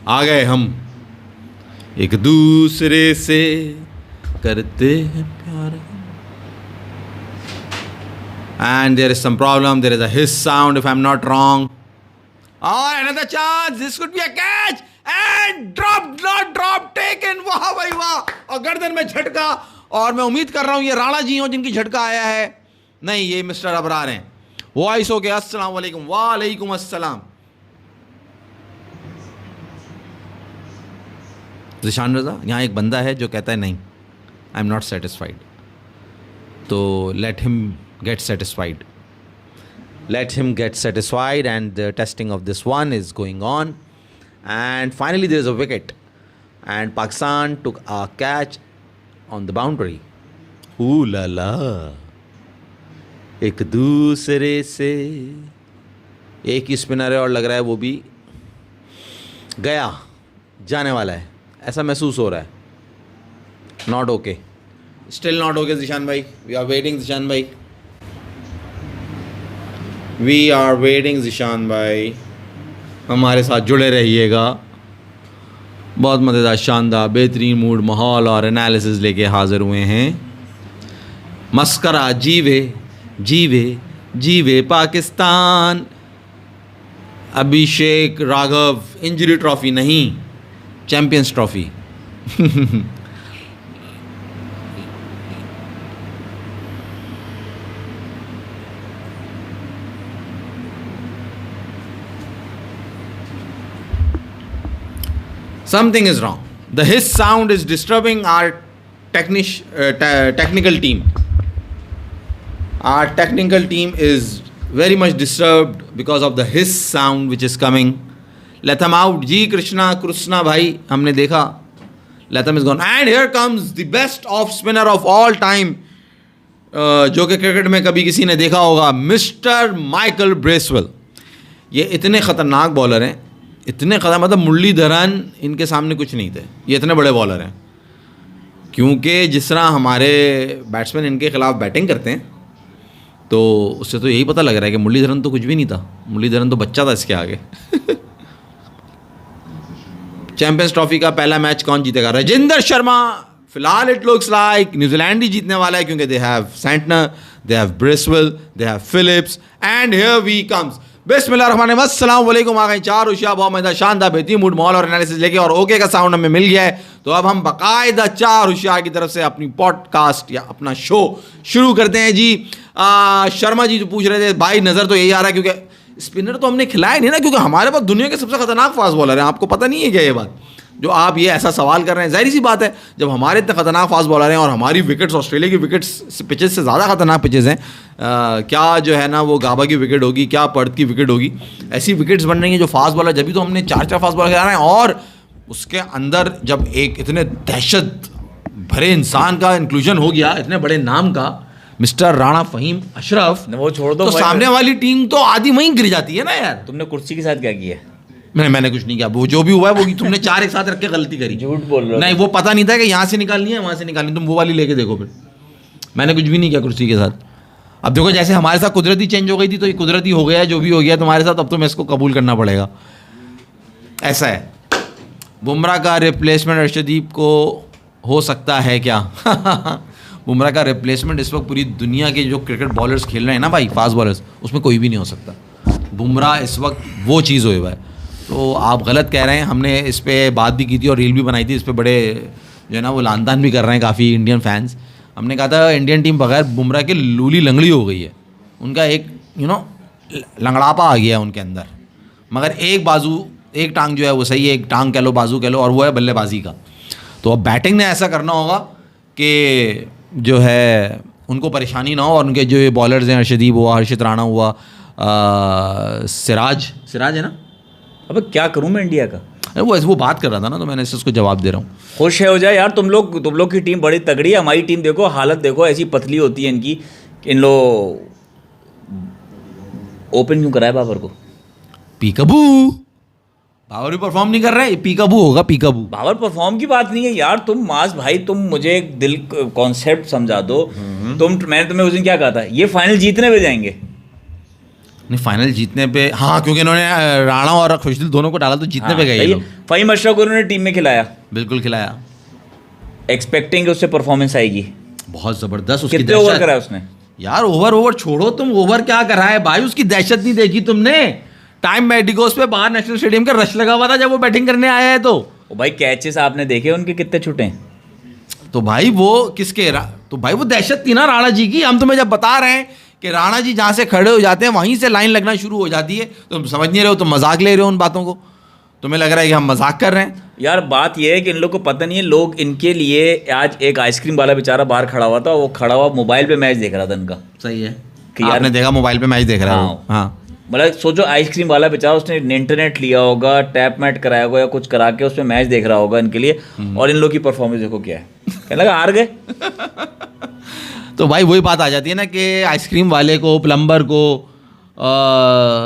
आ गए हम, एक दूसरे से करते हैं प्यार. And there is some problem. There is a hiss sound if I'm not wrong. Oh, another chance. This could be a catch. And drop, not drop, taken. वाह भाई वाह. और गर्दन में झटका. और मैं उम्मीद कर रहा हूँ ये राणा जी हो जिनकी झटका आया है. नहीं, ये मिस्टर अबरार हैं. वॉइस हो गया. अस्सलाम वालेकुम. वालेकुम अस्सलाम. ज़िशान रज़ा, यहाँ एक बंदा है जो कहता है नहीं, आई एम नॉट सेटिस्फाइड. तो let him get satisfied. Let him get satisfied, and the testing of this one is going on. And finally there is a wicket, and Pakistan took a catch on the boundary. Ooh la la. एक दूसरे से एक ही spinner है और लग रहा है वो भी गया, जाने वाला है, ऐसा महसूस हो रहा है. Not okay. Still not okay, Zeeshan भाई. We are waiting, ज़िशान भाई. We are waiting. ज़िशान भाई हमारे साथ जुड़े रहिएगा. बहुत मज़ेदार, शानदार, बेहतरीन मूड, माहौल और एनालिसिस लेके हाज़िर हुए हैं. मस्करा जीवे जीवे जीवे पाकिस्तान. अभिषेक राघव इंजरी ट्रॉफ़ी नहीं, champions trophy. Something is wrong. The hiss sound is disturbing our technical team. Our technical team is very much disturbed because of the hiss sound which is coming. Latham out. Ji Krishna bhai, हमने देखा. Latham is gone. And here comes the best off spinner of all time, जो कि cricket में कभी किसी ने देखा होगा, मिस्टर माइकल ब्रेसवेल. ये इतने ख़तरनाक बॉलर हैं, इतने ख़तरनाक, मतलब मुरलीधरन इनके सामने कुछ नहीं थे. ये इतने बड़े बॉलर हैं क्योंकि जिस तरह हमारे बैट्समैन इनके ख़िलाफ़ बैटिंग करते हैं तो उससे तो यही पता लग रहा है कि मुरलीधरन तो कुछ भी नहीं था. मुरलीधरन तो बच्चा था इसके आगे. चैंपियंस ट्रॉफी का पहला मैच कौन जीतेगा? राजेंद्र शर्मा. फिलहाल इट लुक्स लाइक न्यूजीलैंड ही जीतने वाला है क्योंकि they have Santner, they have Bracewell, they have Phillips. And here we comes. बिस्मिल्लाहिर्रहमानिर्रहीम. अस्सलाम वालेकुम. आ गए चार होशियार, बहुत मज़ेदार, शानदार, बेहतरीन मूड, माहौल और एनालिसिस लेके, और ओके का साउंड हमें मिल गया है. तो अब हम बाकायदा चार होशियार की तरफ से अपनी पॉडकास्ट या अपना शो शुरू करते हैं जी. शर्मा जी जो पूछ रहे थे भाई, नज़र तो यही आ रहा है क्योंकि स्पिनर तो हमने खिलाया नहीं ना, क्योंकि हमारे पास दुनिया के सबसे खतरनाक फास्ट बॉलर हैं. आपको पता नहीं है क्या ये बात, जो आप ये ऐसा सवाल कर रहे हैं? जाहिर सी बात है, जब हमारे इतने खतरनाक फास्ट बॉलर हैं और हमारी विकेट्स ऑस्ट्रेलिया की विकेट्स पिचेस से ज़्यादा खतरनाक पिचेस हैं, क्या जो है ना वो गाबा की विकेट होगी, क्या पर्थ की विकेट होगी, ऐसी विकेट्स बन रही हैं जो फास्ट बॉलर, जब भी तो हमने चार चार फास्ट बॉलर खिला रहे हैं. और उसके अंदर जब एक इतने दहशत भरे इंसान का इंक्लूजन हो गया, इतने बड़े नाम का, मिस्टर राणा फ़हीम अशरफ, वो छोड़ दो, तो सामने वाली टीम तो आधी वहीं गिर जाती है ना यार. तुमने कुर्सी के साथ क्या किया? मैंने कुछ नहीं किया. वो जो भी हुआ है वो तुमने चार एक साथ रख के गलती करी. झूठ बोल रहे हो. नहीं, वो पता नहीं था कि यहाँ से निकालनी है वहाँ से निकालनी. तुम वो वाली लेके देखो. फिर मैंने कुछ भी नहीं किया कुर्सी के साथ. अब देखो, जैसे हमारे साथ कुदरती चेंज हो गई थी तो ये कुदरती हो गया है. जो भी हो गया तुम्हारे साथ, अब तो मैं इसको कबूल करना पड़ेगा. ऐसा है. बुमराह का रिप्लेसमेंट अर्शदीप को हो सकता है क्या? बुमराह का रिप्लेसमेंट इस वक्त पूरी दुनिया के जो क्रिकेट बॉलर्स खेल रहे हैं ना भाई, फास्ट बॉलर्स, उसमें कोई भी नहीं हो सकता. बुमराह इस वक्त वो चीज़ हो हुआ है. तो आप गलत कह रहे हैं. हमने इस पर बात भी की थी और रील भी बनाई थी. इस पर बड़े जो है ना वो लानतान भी कर रहे हैं काफ़ी इंडियन फैंस. हमने कहा था इंडियन टीम बगैर बुमराह के लूली लंगड़ी हो गई है. उनका एक लंगड़ापा आ गया है उनके अंदर. मगर एक बाजू, एक टांग जो है वो सही है, एक टांग कह लो, बाजू कह लो, और वो है बल्लेबाजी का. तो अब बैटिंग ने ऐसा करना होगा कि जो है उनको परेशानी ना हो. और उनके जो ये बॉलर्स हैं, अर्शदीप हुआ, हर्षित राणा हुआ, सिराज है ना. अब क्या करूं मैं इंडिया का? वो बात कर रहा था ना, तो मैंने इसको जवाब दे रहा हूँ. खुश है हो जाए यार. तुम लोग की टीम बड़ी तगड़ी है. हमारी टीम देखो, हालत देखो, ऐसी पतली होती है इनकी. इन लोग ओपन क्यों कराए बाबर को? पीकाबू. बाबर भी परफॉर्म नहीं कर रहा है, पीकाबू होगा. पीकाबू. बाबर परफॉर्म की बात नहीं है यार. तुम मास भाई, तुम मुझे एक दिल कॉन्सेप्ट समझा दो. मैंने तुम्हें उस दिन क्या कहा था, ये फाइनल जीतने पे जाएंगे. नहीं फाइनल जीतने पे, हाँ क्योंकि इन्होंने राणा और खुशदिल दोनों को डाला तो जीतने पे गए ये लोग। फ़हीम अशरफ को उन्होंने टीम में खिलाया, बिल्कुल खिलाया, एक्सपेक्टिंग उससे परफॉर्मेंस आएगी। बहुत जबरदस्त उसकी कितने ओवर कराया उसने यार? ओवर छोड़ो तुम, ओवर क्या करा है भाई, उसकी दहशत नहीं देखी तुमने? टाइम मेडिकोस पे बाहर नेशनल स्टेडियम का रश लगा हुआ था जब वो बैटिंग करने आया है। तो भाई कैचेस आपने देखे उनके कितने छूटे हैं? तो भाई वो किसके तो भाई वो दहशत थी ना राणा जी की। हम तुम्हें जब बता रहे हैं कि राणा जी जहाँ से खड़े हो जाते हैं वहीं से लाइन लगना शुरू हो जाती है, तो तुम समझ नहीं रहे हो, तुम मजाक ले रहे हो उन बातों को, तुम्हें लग रहा है कि हम मजाक कर रहे हैं। यार बात यह है कि इन लोग को पता नहीं है, लोग इनके लिए, आज एक आइसक्रीम वाला बेचारा बाहर खड़ा हुआ था, वो खड़ा हुआ मोबाइल पे मैच देख रहा था इनका। सही है कि यार आपने देखा मोबाइल पे मैच देख रहा है वो। हाँ मतलब सोचो आइसक्रीम वाला बेचारा, उसने इंटरनेट लिया होगा, टैप मैट कराया होगा या कुछ करा के उसमें मैच देख रहा होगा इनके लिए, और इन लोग की परफॉर्मेंस देखो क्या है, कहने लगा हार गए। तो भाई वही बात आ जाती है ना कि आइसक्रीम वाले को, प्लम्बर को,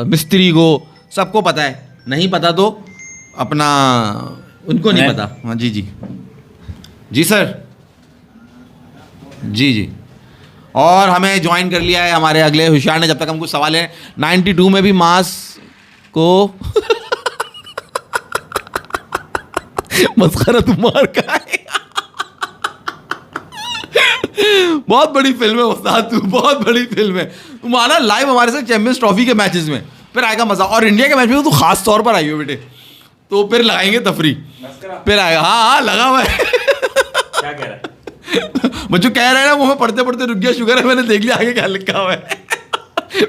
मिस्त्री को, सबको पता है, नहीं पता तो अपना उनको नहीं पता। हाँ जी जी जी सर, जी जी। और हमें ज्वाइन कर लिया है हमारे अगले होशियार ने, जब तक हम कुछ सवाल है। 92 में भी मास को मस्खरा तुम्हार का है। बहुत बड़ी फिल्म है उस्ताद, तू बहुत बड़ी फिल्म है। तुम आना लाइव हमारे साथ चैंपियंस ट्रॉफी के मैचेस में, फिर आएगा मजा। और इंडिया के मैच में तो तू खास तौर पर आई हो बेटे, तो फिर लगाएंगे तफरी, फिर आएगा। हाँ लगा हुआ है। क्या कह रहा है बच्चों? कह रहे हैं ना, वो मैं पढ़ते पढ़ते रुक गया, शुगर है मैंने देख लिया आगे क्या लिखा हुआ है।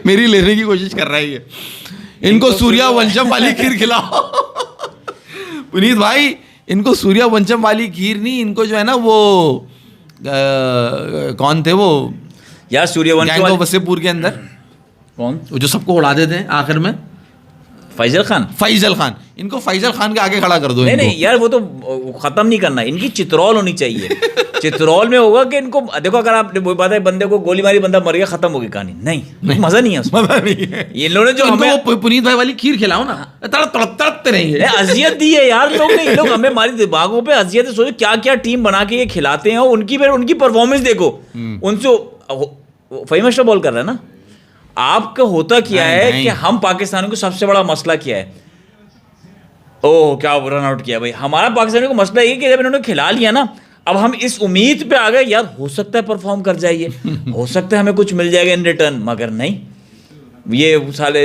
मेरी लेने की कोशिश कर रहा है ये। इनको सूर्यवंशम वाली खीर खिलाओ। पुनीत भाई, इनको सूर्यवंशम वाली खीर नहीं, इनको जो है ना वो कौन थे वो यार सूर्यवंशी गैंग ऑफ वसेपुर के अंदर, कौन वो जो सबको उड़ा देते हैं आखिर में, फैजल खान। फैजल खान, इनको फैजल खान के आगे खड़ा कर दो। नहीं यार वो तो खत्म नहीं करना, इनकी चित्रौल होनी चाहिए। चित्रौल में होगा कि इनको देखो, अगर आप बात है बंदे को गोली मारी, बंदा मर गया, खत्म होगी कहानी। नहीं मजा नहीं है उसमें, मजा नहीं है। ये लोगों ने जो हमें पुनीत भाई वाली खीर खिलाओ ना, तड़पते रहेंगे। अजियत दी है यार लोग ने, लोग हमें हमारी दिमागों पे अजियत है। सोचो क्या क्या टीम बना के ये खिलाते हैं, उनकी परफॉर्मेंस देखो। उनसे फ़हीम अशरफ बॉल कर रहा है ना, आपका होता क्या है कि हम पाकिस्तानियों को सबसे बड़ा मसला क्या है, ओह क्या रन आउट किया भाई। हमारा पाकिस्तानियों को मसला ये कि जब इन्होंने खिला लिया ना, अब हम इस उम्मीद पे आ गए यार हो सकता है परफॉर्म कर जाइए, हो सकता है हमें कुछ मिल जाएगा इन रिटर्न, मगर नहीं, ये साले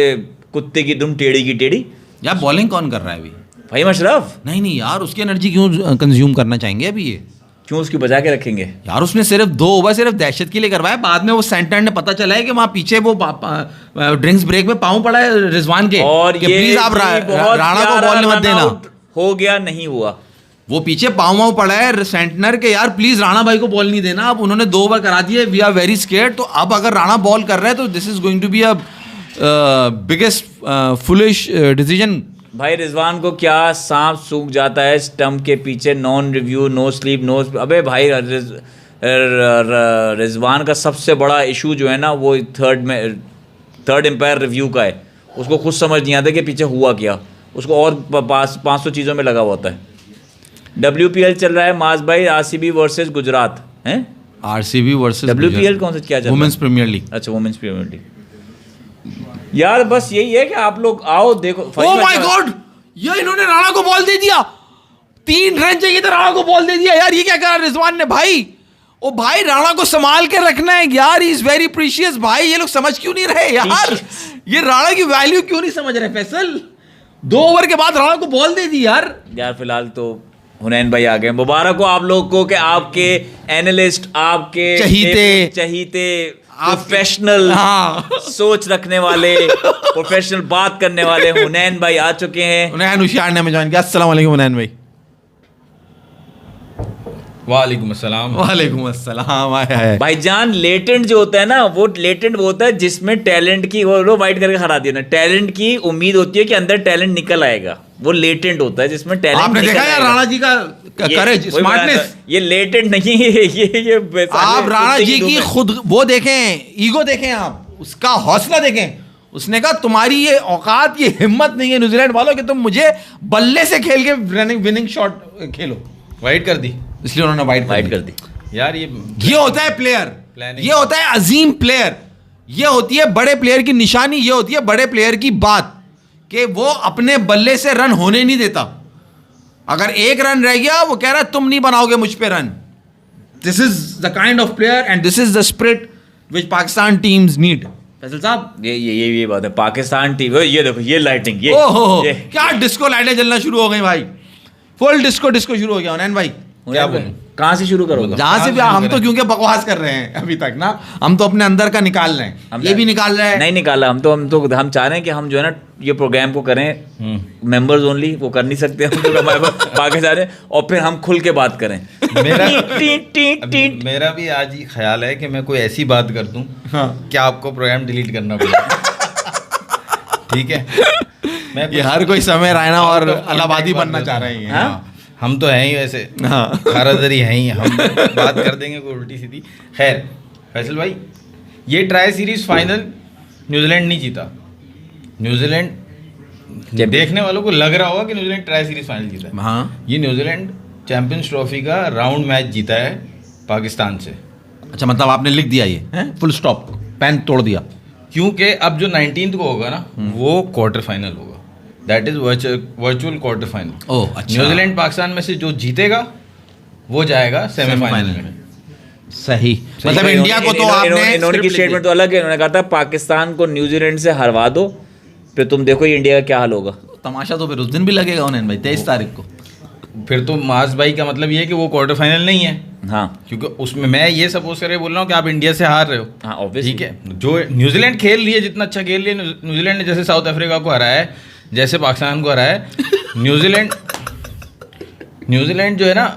कुत्ते की दुम टेढ़ी की टेढ़ी। यार बॉलिंग कौन कर रहा है अभी? फ़हीम अशरफ। नहीं यार, उसकी एनर्जी क्यों कंज्यूम करना चाहेंगे अभी ये? क्यों उसकी बचा के रखेंगे यार? उसने सिर्फ 2 ओवर सिर्फ दहशत के लिए करवाया, बाद में वो सेंटर ने पता चला है कि वहाँ पीछे वो ड्रिंक्स ब्रेक में पाँव पड़ा है रिजवान के, और कि प्लीज आप राणा को बॉल मत देना। हो गया नहीं हुआ, वो पीछे पाँव पड़ा है सेंटनर के, यार प्लीज राणा भाई को बॉल नहीं देना। अब उन्होंने 2 ओवर करा दिए, वी आर वेरी स्केयर्ड। तो अब अगर राणा बॉल कर रहे हैं तो this is going to be a biggest foolish decision. भाई रिजवान को क्या सांप सूख जाता है स्टंप के पीछे, non review, no slip, no. अबे भाई रिजवान का सबसे बड़ा इशू जो है ना वो थर्ड एम्पायर रिव्यू का है। उसको खुद समझ नहीं आता कि पीछे हुआ क्या, उसको और 500 चीज़ों में लगा होता है। WPL चल रहा है माज भाई, RCB वर्सेस गुजरात हैं। RCB वर्सेस WPL कौन सा क्या चल रहा है? Women's premier league. अच्छा वुमेन्स प्रीमियर लीग। यार बस यही है कि आप लोग आओ देखो। ओह माय गॉड, ये इन्होंने राणा को बॉल दे दिया, 3 रन चाहिए तो राणा को बॉल दे दिया। यार ये क्या करा रिजवान ने भाई? ओ भाई राणा को संभाल के रखना है यार, इज वेरी प्रीशियस भाई। ये लोग समझ क्यों नहीं रहे यार? ये राणा की वैल्यू क्यों नहीं समझ रहे फैसल? 2 ओवर के बाद राणा को बॉल दे दी यार। यार फिलहाल तो हुनैन भाई आ गए, मुबारक हो आप लोग को कि आपके एनालिस्ट, आपके चहीते प्रोफेशनल सोच रखने वाले, प्रोफेशनल बात करने वाले हुनैन भाई आ चुके हैं। हुनैन होशियार ने हमें ज्वाइन किया। अस्सलाम वालेकुम हुनैन भाई। वालेकुम अस्सलाम। वालेकुम अस्सलाम। आया भाईजान लेटेंट जो होता है ना, वो लेटेंट वो होता है जिसमें टैलेंट की, वो वाइट करके हरा दिया ना, टैलेंट की उम्मीद होती है कि अंदर टैलेंट निकल आएगा, वो लेटेंट होता है जिसमें टैलेंट। आपने देखा यार राणा जी का करेज, स्मार्टनेस? ये लेटेंट नहीं है, ये आप राणा जी की खुद वो देखें, ईगो देखें, आप उसका हौसला देखें। उसने कहा तुम्हारी ये औकात, ये हिम्मत नहीं है न्यूजीलैंड वालों कि तुम मुझे बल्ले से खेल के विनिंग शॉट खेलो। वाइट कर दी, इसलिए उन्होंने वाइट कर दी। यार ये होता है प्लेयर, ये होता है अजीम प्लेयर। ये होती है बड़े प्लेयर की निशानी, ये होती है बड़े प्लेयर की बात कि वो अपने बल्ले से रन होने नहीं देता। अगर एक रन रह गया वो कह रहा है तुम नहीं बनाओगे मुझ पे run. This is the kind of player and this is the spirit which Pakistan teams need. Faisal साहब, ये बात है। पाकिस्तान टीम, ये देखो ये लाइटिंग, ये ओहो ये क्या डिस्को लाइटें जलना शुरू हो गई भाई, फुल डिस्को शुरू हो गया हुनैन भाई। क्या बोलूं? कहाँ से शुरू करोगे? जहां से भी हम तो क्योंकि बकवास कर रहे हैं अभी तक ना, हम तो अपने अंदर का निकाल रहे हैं, ये भी निकाल रहे हैं। नहीं निकाला, हम चाह रहे हैं कि हम जो है ना ये प्रोग्राम को करें मेंबर्स ओनली, वो कर नहीं सकते हम लोग हमारे पाकिस्तान है, और फिर हम खुल के बात करें। मेरा भी आज ही ख्याल है कि मैं कोई ऐसी बात कर दूं कि आपको प्रोग्राम डिलीट करना पड़ेगा। ठीक है, मैं ये हर कोई समय रायना और अलाहाबादी बनना चाह रहे हैं। हाँ, हम तो हैं ही वैसे, खारादरी हैं ही, हम बात कर देंगे कोई उल्टी सीधी। खैर फैसल भाई, ये ट्राई सीरीज फाइनल न्यूजीलैंड नहीं जीता। न्यूजीलैंड देखने वालों को लग रहा होगा कि न्यूजीलैंड ट्राई सीरीज फाइनल जीता है। हाँ, ये न्यूजीलैंड चैंपियंस ट्रॉफी का राउंड मैच जीता है पाकिस्तान से। अच्छा मतलब आपने लिख दिया ये फुल स्टॉप, पेन तोड़ दिया। क्योंकि अब जो 19th को होगा ना वो क्वार्टर फाइनल होगा, that is virtual quarter final. Oh अच्छा, न्यूजीलैंड पाकिस्तान में से जो जीतेगा वो जाएगा सेमीफाइनल में। सही, मतलब इंडिया को तो आपने इन्होंने की स्टेटमेंट तो अलग है। इन्होंने कहा था पाकिस्तान को न्यूजीलैंड से हरवा दो, फिर तुम देखो ये इंडिया का क्या हाल होगा। तमाशा तो फिर उस दिन भी लगेगा उन्हें भाई, 23 तारीख को। फिर तो माज भाई का मतलब ये है कि वो क्वार्टर फाइनल नहीं है। हाँ, क्योंकि उसमें मैं ये सपोज करके बोल रहा हूँ कि आप इंडिया से हार रहे हो। हाँ ऑब्वियसली, ठीक है, जो न्यूजीलैंड खेल रही है जितना अच्छा खेल रही है, न्यूजीलैंड ने जैसे साउथ अफ्रीका को हराया है, जैसे पाकिस्तान को हराया है, न्यूजीलैंड जो है ना,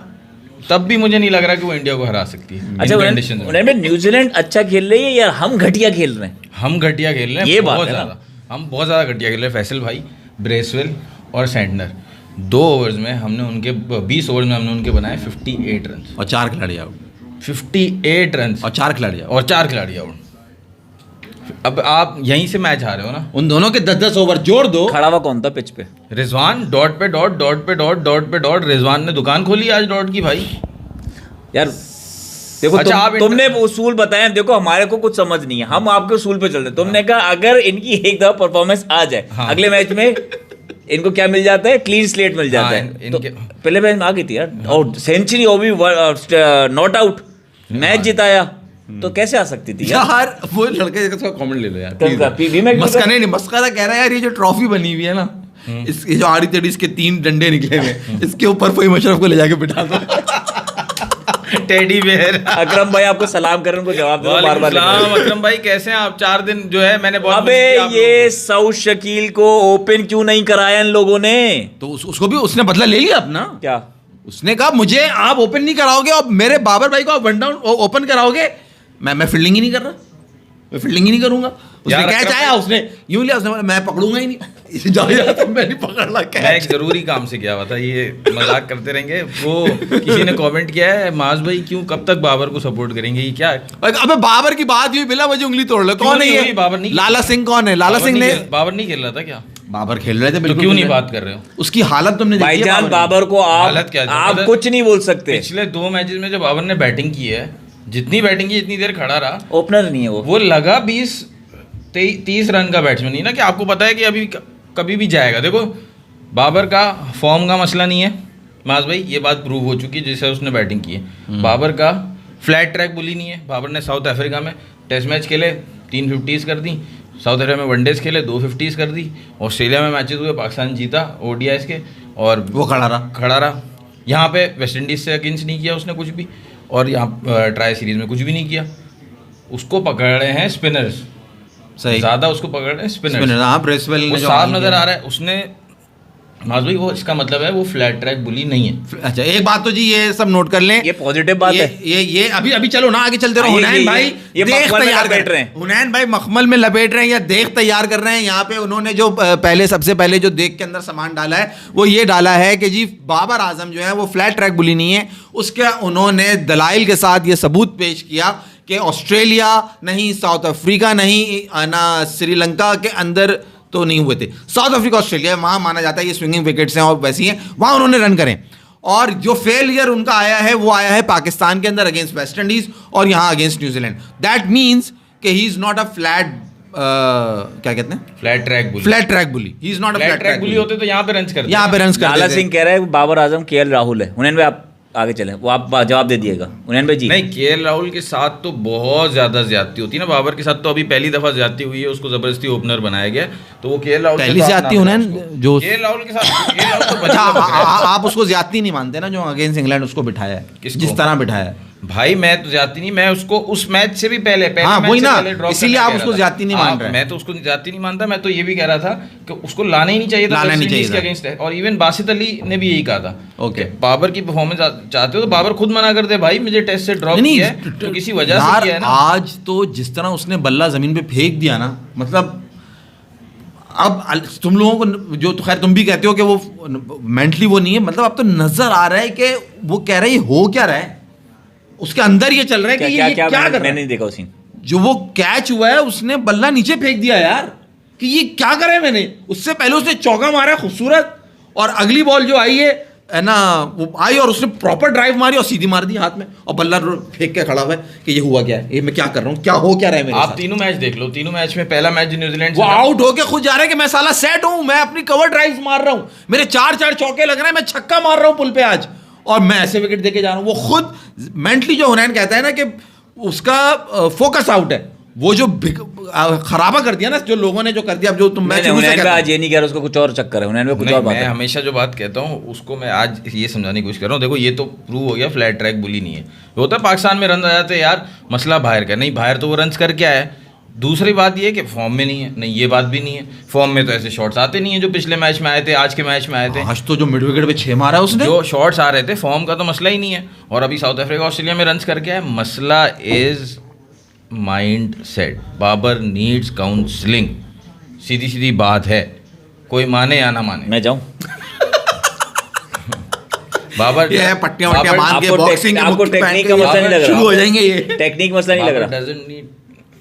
तब भी मुझे नहीं लग रहा कि वो इंडिया को हरा सकती है। अच्छा उन्हें न्यूजीलैंड अच्छा खेल रही है या हम घटिया खेल रहे हैं? हम घटिया खेल रहे हैं, ये बात बहुत है ज़्यादा, हम बहुत ज़्यादा घटिया खेल रहे हैं। फैसल भाई, ब्रेसवेल और सेंटनर 2 ओवर्स में हमने उनके 20 ओवर्स में हमने उनके बनाए 58 रन और 4 खिलाड़ी आउट, 58 रन और 4 खिलाड़ी आउट, और 4 खिलाड़ी आउट। अब आप यहीं से मैच हारे हो ना। उन दोनों के 10-10 ओवर जोड़ दो। खड़ा हुआ कौन था पिच पे? रिजवान डॉट पे डॉट, डॉट पे डॉट, डॉट पे डॉट। रिजवान ने दुकान खोली आज डॉट की भाई। यार देखो अच्छा, तुमने उसूल बताया, देखो हमारे को कुछ समझ नहीं है, हम आपके उसूल पे चल रहे। तुमने कहा अगर इनकी एक दफा परफॉर्मेंस आ जाए, अगले मैच में इनको क्या मिल जाता है? क्लीन स्लेट मिल जाता है। तो पहले मैच में आ गई थी यार, और सेंचुरी, वो भी नॉट आउट, मैच जिताया, तो कैसे आ सकती थी यार? वो लड़के का कमेंट ले लो यार, मस्का नहीं, मस्का कह रहा है यार, ये जो ट्रॉफी बनी हुई है ना, इसके जो आड़ी टेढ़ी इसके 3 डंडे निकले हुए, इसके ऊपर कोई मशरफ को ले जाके बिठा दो। Teddy bear. अकरम भाई आपको सलाम करें, उनको जवाब दो बार-बार। अकरम भाई कैसे हैं आप? 4 दिन जो है मैंने बहुत अबे ये सऊद शकील को ओपन क्यों नहीं कराया इन लोगों ने? तो उसको भी उसने बदला ले लिया अपना। क्या उसने कहा मुझे आप ओपन नहीं कराओगे और मेरे बाबर भाई को आप वन डाउन ओपन कराओगे, मैं फील्डिंग ही नहीं कर रहा, मैं फील्डिंग ही नहीं करूंगा। उसने क्या चाहा, उसने यूं लिया, उसने बोला मैं पकड़ूंगा ही नहीं, जाओ तो मैं नहीं पकड़ रहा। मैं एक जरूरी काम से गया हुआ था, ये मजाक करते रहेंगे। वो किसी ने कमेंट किया है, माज भाई क्यों कब तक बाबर को सपोर्ट करेंगे, ये क्या है? अबे बाबर की बात हुई, बिला वजह उंगली तोड़ लो। कौन है ये? बाबर नहीं, लाला सिंह कौन है? लाला सिंह ने, बाबर नहीं खेल रहा था क्या? बाबर खेल रहे थे, तो क्यों नहीं बात कर रहे हो? उसकी हालत तुमने देखी है? भाईजान बाबर को हालत क्या है? आप कुछ नहीं बोल सकते। पिछले 2 मैचेस में जब बाबर ने बैटिंग की है, जितनी बैटिंग की जितनी देर खड़ा रहा, ओपनर नहीं है वो लगा 20-30 रन का बैट्समैन नहीं ना, कि आपको पता है कि अभी कभी भी जाएगा। देखो बाबर का फॉर्म का मसला नहीं है माज भाई, ये बात प्रूव हो चुकी है जैसे उसने बैटिंग की है। बाबर का फ्लैट ट्रैक बुली नहीं है। बाबर ने साउथ अफ्रीका में टेस्ट मैच खेले, 3 50s कर दी, साउथ अफ्रीका में वनडेज खेले, 2 50s कर दी, ऑस्ट्रेलिया में मैचेस हुए, पाकिस्तान जीता ODIs के, और वो खड़ा रहा। यहाँ पे वेस्ट इंडीज़ से अगेंस्ट नहीं किया उसने कुछ भी, और यहाँ ट्राई सीरीज में कुछ भी नहीं किया। उसको पकड़ रहे हैं स्पिनर्स, सही ज़्यादा उसको पकड़ रहे हैं स्पिनर्स। हाँ, ब्रेसवेल ने साफ नजर आ रहा है उसने, माज भाई, वो इसका मतलब है वो फ्लैट ट्रैक बुली नहीं है। अच्छा एक बात तो जी ये सब नोट कर लें, ये पॉजिटिव बात है। ये अभी चलो ना, आगे चलते रहो। हुनैन भाई ये देख तैयार बैठ रहे हैं, हुनैन भाई मखमल में लपेट रहे हैं या देख तैयार कर रहे हैं। यहाँ पे उन्होंने जो सबसे पहले जो देख के अंदर सामान डाला है वो ये डाला है कि जी बाबर आजम जो है वो फ्लैट ट्रैक बुली नहीं है। उसके उन्होंने दलाइल के साथ ये सबूत पेश किया कि ऑस्ट्रेलिया नहीं, साउथ अफ्रीका नहीं, ना श्रीलंका के अंदर तो नहीं हुए थे, साउथ अफ्रीका ऑस्ट्रेलिया वहाँ माना जाता है ये स्विंगिंग विकेट्स हैं और वैसी हैं, वहाँ उन्होंने रन करें। और जो फेलियर उनका आया है वो आया है पाकिस्तान के अंदर अगेंस्ट वेस्ट इंडीज और यहाँ अगेंस्ट न्यूजीलैंड। दैट मीन्स कि he is not a flat क्या कहते हैं, flat track bully. Flat track bully, he is not a flat track bully होते तो यहाँ पे रन्स करते। यहाँ पे रन्स लाला करते थे। सिंह कह रहा है बाबर आजम केएल राहुल है। हुनैन भाई आप आगे चलें, वो आप जवाब दे दिएगा हुनैन भाई जी। नहीं, केएल राहुल के साथ तो बहुत ज्यादा ज्यादती होती है ना, बाबर के साथ तो अभी पहली दफा ज्यादती हुई है, उसको जबरदस्ती ओपनर बनाया गया, तो वो केएल राहुल पहली ज्यादती हुनैन जो केएल राहुल के साथ केएल राहुल तो अच्छा बचा आप उसको ज्यादती नहीं मानते ना जो अगेंस्ट इंग्लैंड उसको बिठाया है, किसको? जिस तरह बिठाया है। भाई मैं तो ज्यादती नहीं, मैं उसको उस मैच से भी पहले हाँ, मैच वही से ना, पहले drop इसीलिए करना आप कह उसको रहा था। ज्यादती नहीं मान रहे हैं। मैं तो उसको ज्यादती नहीं मानता, मैं तो ये भी कह रहा था कि उसको लाना ही नहीं चाहिए था, लाना वेस्ट नहीं चाहिए इंडीज के था। अगेंस्ट है, और इवन बासित अली ने भी यही कहा था। ओके। बाबर की परफॉर्मेंस चाहते हो तो बाबर खुद मना कर दे, भाई मुझे टेस्ट से ड्रॉप किया है तो किसी वजह से यार किया है ना। आज तो जिस तरह उसने बल्ला जमीन पे फेंक दिया ना, मतलब अब तुम लोगों को जो, तो खैर तुम भी कहते हो कि वो मेंटली वो नहीं है, मतलब अब तो नजर आ रहा है कि वो कह रहा है ये हो क्या रहा है, उसके अंदर ये चल रहा है कि ये क्या कर रहा मैंने है। नहीं देखा वो सीन। जो वो कैच हुआ है उसने बल्ला नीचे फेंक दिया यार, कि ये क्या करे मैंने, उससे पहले उसने चौका मारा खूबसूरत, और अगली बॉल जो आई है ना, वो आई और उसने प्रॉपर ड्राइव मारी और सीधी मार दी हाथ में, और बल्ला फेंक के खड़ा हुआ है कि ये हुआ क्या है, ये मैं क्या कर रहा हूँ, क्या हो क्या रहा है मेरे आप साथ। तीनों मैच देख लो, तीनों मैच में पहला मैच न्यूजीलैंड वो आउट होके खुद जा रहा है कि मैं साला सेट हूं, मैं अपनी कवर ड्राइव्स मार रहा हूं, मेरे 4 चौके लग रहे हैं, मैं छक्का मार रहा हूं पुल पे आज, और मैं ऐसे विकेट देके जा रहा हूं। वो खुद मेंटली जो हुनैन कहता है ना कि उसका फोकस आउट है, वो जो खराबा कर दिया ना जो लोगों ने जो कर दिया, अब जो तुम मैच हुनैन भाई आज ये नहीं कह रहा, उसको कुछ और चक्कर है, हुनैन भाई कुछ नहीं, और बात मैं है। हमेशा जो बात कहता हूँ उसको मैं आज ये समझाने की कोशिश कर रहा हूँ। देखो ये तो प्रूव हो गया फ्लैट ट्रैक बुली नहीं है, होता है पाकिस्तान में रन आ जाते हैं यार, मसला बाहर का नहीं, बाहर तो वो रन करके आया है। दूसरी बात ये कि फॉर्म में नहीं है, नहीं ये बात भी नहीं है, फॉर्म में तो ऐसे शॉट्स आते नहीं है जो पिछले मैच में आए थे, आज के मैच में आए थे। आज तो जो मिड विकेट पे 6 मारा उसने, जो शॉट्स आ रहे थे, फॉर्म का तो मसला ही नहीं है। और अभी साउथ अफ्रीका ऑस्ट्रेलिया में रन्स करके आए, मसला is mindset. Babar needs counselling, सीधी सीधी बात है, कोई माने या ना माने। मैं जाऊं बाबर ये है पट्टियां वट्टियां बांध के आपको बॉक्सिंग के आपको मुक्के पहन टेक्निक के का मसला नहीं लग रहा, शुरू हो जाएंगे ये। टेक्निक मसला नहीं लग रहा। डजंट नीड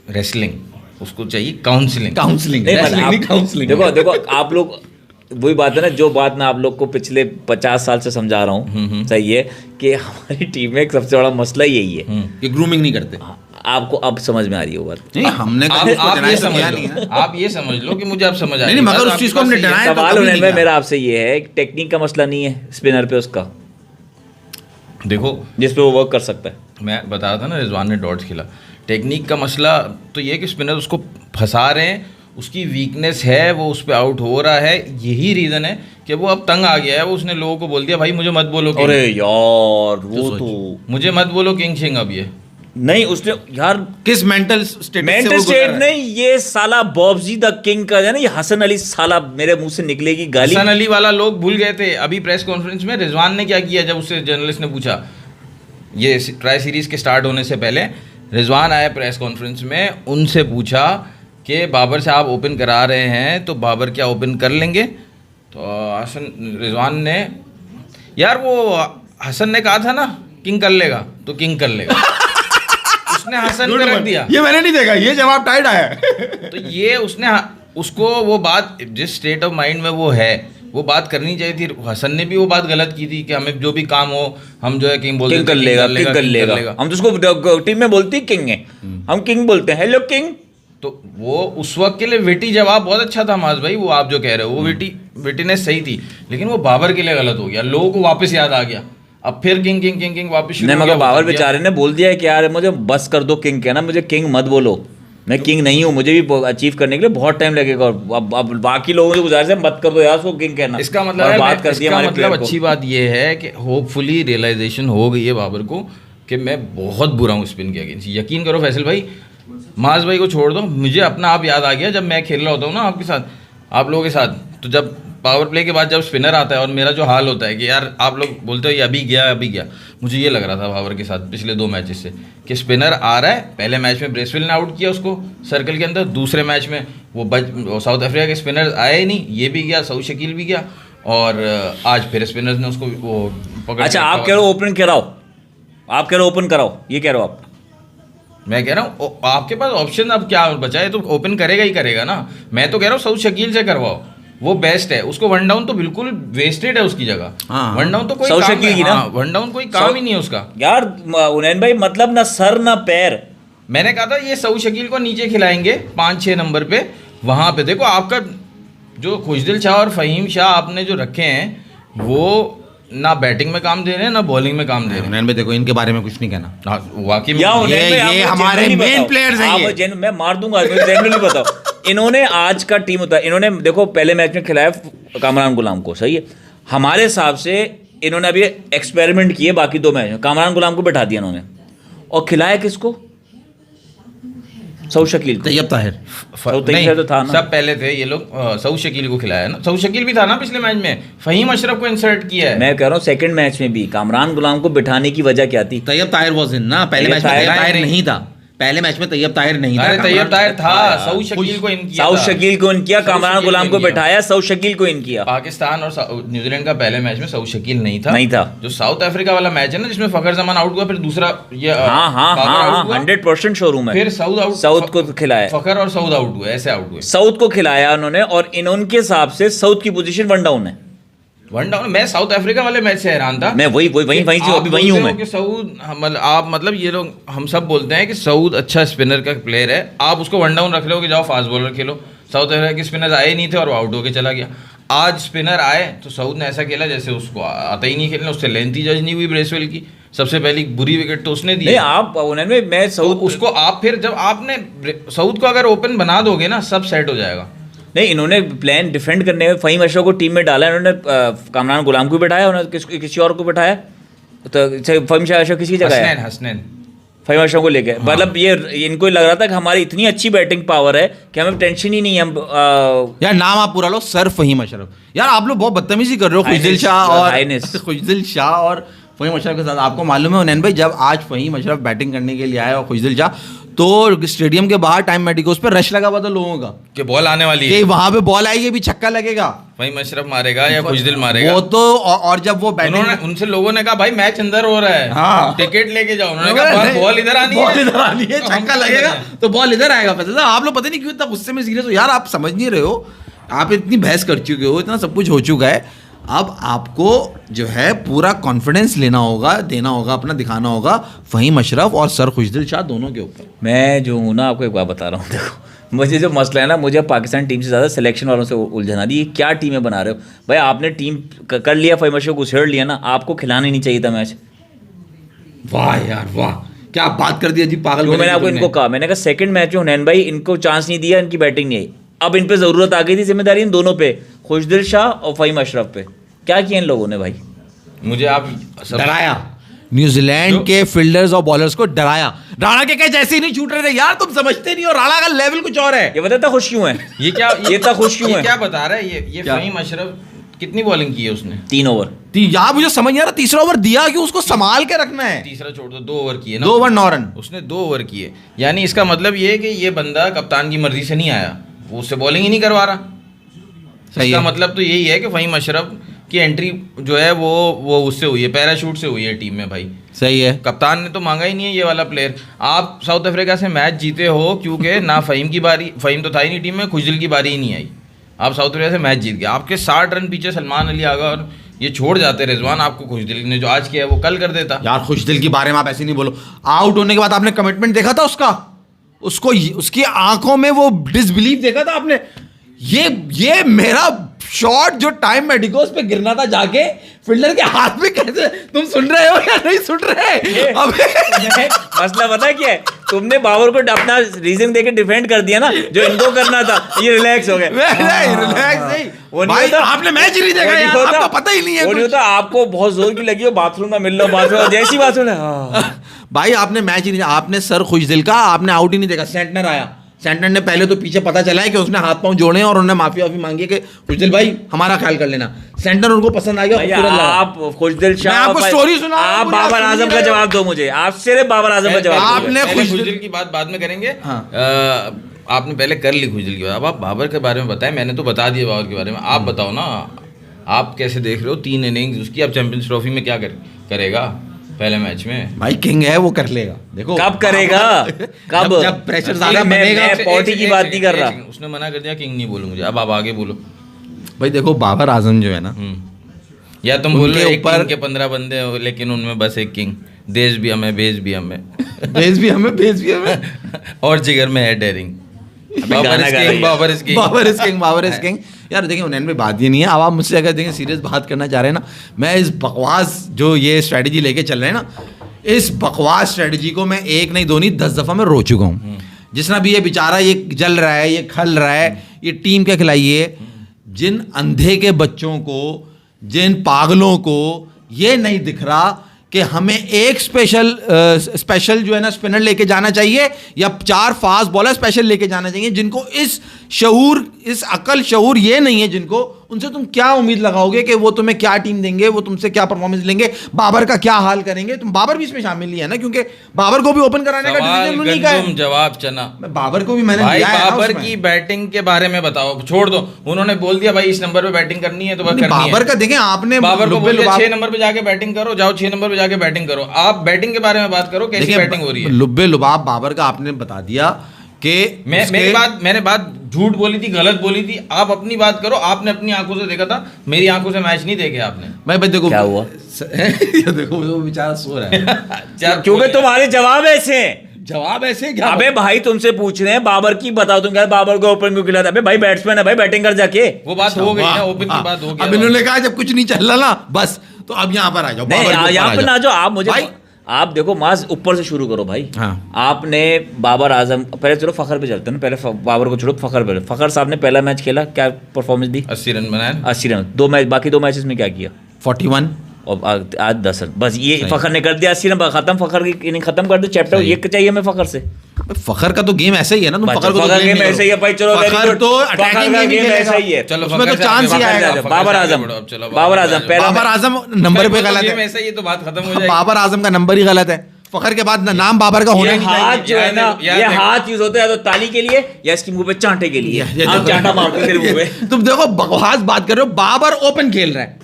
रेसलिंग, उसको चाहिए काउंसलिंग। काउंसलिंग नहीं, मतलब नहीं आप- काउंसलिंग। देखो आप लोग वही बात है ना, जो बात मैं आप लोग को पिछले 50 साल से समझा रहा हूँ, सही है कि हमारी टीम में एक सबसे बड़ा मसला यही है, ये ग्रूमिंग नहीं करते। आपको अब समझ में आ रही है वो बात। नहीं हमने कभी उसको आप deny ये तो समझ किया लो, नहीं है। आप ये समझ लो कि मुझे अब समझ आ नहीं, रही मगर बात, उस आपके चीज़ को पास हमने ये है। deny तो सवाल कभी होने नहीं में किया। मेरा आपसे ये है, टेक्निक का मसला नहीं है स्पिनर पे उसका, देखो जिस पे वो वर्क कर सकता है। मैं बता रहा था ना, रिजवान ने डॉट्स खेला, टेक्निक का मसला तो ये है कि स्पिनर उसको फंसा रहे हैं, उसकी वीकनेस है, वो उस पर आउट हो रहा है, यही रीज़न है कि वो अब तंग आ गया है। वो उसने लोगों को बोल दिया भाई मुझे मत बोलो किंग, अरे यार वो तो मुझे मत बोलो किंग शिंग। अब ये नहीं, उसने यार किस मेंटल स्टेट मेंटल स्टेट नहीं, ये साला बॉब्जी द किंग का है ना, ये हसन अली साला मेरे मुंह से निकलेगी गाली। हसन अली वाला लोग भूल गए थे। अभी प्रेस कॉन्फ्रेंस में रिजवान ने क्या किया, जब उससे जर्नलिस्ट ने पूछा, ये ट्राई सीरीज के स्टार्ट होने से पहले रिजवान आया प्रेस कॉन्फ्रेंस में, उनसे पूछा कि बाबर से आप ओपन करा रहे हैं तो बाबर क्या ओपन कर लेंगे? तो हसन रिजवान ने, यार वो हसन ने कहा था ना किंग कर लेगा, तो किंग कर लेगा। उसने हसन पे रख दिया। ये मैंने नहीं देखा, ये जवाब टाइट आया है। तो ये उसने उसको वो बात, जिस स्टेट ऑफ माइंड में वो है, वो बात करनी चाहिए थी। हसन ने भी वो बात गलत की थी कि हमें जो भी काम हो हम जो है किंग बोलते किंग कर लेगा, किंग कर लेगा। हम तो उसको टीम में बोलते ही किंग है, हम किंग बोलते हैं, हेलो किंग। तो वो उस वक्त के लिए विटी जवाब बहुत अच्छा था माज भाई, वो आप जो कह रहे हो वो विटीनेस सही थी, लेकिन वो बाबर के लिए गलत हो गया। लोगों को वापस याद आ गया, अब फिर किंग किंग किंग किंग वापस शुरू नहीं, हो मगर गया। बाबर बेचारे ने बोल दिया है कि यार मुझे बस कर दो किंग कहना, मुझे किंग मत बोलो, मैं किंग नहीं हूँ, मुझे भी अचीव करने के लिए बहुत टाइम लगेगा, और अब बाकी लोगों से गुजारिश है मत कर दो यार उसको किंग कहना। इसका मतलब और है, बात कर दी इसका हमारे मतलब player को। अच्छी बात ये है कि होपफुली रियलाइजेशन हो गई है बाबर को कि मैं बहुत बुरा हूँ स्पिन के अगेंस्ट। यकीन करो फैसल भाई, माज भाई को छोड़ दो, मुझे अपना आप याद आ गया जब मैं खेल रहा होता हूँ ना आपके साथ, आप लोगों के साथ, तो जब पावर प्ले के बाद जब स्पिनर आता है और मेरा जो हाल होता है कि यार आप लोग बोलते हो ये अभी गया, मुझे ये लग रहा था बाबर के साथ पिछले 2 मैचेस से कि स्पिनर आ रहा है। पहले मैच में ब्रेसवेल ने आउट किया उसको सर्कल के अंदर, दूसरे मैच में वो साउथ अफ्रीका के स्पिनर आए ही नहीं, ये भी गया, सऊद शकील भी गया, और आज फिर स्पिनर्स ने उसको वो पकड़। अच्छा आप कह रहे हो ओपन कराओ, आप कह रहे हो ओपन कराओ, ये कह रहे हो आप? मैं कह रहा हूँ आपके पास ऑप्शन अब क्या बचा है, तो ओपन करेगा ही करेगा ना। मैं तो कह रहा हूँ सऊद शकील से करवाओ, वो बेस्ट है। उसको वन डाउन तो बिल्कुल वेस्टेड है उसकी जगह, हाँ। वन डाउन तो कोई सऊद शकील की ना? वन डाउन कोई काम ही नहीं है उसका। यार उनैन भाई मतलब ना सर ना पैर, मैंने कहा था ये सऊद शकील को नीचे खिलाएंगे 5-6 नंबर पे, वहां पे देखो आपका जो खुशदिल शाह और फ़हीम शाह आपने जो रखे हैं वो ना बैटिंग में काम दे रहे हैं ना बॉलिंग में काम दे रहे हैं। हुनैन भाई देखो इनके बारे में कुछ नहीं कहना, वाकई में या हुनैन भाई, ये आप मुझे हमारे genuinely main बताओ। players हैं आप ये। मैं मार दूंगा, मुझे genuinely बताओ। इन्होंने आज का टीम होता है, इन्होंने देखो पहले मैच में खिलाया कामरान गुलाम को, सही है, हमारे हिसाब से इन्होंने अभी एक्सपेरिमेंट किए बाकी 2 मैच में, कामरान गुलाम को बैठा दिया इन्होंने और खिलाया किसको? सऊद शकील को। तैयब ताहिर सऊद नहीं, ताहिर तो था ना। सब पहले थे ये लोग, सऊद शकील को खिलाया ना, सऊद शकील भी था ना पिछले मैच में, फ़हीम अशरफ को इंसर्ट किया है। मैं कह रहा हूँ सेकंड मैच में भी कामरान गुलाम को बिठाने की वजह क्या थी? तैयब ताहिर वाज इन ना, पहले तैयब मैच में तैयब ताहिर ताहिर नहीं था, पहले मैच में तैयब ताहिर नहीं था। अरे तैयब ताहिर था, था, सऊद शकील को इन किया सऊद था। शकील को इन किया, सऊद कामरान शकील गुलाम को को इन किया। बैठाया, सऊद शकील को इन किया। पाकिस्तान और न्यूजीलैंड का पहले मैच में सऊद शकील नहीं था, नहीं था। जो साउथ अफ्रीका वाला मैच है ना जिसमें फखर जमान आउट हुआ, फिर दूसरा ये हाँ हाँ बाबर हाँ आउट हाँ, हुआ, 100% शोरूम है। फिर सऊद को खिलाया, फखर और सऊद आउट हुए, ऐसे आउट हुए। सऊद को खिलाया उन्होंने और इनके हिसाब से सऊद की पोजीशन 1 डाउन है। One down. मैं साउथ अफ्रीका वाले मैच से हैरान था। मैं वहीं से अभी वहीं हूँ मैं। कि सऊद आप मतलब ये लोग हम सब बोलते हैं कि सऊद अच्छा स्पिनर का प्लेयर है, आप उसको वन डाउन रख रहे हो कि जाओ फास्ट बॉलर खेलो। साउथ अफ्रीका के स्पिनर आए नहीं थे और वो आउट होके चला गया। आज स्पिनर आए तो सऊद ने ऐसा खेला जैसे उसको आता ही नहीं खेलना, उससे लेंथ ही जज नहीं हुई ब्रेसवेल की। सबसे पहली बुरी विकेट तो उसने दी। नहीं आप उन्होंने मैं तो सऊद उसको आप फिर जब आपने सऊद को अगर ओपन बना दोगे ना सब सेट हो जाएगा। नहीं, इन्होंने प्लान डिफेंड करने में फ़हीम अशरफ को टीम में डाला, इन्होंने कामरान गुलाम को बैठाया, उन्होंने किसी और को बैठाया, तो फ़हीम अशरफ किसी जगह है, हसनैन फ़हीम अशरफ को लेके। मतलब ये इनको लग रहा था कि हमारी इतनी अच्छी बैटिंग पावर है कि हमें टेंशन ही नहीं है। हम यार नाम आप पूरा लो, सर फ़हीम अशरफ। यार आप लोग बहुत बदतमीजी कर रहे हो खुशदिल शाह और खुशदिल शाह और फ़हीम अशरफ के साथ। आपको मालूम है हुनैन भाई, जब आज फ़हीम अशरफ बैटिंग करने के लिए आया और खुशदिल शाह, तो स्टेडियम के बाहर टाइम मेडिकोस पे रश लगा हुआ था लोगों का कि बॉल आने वाली है, कि वहां पे बॉल आएगी, भी छक्का लगेगा, फ़हीम अशरफ मारेगा या खुशदिल मारेगा। वो तो और जब वो बैटिंग उनसे लोगों ने कहा भाई मैच अंदर हो रहा है, हाँ। टिकट लेके जाओ। उन्होंने कहा बॉल इधर आनी है, बॉल इधर आनी है, तो हम छक्का क्या लगेगा करें? तो बॉल इधर आएगा। पता था आप लोग पता नहीं क्यों इतना गुस्से में सीरियस हो यार, आप समझ नहीं रहे हो, आप इतनी बहस कर चुके हो, इतना सब कुछ हो चुका है। अब आपको जो है पूरा कॉन्फिडेंस लेना होगा, देना होगा, अपना दिखाना होगा फ़हीम अशरफ और सर खुशदिल शाह दोनों के ऊपर। मैं जो हूँ ना, आपको एक बात बता रहा हूँ, देखो मुझे जो मसला है ना, मुझे पाकिस्तान टीम से ज़्यादा सिलेक्शन वालों से उलझन आ रही है। क्या टीमें बना रहे हो भाई? आपने टीम कर लिया, फ़हीम अशरफ को उछेड़ लिया ना, आपको खिलाना ही नहीं चाहिए था मैच। वाह यार वाह, क्या बात कर दी जी, पागल। तो मैंने आपको इनको कहा, मैंने कहा सेकंड मैच में हुनैन भाई इनको चांस नहीं दिया, इनकी बैटिंग नहीं आई। अब इन पे ज़रूरत आ गई थी, जिम्मेदारी इन दोनों पे, खुशदिल शाह और फ़हीम अशरफ पे। क्या किया इन लोगों ने भाई? मुझे आप डराया, न्यूजीलैंड के फील्डर्स और बॉलर्स को डराया। राणा के कैच ऐसे ही नहीं छूट रहे थे यार, तुम समझते नहीं हो, राणा का लेवल कुछ और है। ये बताता खुश क्यों है? ये क्या ये इतना खुश क्यों है? क्या बता रहा है ये क्या? फ़हीम अशरफ कितनी बॉलिंग की है उसने? 3 ओवर। यार मुझे समझ नहीं आ रहा, तीसरा ओवर दिया कि उसको संभाल के रखना है। तीसरा छोड़ दो, 2 ओवर किए ना, 2 ओवर 9 रन। उसने 2 ओवर किए। यानी इसका मतलब ये है कि ये बंदा कप्तान की मर्जी से नहीं आया, वो उससे बॉलिंग ही नहीं करवा रहा। सही इसका है। मतलब तो यही है कि फ़हीम अशरफ की एंट्री जो है वो उससे हुई है, पैराशूट से हुई है टीम में भाई। सही है। कप्तान ने तो मांगा ही नहीं है ये वाला प्लेयर। आप साउथ अफ्रीका से मैच जीते हो क्योंकि ना फ़हीम की बारी, फ़हीम तो था ही नहीं टीम में, खुशदिल की बारी ही नहीं आई। आप साउथ अफ्रीका से मैच जीत गए, आपके 60 रन पीछे सलमान अली आ गया और ये छोड़ जाते रिजवान। आपको खुशदिल ने जो आज किया है वो कल कर देता। यार खुशदिल के बारे में आप ऐसे नहीं बोलो। आउट होने के बाद आपने कमिटमेंट देखा था उसका, उसको उसकी आंखों में वो डिसबिलीफ देखा था आपने। ये मेरा शॉट जो टाइम मेडिकोस पे गिरना था जाके फील्डर के हाथ में, कैसे तुम सुन रहे हो या नहीं सुन रहे? अबे मसला पता है क्या है? तुमने बाबर को अपना रीजन देके डिफेंड कर दिया ना, जो इनको करना था। ये रिलैक्स हो गए। नहीं रिलैक्स नहीं, वो नहीं भाई होता। आपने मैच ही नहीं देखा वो नहीं यार, होता। आपको पता ही नहीं है वो नहीं कुछ। होता, आपको बहुत जोर की लगी हो, बाथरूम में मिल लो, बाथरूम जैसी बाथरूम है। भाई आपने मैच ही नहीं, आपने सर खुशदिल का आपने आउट ही नहीं देखा। सेंटनर आया, सेंटनर ने पहले तो पीछे पता चला है कि उसने हाथ पांव जोड़े और उन्होंने माफी वाफी मांगी कि खुशदिल भाई हमारा ख्याल कर लेना। सेंटनर उनको पसंद आ गया, भैया, खूबसूरत लगा। आप खुशदिल शाह, मैं आपको स्टोरी सुना रहा हूं, आप पूरी बाबर आप सुन आजम नहीं का रहे हो। जवाब दो मुझे। आप सिर्फ बाबर आजम का जवाब दो। आपने पहले खुशदिल खुशदिल की बात बाद में करेंगे। हाँ। आपने पहले कर ली खुशदिल की बात, अब आप बाबर के बारे में बताएं। मैंने तो बता दिया बाबर के बारे में, आप बताओ ना, आप कैसे देख रहे हो 3 इनिंग्स उसकी? अब चैंपियंस ट्रॉफी में क्या करेगा पहले मैच में? भाई किंग है, वो कर लेगा। देखो कब करेगा? कब? जब प्रेशर ज्यादा मैं- बनेगा। मैं पॉटी की बात नहीं कर रहा। उसने मना कर दिया किंग नहीं बोलूँ मुझे। अब आप आगे बोलो। भाई देखो बाबर आजम जो है ना, या तुम बोल उनके रहे हो एक ऊपर- किंग के 15 बंदे हो लेकिन उनमें बस एक किंग। देश भी हमें, भेज भी हमें, भेज भी हमें और जिगर में है daring. Babar is king, Babar is king, Babar is king, Babar is king. यार देखिए उन्नयन में बात ये नहीं है। अब आप मुझसे अगर देखिए सीरियस बात करना चाह रहे हैं ना, मैं इस बकवास जो ये स्ट्रेटजी लेके चल रहे हैं ना, इस बकवास स्ट्रेटजी को मैं एक नहीं दो नहीं 10 दफ़ा मैं रो चुका हूँ। जिसना भी ये बेचारा ये जल रहा है, ये खल रहा है, ये टीम क्या खिलाइए, जिन अंधे के बच्चों को, जिन पागलों को ये नहीं दिख रहा कि हमें एक स्पेशल जो है ना स्पिनर लेके जाना चाहिए या 4 फास्ट बॉलर स्पेशल लेके जाना चाहिए, जिनको इस शऊर, इस अकल शऊर ये नहीं है, जिनको उनसे तुम क्या उम्मीद लगाओगे कि वो तुम्हें क्या टीम देंगे, वो तुमसे क्या परफॉर्मेंस लेंगे, बाबर का क्या हाल करेंगे। तुम बाबर भी इसमें शामिल नहीं है ना, क्योंकि बाबर को भी ओपन कराने का डिसीजन उन्हीं का है। जवाब चना, बाबर को भी मैंने भाई दिया है बाबर की बैटिंग के बारे में बताओ, छोड़ दो, उन्होंने बोल दिया भाई इस नंबर पे बैटिंग करनी है तो बस करनी है। बाबर का देखें आपने, बाबर को बोल दिया 6 नंबर पे जाके बैटिंग करो, जाओ 6 नंबर पे जाके बैटिंग करो। आप बैटिंग के बारे में बात करो, कैसी बैटिंग हो रही है। लुब्बे लुबाब बाबर का आपने बता दिया कि मैंने बात झूठ बोली थी, गलत बोली थी। आप अपनी बात करो, आपने अपनी आंखों से देखा था, मेरी आंखों से मैच नहीं देखे आपने। भाई देखो क्या हुआ ये देखो वो बेचारा सो रहा है क्योंकि तुम्हारे जवाब ऐसे हैं। जवाब ऐसे क्या? अबे भाई तुमसे पूछ रहे हैं बाबर की, बताओ तुम क्या बाबर को ओपन क्यों खिलाते? अबे भाई बैट्समैन है भाई, बैटिंग कर जाके। वो बात हो गई ना, ओपन की बात हो गई। अब इन्होंने कहा जब कुछ नहीं चल रहा ना बस, तो अब यहाँ पर आ जाओ, यहाँ पर ना जाओ आप। मुझे आप देखो माज ऊपर से शुरू करो भाई। हाँ। आपने बाबर आजम, पहले चलो फखर पे चलते हैं ना, पहले बाबर को छोड़ो, फखर पे। फखर साहब ने पहला मैच खेला, क्या परफॉर्मेंस दी? 80 रन बनाए, 80 रन। 2 मैच, बाकी 2 मैचेस में क्या किया? 41 और आज 10 रन। बस ये फखर ने कर दिया, 80 रन खत्म। फखर की इनिंग खत्म कर दो, चैप्टर ये चाहिए हमें फखर से। फखर का तो गेम ऐसा ही है ना, तुम फखर को फखर गेम ऐसा ही है भाई। चलो फखर तो अटैकिंग गेम ऐसा ही है, चलो उसमें तो चांस ही आएगा। बाबर आजम, बाबर आजम पहला, बाबर आजम नंबर पे गलत है, ऐसा ही तो बात खत्म हो जाएगी। बाबर आजम का नंबर ही गलत है, फखर के बाद नाम बाबर का होना ही नहीं हाथ चाहिए। जो है ना, ये हाथ यूज होता है तो ताली के लिए या इसकी मुंह पे चांटे के लिए। आप चांटा मारते तेरे मुंह पे। तुम देखो बकवास बात कर रहे हो, बाबर ओपन खेल रहा है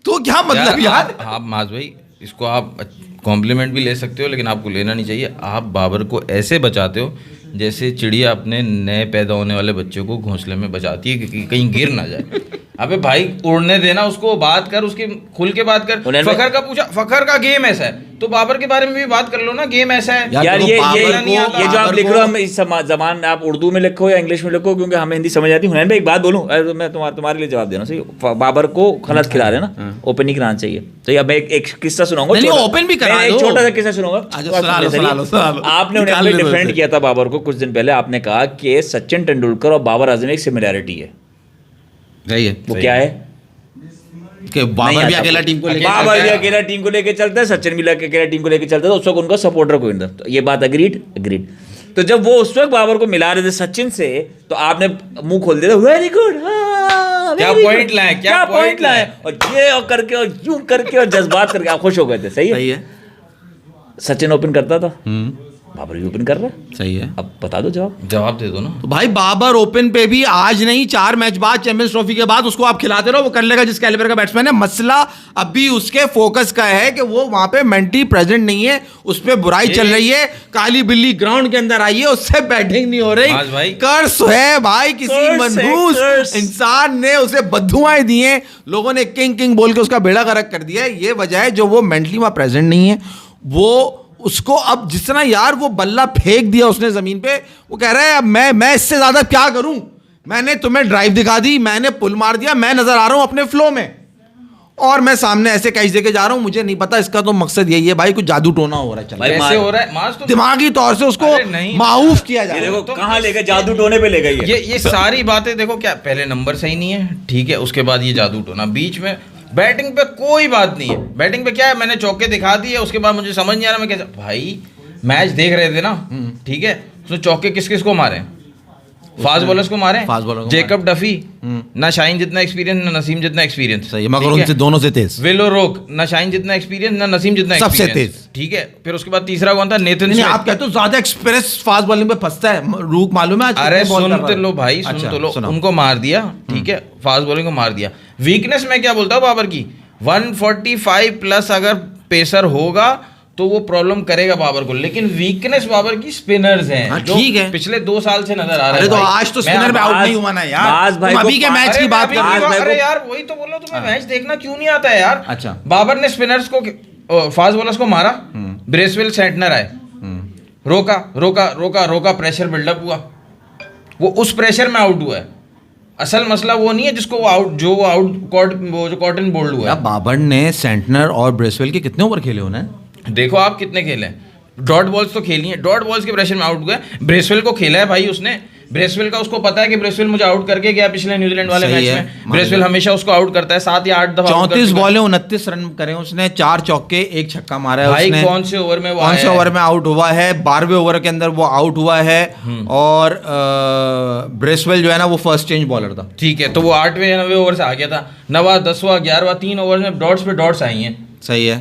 तो क्या मतलब यार? आप माज भाई इसको आप कॉम्प्लीमेंट भी ले सकते हो, लेकिन आपको लेना नहीं चाहिए। आप बाबर को ऐसे बचाते हो जैसे चिड़िया अपने नए पैदा होने वाले बच्चों को घोंसले में बचाती है कि कहीं गिर ना जाए। अबे भाई उड़ने देना उसको, बात कर उसकी, खुल के बात कर। फखर का पूछा, फखर का गेम ऐसा है तो बाबर के बारे में भी बात कर लो ना, गेम ऐसा है यार। ये जो आप लिख रहे हो, हम इस जबान आप उर्दू में लिखो या इंग्लिश में लिखो, क्योंकि हमें हिंदी समझ आती है। हुनैन भाई एक बात बोलूं, मैं तुम्हारे लिए जवाब देना सही। बाबर को गलत खिला रहे हैं ना, ओपन नहीं कराना चाहिए। तो अब एक किस्सा सुनाऊंगा, ओपन भी करा दो, छोटा सा किस्सा सुनाऊंगा। आपने उन्हें डिफेंड किया था बाबर को कुछ दिन पहले। आपने कहा कि सचिन तेंदुलकर और बाबर आजम में एक सिमिलैरिटी है। सही है। वो क्या है कि बाबर भी अकेला टीम को लेके, बाबर भी अकेला टीम को लेके चलता है, सचिन भी अकेला टीम को लेके चलता है, तो उस वक्त उनका सपोर्टर कोई नहीं था। तो ये बात अग्रीड। तो जब वो उस वक्त बाबर को मिला रहे थे सचिन से, तो आपने मुंह खोल दिया, वेरी गुड, क्या पॉइंट लाए, क्या पॉइंट लाए, और ये और करके और यूं करके और जज्बात करके आप खुश हो गए थे। सही है। सचिन ओपन करता था, बाबर भी ओपन कर रहा है। सही है। अब बता दो जवाब दे दो ना। तो भाई बाबर ओपन पे भी आज नहीं, 4 मैच बाद, चैंपियंस ट्रॉफी के बाद उसको आप खिलाते रहो, वो कर लेगा जिस कैलिबर का बैट्समैन है। मसला अभी उसके फोकस का है कि वो वहां पे मेंटली प्रेजेंट नहीं है, उस पे बुराई चल रही है, काली बिल्ली ग्राउंड के अंदर आई है, उससे बैटिंग नहीं हो रही। कर्स है भाई, किसी मनहूस इंसान ने उसे बद्दुआएं दी हैं, लोगों ने किंग बोल के उसका बेड़ा गर्क कर दिया है। ये वजह है जो वो मेंटली वहां प्रेजेंट नहीं है। वो उसको अब जितना यार वो बल्ला फेंक दिया उसने जमीन पे, वो कह रहा है अब मैं इससे ज्यादा क्या करूं, मैंने तुम्हें ड्राइव दिखा दी, मैंने पुल मार दिया, मैं नजर आ रहा हूं अपने फ्लो में और मैं सामने ऐसे कैच देके जा रहा हूं। मुझे नहीं पता, इसका तो मकसद यही है भाई, कुछ जादू टोना हो रहा है, चल ऐसे हो रहा है मास, तो दिमागी तौर से उसको माऊफ किया जा रहा है। देखो कहां ले गए, जादू टोने पे ले गए। ये सारी बातें देखो, क्या पहले नंबर सही नहीं है, ठीक है, उसके बाद ये जादू टोना, बीच में बैटिंग पे कोई बात नहीं है। बैटिंग पे क्या है, मैंने चौके दिखा दिए, उसके बाद मुझे समझ नहीं आ रहा मैं कैसे। भाई मैच देख रहे थे ना, ठीक है, उसने चौके किस को मारे, फास्ट बॉलर्स को मारे, जेकब डफी, ना शाहीन जितना एक्सपीरियंस, ना नसीम जितना एक्सपीरियंस, सही है, मगर उनसे दोनों से तेज। विलो रोक, ना शाहीन जितना एक्सपीरियंस, ना नसीम जितना सबसे तेज, ठीक है। फिर उसके बाद तीसरा कौन था, नेथन स्मिथ। आप कहते हो ज्यादा एक्सप्रेस फास्ट बॉलिंग पे फंसता है, रूक मालूम है। अरे सुनते लो भाई, सुन तो लो, उनको मार दिया, ठीक है, फास्ट बॉलिंग को मार दिया। वीकनेस मैं क्या बोलता हूँ बाबर की, 145 प्लस अगर पेसर होगा तो वो प्रॉब्लम करेगा बाबर को, लेकिन वीकनेस बाबर की स्पिनर्स हैं, ठीक है, पिछले 2 साल से नजर आ रहे हैं। अरे तो आज तो स्पिनर पे आउट नहीं हुआ ना यार, तुम अभी के मैच की बात कर रहे हो। अरे यार वही तो बोल रहा हूं, तुम्हें मैच देखना क्यों नहीं आता है यार। अच्छा, बाबर ने स्पिनर्स को फास्ट बॉलर्स को मारा, ब्रेसवेल सेंटनर आए, रोका रोका रोका रोका, प्रेशर बिल्डअप हुआ, वो उस प्रेशर में आउट हुआ है। असल मसला वो नहीं है जिसको वो आउट, जो वो आउट वो जो कॉटन बोल्ड हुआ है। बाबर ने सेंटनर और ब्रेसवेल के कितने ओवर खेले उन्हें? देखो आप कितने खेले हैं, डॉट बॉल्स तो खेली हैं, डॉट बॉल्स के प्रेशर में आउट हुआ है। ब्रेसवेल को खेला है भाई उसने, ब्रेसवेल का उसको पता है कि ब्रेसवेल मुझे आउट करके गया पिछले न्यूजीलैंड वाले मैच में। ब्रेसवेल हमेशा उसको आउट करता है, 7 या 8 दफा। 34 बॉलें 29 रन करे उसने, 4 चौके 1 छक्का मारा है भाई उसने। कौन से ओवर में वो कौन से आया ओवर में आउट हुआ है? 12वें ओवर के अंदर वो आउट हुआ है। और ब्रेसवेल जो है ना वो फर्स्ट चेंज बॉलर था। ठीक है, तो वो 8वें या 9वें ओवर से आ गया था। 9वां 10वां 11वां 3 ओवर में डॉट्स पे डॉट्स आई हैं। सही है,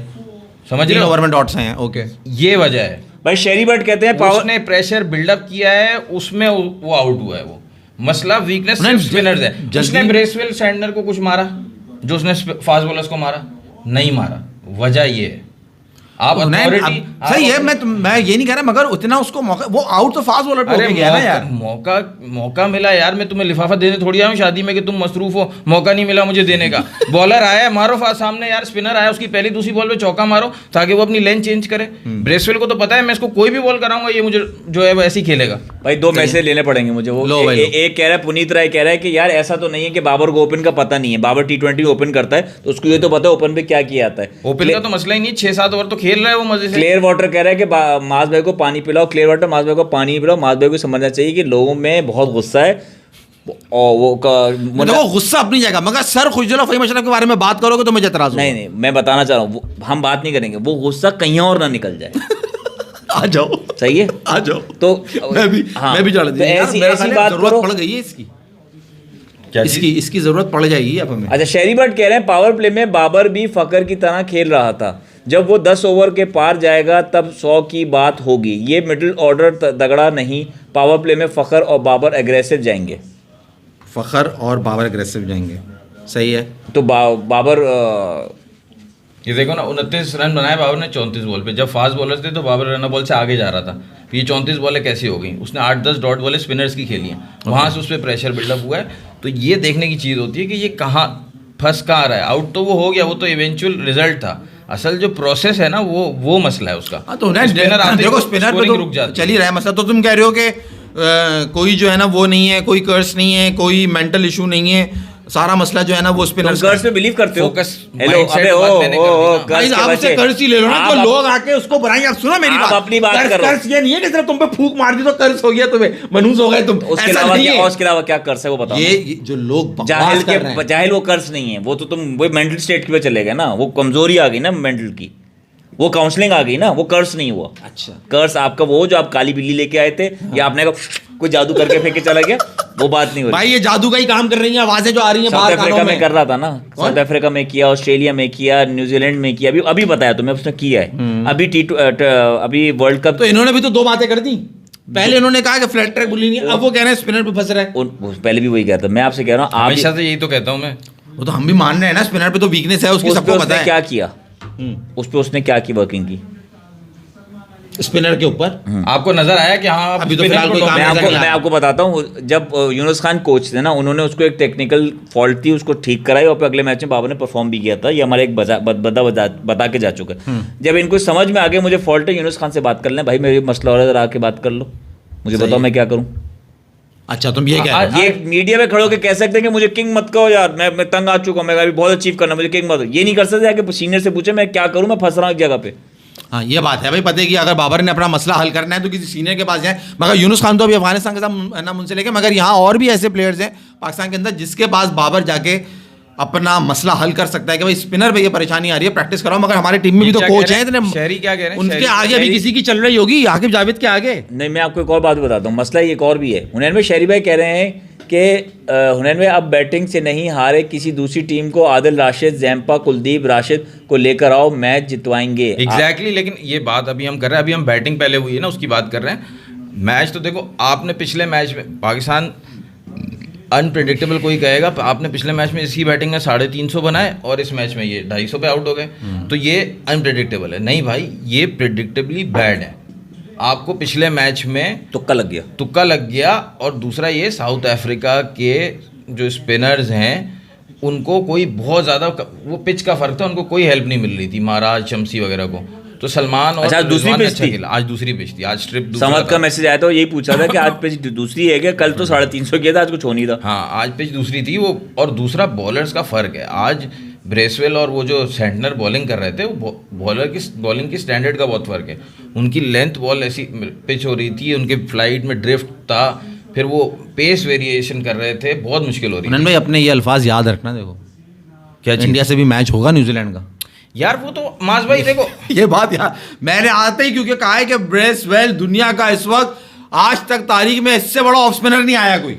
समझ रहे 3 हो, ओवर में डॉट्स आए हैं। ओके, ये वजह है। भाई शेरी बट कहते हैं पावर उसने प्रेशर बिल्डअप किया है, उसमें वो आउट हुआ है। वो मसला वीकनेस नहीं, सिर्फ स्पिनर्स है। जल्दी- उसने ब्रेसवेल सैंडनर को कुछ मारा जो उसने फास्ट बॉलर्स को मारा नहीं मारा, वजह ये है। आप नहीं, authority- अब सही है, मैं ये नहीं कह रहा, मगर उतना उसको मौका, वो आउट तो फास्ट बॉलर पे अरे होके गया ना यार। मौका मिला यार, मैं तुम्हें लिफाफा देने थोड़ी आया हूँ शादी में कि तुम मसरूफ हो, मौका नहीं मिला मुझे देने का। बॉलर आया, मारो सामने यार, स्पिनर आया, उसकी पहली दूसरी बॉल पे चौका मारो ताकि वो अपनी लेंथ चेंज करे। ब्रेसवेल को तो पता है मैं इसको कोई भी बॉल कराऊंगा ये मुझे जो है वो ऐसे ही खेलेगा। भाई 2 मैसेज लेने पड़ेंगे मुझे। वो लो भाई, लो। एक कह रहा है, पुनीत राय कह रहा है कि यार ऐसा तो नहीं है कि बाबर को ओपन का पता नहीं है। बाबर T20 ओपन करता है तो उसको ये तो पता है ओपन पे क्या किया आता है। ओपन का तो मसला ही नहीं, 6-7 ओवर तो खेल रहा है वो मजे से। क्लियर वाटर कह रहा है कि मास भाई को पानी पिलाओ, क्लियर वाटर मास भाई को पानी पिलाओ। मास भाई को समझना चाहिए कि लोगों में बहुत गुस्सा है और वो देखो गुस्सा अपनी जगह, मगर सर खुशदिल फहीम अशरफ के बारे में बात करोगे तो मुझे एतराज होगा। नहीं, मैं बताना चाह रहा हूँ, हम बात नहीं करेंगे, वो गुस्सा कहीं और ना निकल जाए। आ जाओ, सही है, आ जाओ। तो मैं भी जान तो ऐसी बात जरूरत करो। पड़ गई है इसकी, क्या इसकी जरूरत पड़ जाएगी अब हमें। अच्छा, शेरी बट कह रहे हैं पावर प्ले में बाबर भी फकर की तरह खेल रहा था, जब वो 10 ओवर के पार जाएगा तब 100 की बात होगी। ये मिडिल ऑर्डर तगड़ा नहीं, पावर प्ले में फकर और बाबर एग्रेसिव जाएंगे। फखर और बाबर एग्रेसिव जाएंगे, सही है। तो बाबर ये देखो ना, 29 रन बनाए बाबर ने 34 बॉल पे। जब फास्ट बॉलर्स थे तो बाबर रन बॉल से आगे जा रहा था, तो ये 34 बॉलें कैसी हो गई? उसने 8-10 डॉट बॉलें स्पिनर्स की खेली हैं, वहाँ से उस पर प्रेशर बिल्डअप हुआ है। तो ये देखने की चीज़ होती है कि ये कहाँ फंस कहाँ रहा है। आउट तो वो हो गया, वो तो इवेंचुअल रिजल्ट था, असल जो प्रोसेस है ना वो मसला है उसका। हाँ, तो देखो स्पिनर पे रुक तो जाती चल ही रहा है मसला। तो तुम कह रहे हो कि कोई जो है ना वो नहीं है, कोई कर्स नहीं है, कोई मेंटल इशू नहीं है, सारा मसला जो है ना वो स्पिनर कर्स पे बिलीव करते हो? Focus, हेलो, mindset अबे बात मैंने कर दी ना। कर्स के आप उससे बच्चे। कर्ज ही ले लो ना, आप तो लोग आके उसको बनाएंगे। आप सुनो मेरी आप बात, अपनी बात करो। कर्ज ये नहीं है कि सिर्फ तुम पे फूंक मार दी तो कर्ज हो गया, तुम्हें मनूस हो गए तुम, उसके ऐसा अलावा नहीं क्या, है। उसके अलावा क्या कर्स है वो बताओ। ये जो लोग बकवास जाहिल कर रहे हैं, जाहिल वो कर्स नहीं है, वो तो तुम वो मेंटल स्टेट पे चले गए ना, वो कमजोरी आ गई ना मेंटल की, वो काउंसलिंग आ गई ना, वो कर्स नहीं हुआ। अच्छा कर्स आपका वो जो आप काली बिल्ली लेके आए थे या आपने कोई जादू करके फेंक के चला गया, वो बात नहीं हो रही। भाई ये जादू का ही काम कर रही है, आवाजें जो आ रही हैं साउथ बाहर अफ्रीका कानों में में। कर रहा था ना, साउथ अफ्रीका में किया, ऑस्ट्रेलिया में किया, न्यूजीलैंड में किया, अभी बताया तुम्हें उसने किया है। अभी वर्ल्ड कप तो इन्होंने भी तो 2 बातें कर दी। पहले इन्होंने कहा कि फ्लैट ट्रैक बुली नहीं है, अब वो कह रहे हैं स्पिनर पे फंस रहा है। पहले भी वही कहता, मैं आपसे कह रहा हूँ, आप हमेशा से यही तो कहता हूँ मैं। वो तो हम भी मान रहे हैं ना, स्पिनर पे तो वीकनेस है उसकी, उस पे सबको पता उसने है। क्या किया, उस पे उसने क्या की वर्किंग की स्पिनर के ऊपर आपको नजर आया कि हाँ अभी तो spinner फिलहाल को कोई काम dominate नजर नहीं मैं आपको बताता हूँ, जब यूनुस खान कोच थे ना, उन्होंने उसको एक टेक्निकल फॉल्ट थी, उसको ठीक कराई और फिर अगले मैच में बाबर ने परफॉर्म भी किया था। ये हमारे एक बता के जा चुका है। जब इनको समझ में आ गया मुझे फॉल्ट है, यूनुस खान से बात कर लें, भाई मेरी मसला हो रहा है, जरा आके बात कर लो, मुझे बताओ मैं क्या करूँ। अच्छा तुम ये कह रहे हो? ये मीडिया में खड़े होकर कह सकते हैं कि मुझे किंग मत कहो यार, मैं तंग आ चुका हूँ, मैं अभी बहुत अचीव करना, मुझे किंग मत। ये नहीं कर सकते जाके सीनियर से पूछे मैं क्या करूँ, मैं फंस रहा हूँ एक जगह पे। हाँ ये बात है भाई, पता है कि अगर बाबर ने अपना मसला हल करना है तो किसी सीनियर के पास जाए। मगर यूनुस खान तो अभी अफगानिस्तान के साथ ना मुझसे लेके, मगर यहाँ और भी ऐसे प्लेयर्स हैं पाकिस्तान के अंदर जिसके पास बाबर जाके अपना मसला हल कर सकता है कि भाई स्पिनर पे ये परेशानी आ रही है, प्रैक्टिस कराओ। मगर हमारे टीम में भी तो क्या कोच कह हैं रहे हैं? इतने, शहरी क्या कह रहे हैं? उनके शहरी- आगे अभी शहरी- किसी की चल रही होगी, आकिब जावेद के आगे। नहीं, मैं आपको एक और बात बताता हूँ, मसला एक और भी है। हुनैन में शहरी भाई कह रहे हैं कि हुनैन में अब बैटिंग से नहीं हारे किसी दूसरी टीम को आदिल राशिद, जैम्पा, कुलदीप राशिद को लेकर आओ, मैच जितवाएंगे। एग्जैक्टली लेकिन ये बात अभी हम कर रहे हैं, अभी हम बैटिंग पहले हुई है ना उसकी बात कर रहे हैं। मैच तो देखो, आपने पिछले मैच में पाकिस्तान अनप्रेडिक्टेबल कोई कहेगा, आपने पिछले मैच में इसकी बैटिंग में 350 बनाए और इस मैच में ये 250 पे आउट हो गए, तो ये अनप्रेडिक्टेबल है। नहीं भाई, ये प्रेडिक्टेबली बैड है। आपको पिछले मैच में तुक्का लग गया, तुक्का लग गया। और दूसरा ये साउथ अफ्रीका के जो स्पिनर्स हैं उनको कोई बहुत ज़्यादा वो पिच का फर्क था, उनको कोई हेल्प नहीं मिल रही थी महाराज शमसी वगैरह को। तो सलमान और अच्छा, दूसरी रिजवान ने पिच अच्छा थी? खेला। आज दूसरी पिच थी, आज स्ट्रिप समद का मैसेज आया था, यही पूछा था कि आज पिच दूसरी है क्या? कल तो 350 किया था, आज कुछ हो नहीं था। हाँ, आज पिच दूसरी थी वो। और दूसरा बॉलर्स का फर्क है। आज ब्रेसवेल और वो जो सेंटनर बॉलिंग कर रहे थे, वो बॉलर की बॉलिंग की स्टैंडर्ड का बहुत फर्क है। उनकी लेंथ बॉल ऐसी पिच हो रही थी, उनके फ्लाइट में ड्रिफ्ट था, फिर वो पेस वेरिएशन कर रहे थे, बहुत मुश्किल हो रही अनंत भाई अपने ये अल्फाज याद रखना, देखो क्या चीज़? इंडिया से भी मैच होगा न्यूजीलैंड का यार वो तो मास भाई देखो ये बात यार मैंने आते ही क्योंकि कहा है कि ब्रेसवेल दुनिया का इस वक्त आज तक तारीख में इससे बड़ा ऑफ स्पिनर नहीं आया कोई।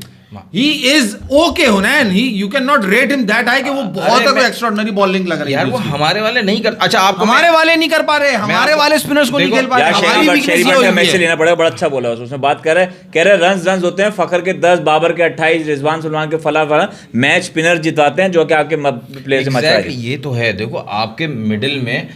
He is okay Hunain, he you cannot rate him that high कि वो बहुत एक्स्ट्राऑर्डिनरी बॉलिंग लग रही है यार, वो हमारे वाले नहीं कर। अच्छा, आपको हमारे वाले नहीं कर पा रहे, हमारे वाले स्पिनर्स को नहीं खेल पा रहे, हमारी weakness ये हुई मैच से है। लेना पड़ेगा। बड़ा अच्छा बोला उसने, बात कर रहे रन होते हैं, फखर के 10, बाबर के 28, रिजवान सलमान के फला मैच स्पिनर जिताते हैं जो कि आपके प्लेयर से मचा Exactly, ये तो है। देखो आपके मिडिल में